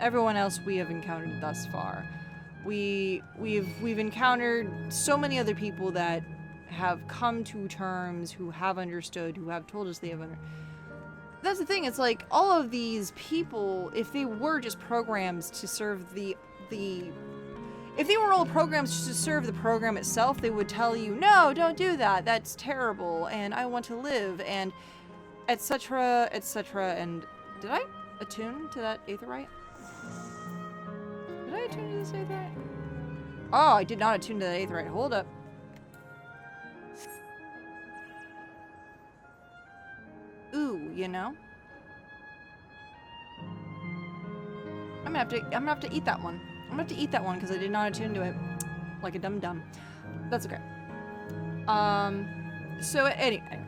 everyone else we have encountered thus far. We've encountered so many other people that have come to terms, who have understood, who have told us they have understood. That's the thing, it's like, all of these people, if they were just programs to serve if they were all programs to serve the program itself, they would tell you, no, don't do that, that's terrible, and I want to live, and etc., etc., and did I attune to that aetherite? Did I attune to this aetherite? Oh, I did not attune to that aetherite. Hold up. you know? I'm gonna have to eat that one. I'm gonna have to eat that one because I did not attune to it like a dum-dum. That's okay. So anyway,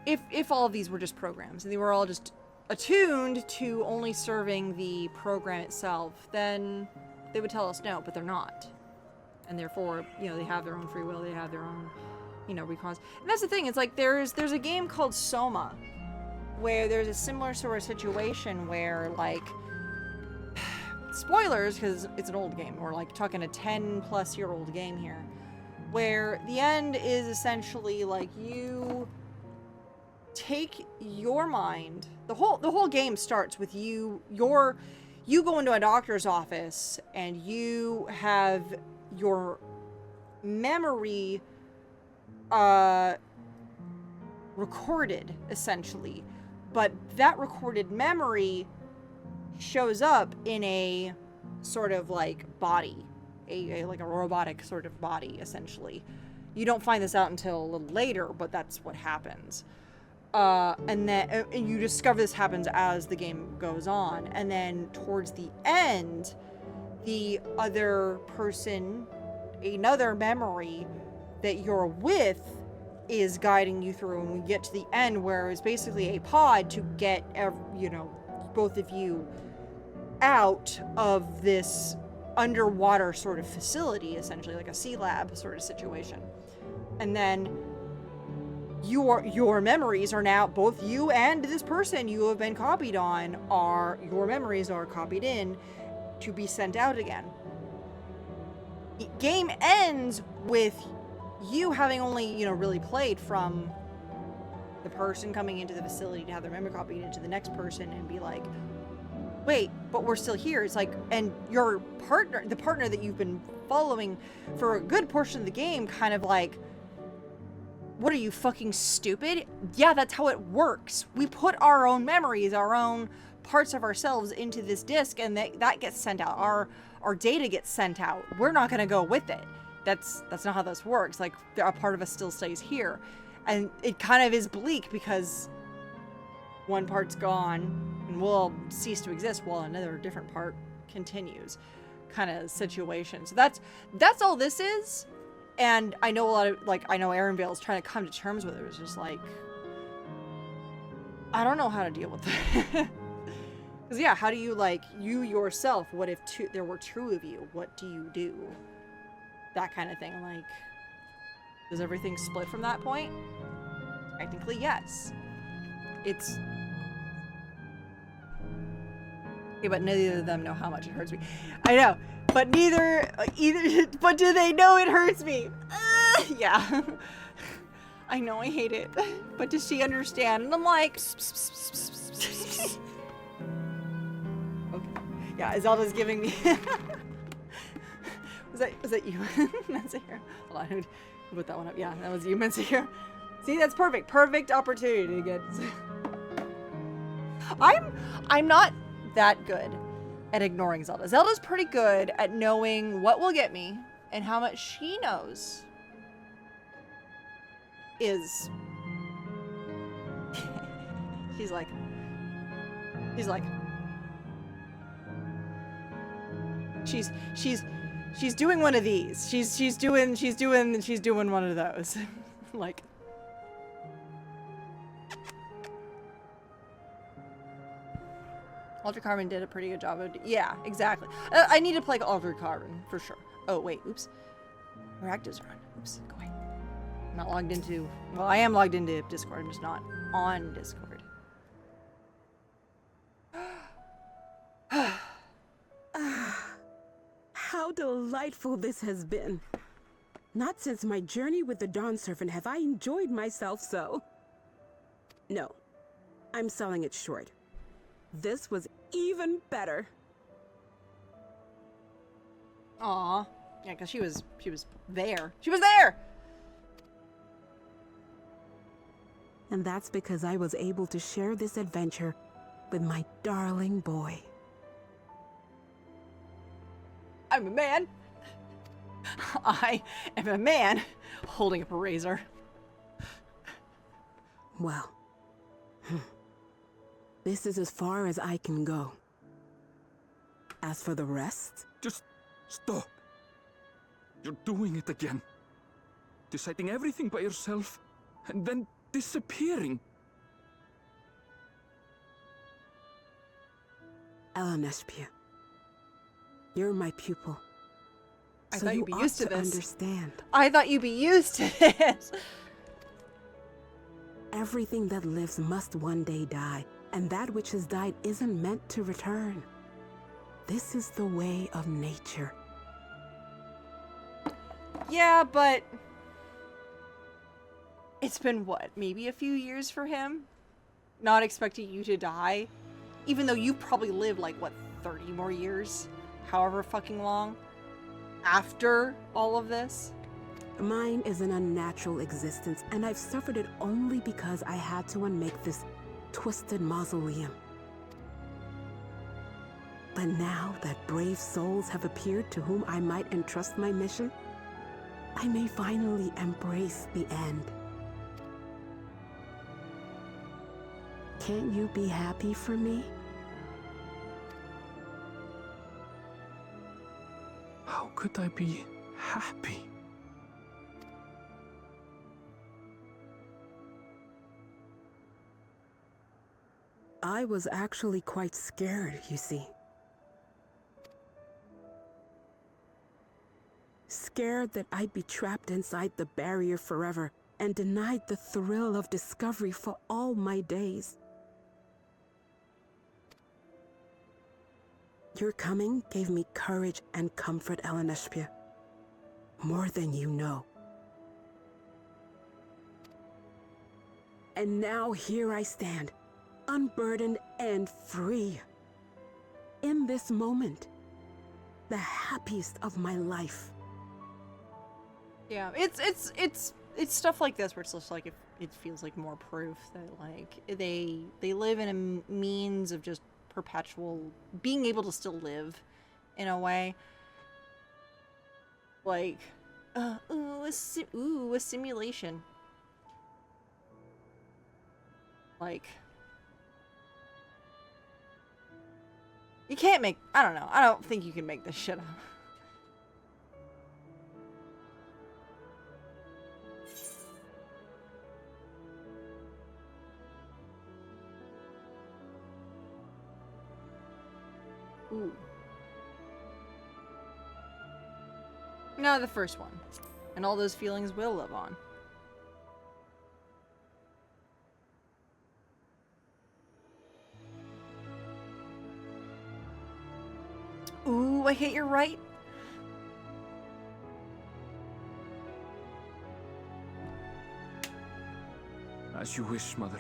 if all of these were just programs and they were all just attuned to only serving the program itself, then they would tell us no, but they're not. And therefore, you know, they have their own free will, they have their own, you know, recons. And that's the thing, it's like there's a game called Soma where there's a similar sort of situation where, like, spoilers, because it's an old game, we're like talking a 10-plus-year-old game here, where the end is essentially like you take your mind, the whole game starts with you go into a doctor's office and you have your memory recorded, essentially, but that recorded memory shows up in a sort of like body, like a robotic sort of body, essentially. You don't find this out until a little later, but that's what happens. And then you discover this happens as the game goes on, and then towards the end, the other person, another memory that you're with, is guiding you through, and we get to the end where it's basically a pod to get, you know, both of you out of this underwater sort of facility, essentially like a sea lab sort of situation. And then your memories are now, both you and this person you have been copied on, your memories are copied in to be sent out again. The game ends with you having only, you know, really played from the person coming into the facility to have their memory copied into the next person and be like, wait, but we're still here. It's like, and your partner, the partner that you've been following for a good portion of the game, kind of like, what are you, fucking stupid? Yeah, that's how it works. We put our own memories, our own parts of ourselves into this disc, and that gets sent out. Our data gets sent out. We're not gonna go with it. That's not how this works. Like, a part of us still stays here. And it kind of is bleak because one part's gone and will cease to exist while another different part continues, kind of situation. So that's all this is. And I know a lot of, like, I know Aaron is trying to come to terms with it. It's just like, I don't know how to deal with it. Because, yeah, how do you, like, you yourself, what if there were two of you? What do you do? That kind of thing. Like, does everything split from that point? Technically, yes. It's... Okay, but neither of them know how much it hurts me. I know, but but do they know it hurts me? Yeah. I know I hate it, but does she understand? And I'm like... Okay. Yeah, Zelda's giving me... Was that you? Mensahir? Hold on, who put that one up? Yeah, that was you, Mensahir. See, that's perfect. Perfect opportunity to get... I'm not that good at ignoring Zelda. Zelda's pretty good at knowing what will get me, and how much she knows is... She's like... She's doing one of these. She's doing one of those. Like... Altered Carbon did a pretty good job of... Yeah, exactly. I need to play Altered Carbon, for sure. Oh, wait, oops. Reactives are on. Oops, go away. I'm not logged into... Well, I am logged into Discord. I'm just not on Discord. How delightful this has been. Not since my journey with the Dawn Servant have I enjoyed myself so. No, I'm selling it short. This was even better. Aw. Yeah, because she was there. She was there! And that's because I was able to share this adventure with my darling boy. I'm a man. I am a man holding up a razor. Well, This is as far as I can go. As for the rest, Just stop. You're doing it again. Deciding everything by yourself, and then disappearing. Elanespia, you're my pupil. I So thought you you'd be ought used to to this. understand. I thought you'd be used to this. Everything that lives must one day die, and that which has died isn't meant to return. This is the way of nature. Yeah, but it's been what, maybe a few years for him? Not expecting you to die? Even though you probably lived like, what, 30 more years? However fucking long? After all of this? Mine is an unnatural existence, and I've suffered it only because I had to unmake this twisted mausoleum. But now that brave souls have appeared to whom I might entrust my mission, I may finally embrace the end. Can't you be happy for me? How could I be happy? I was actually quite scared, you see. Scared that I'd be trapped inside the barrier forever and denied the thrill of discovery for all my days. Your coming gave me courage and comfort, Elanespia. More than you know. And now here I stand, unburdened and free. In this moment, the happiest of my life. Yeah, it's stuff like this where it's just like it feels like more proof that like they live in a means of just perpetual being able to still live in a way. Like a simulation. Like you can't make, I don't know. I don't think you can make this shit up. Ooh. No, the first one. And all those feelings will live on. Ooh, I hit your right. As you wish, Mother.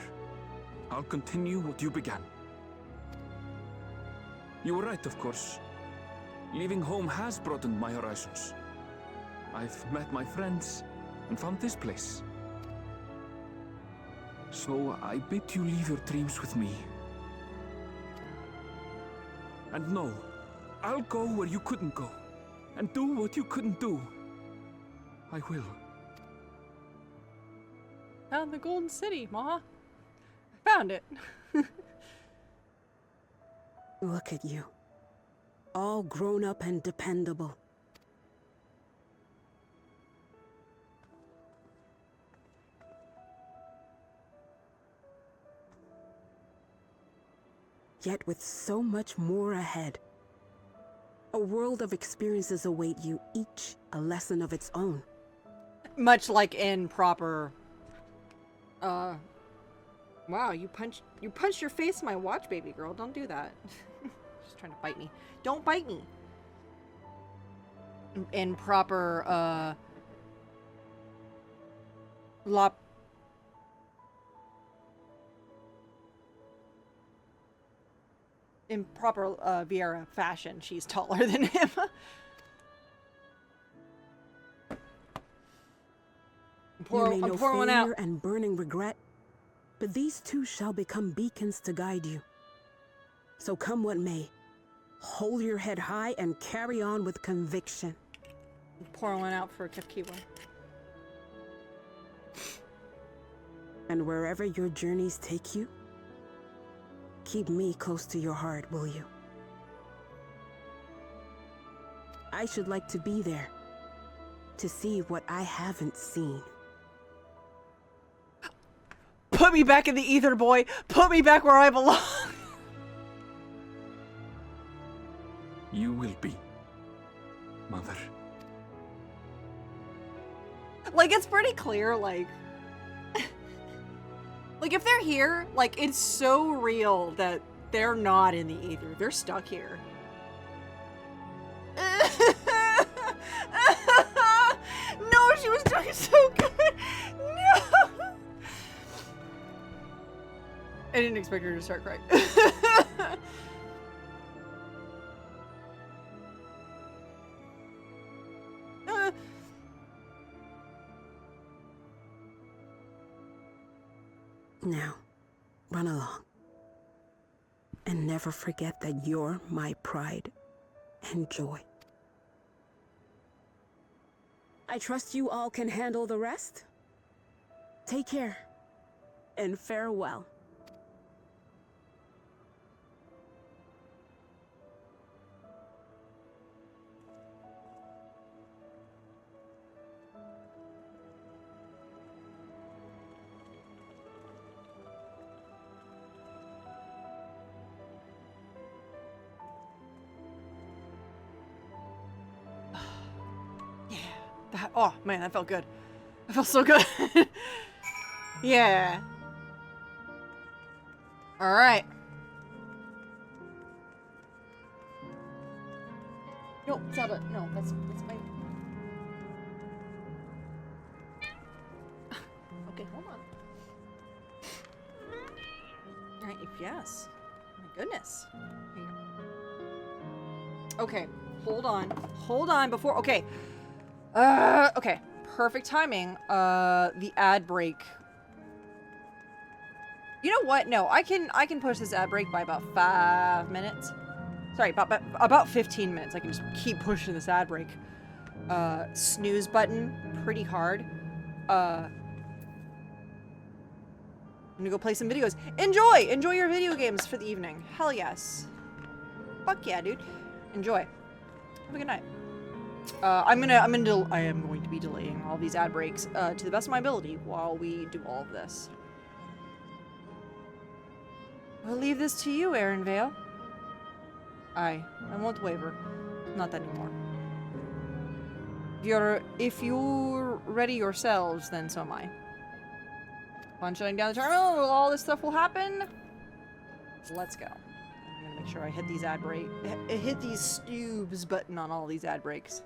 I'll continue what you began. You were right, of course. Leaving home has broadened my horizons. I've met my friends and found this place. So I bid you leave your dreams with me. And know, I'll go where you couldn't go, and do what you couldn't do. I will. Found the Golden City, Ma. I found it. Look at you. All grown up and dependable. Yet with so much more ahead. A world of experiences await you, each a lesson of its own. Much like in proper wow, you punched your face in my watch, baby girl. Don't do that. She's trying to bite me. Don't bite me. In proper in proper Vieira fashion, she's taller than him. You may know I'm pouring one out. failure and burning regret, but these two shall become beacons to guide you. So come what may, hold your head high and carry on with conviction. I'm pouring one out for Kefkiwa. And wherever your journeys take you, keep me close to your heart, will you? I should like to be there, to see what I haven't seen. Put me back in the ether, boy! Put me back where I belong! You will be, Mother. Like, it's pretty clear, like... like, if they're here, like, it's so real that they're not in the ether. They're stuck here. No, she was doing so good! No! I didn't expect her to start crying. Now, run along. And never forget that you're my pride and joy. I trust you all can handle the rest. Take care, and farewell. Oh man, that felt good. That felt so good. Yeah. All right. No, Zelda. No, that's my. Okay, hold on. All right. Yes. My goodness. Hang on. Okay. Hold on. Hold on before. Okay. Okay. Perfect timing. The ad break. You know what? No, I can push this ad break by about 5 minutes. Sorry, about 15 minutes. I can just keep pushing this ad break. Snooze button pretty hard. I'm gonna go play some videos. Enjoy your video games for the evening. Hell yes. Fuck yeah, dude. Enjoy. Have a good night. I am going to be delaying all these ad breaks to the best of my ability while we do all of this. I'll leave this to you, Aaron Vale. I won't waver. Not anymore. If you're ready yourselves, then so am I. Upon shutting down the terminal, all this stuff will happen. Let's go. I'm gonna make sure I hit these hit these snooze button on all these ad breaks.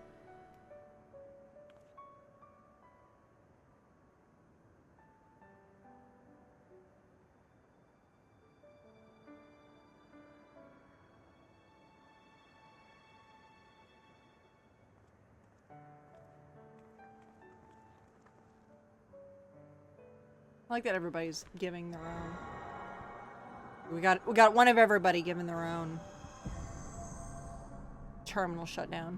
I like that everybody's giving their own. We got one of everybody giving their own terminal shutdown.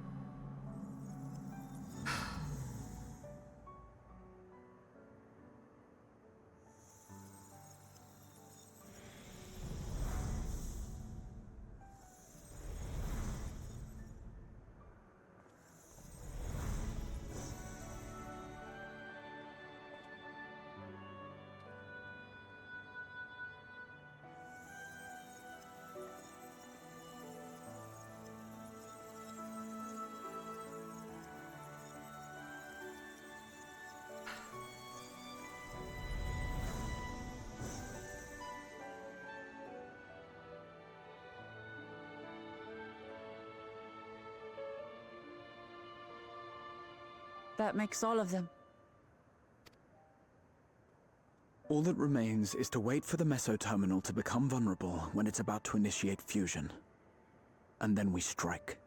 That makes all of them. All that remains is to wait for the meso-terminal to become vulnerable when it's about to initiate fusion. And then we strike.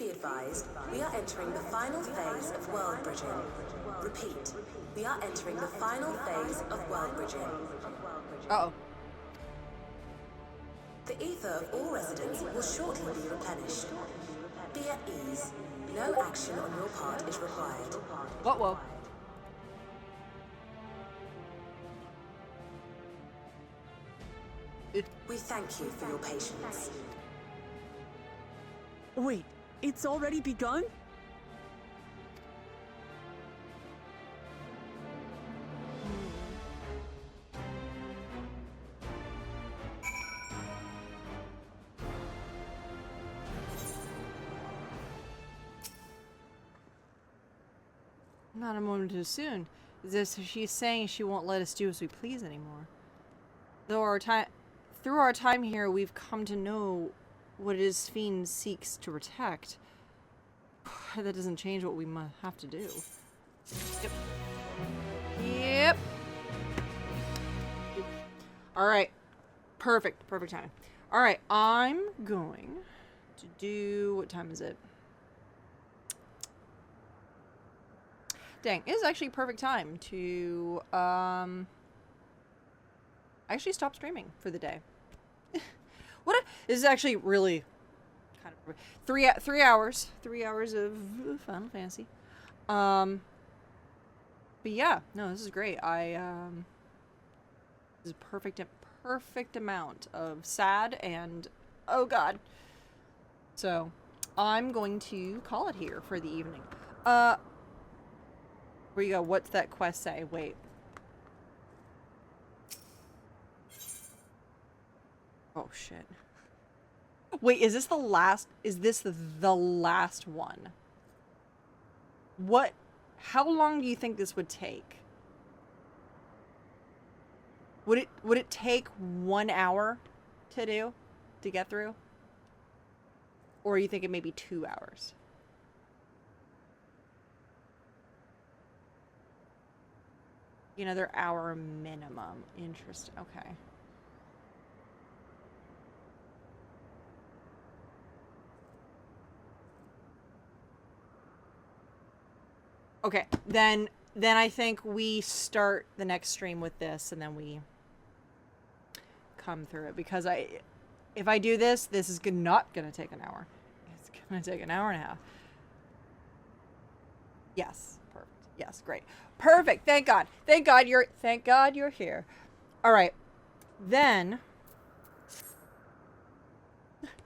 be advised, we are entering the final phase of world bridging. Repeat, we are entering the final phase of world bridging. Uh-oh. The ether of all residents will shortly be replenished. Be at ease. No action on your part is required. Whoa. We thank you for your patience. Wait, it's already begun? Not a moment too soon. She's saying she won't let us do as we please anymore. Through our time here, we've come to know what it is Fiend seeks to protect. That doesn't change what we must have to do. Yep. Alright. Perfect timing. Alright, I'm going to do... What time is it? Dang, it is actually perfect time to, actually stop streaming for the day. This is actually really kind of 3 hours of Final Fantasy. But yeah, no, this is great. This is perfect amount of sad and oh god. So I'm going to call it here for the evening. Where you go? What's that quest say? Wait. Oh shit. Wait, is this the last? Is this the last one? What? How long do you think this would take? Would it take 1 hour to do? To get through? Or are you thinking maybe 2 hours? Another hour minimum. Interesting. Okay. Okay, then I think we start the next stream with this, and then we come through it, because if I do this is not gonna take an hour. It's gonna take an hour and a half. Yes, perfect. Yes, great. Perfect. Thank God. Thank God you're here. All right. Then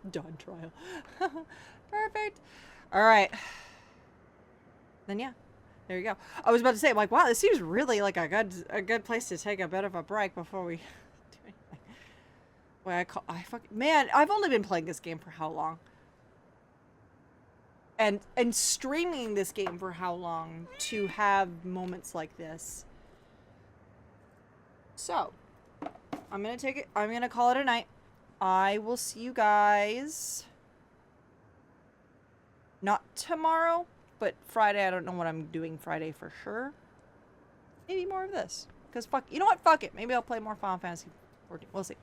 Dawntrail. Perfect. All right. Then yeah. There you go. I was about to say, I'm like, wow, this seems really like a good place to take a bit of a break before we do anything. Wait, man, I've only been playing this game for how long? And streaming this game for how long to have moments like this. So, I'm gonna call it a night. I will see you guys not tomorrow, but Friday. I don't know what I'm doing Friday for sure. Maybe more of this. Because you know what? Fuck it. Maybe I'll play more Final Fantasy 14. We'll see.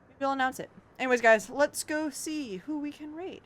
Maybe I'll announce it. Anyways, guys, let's go see who we can raid.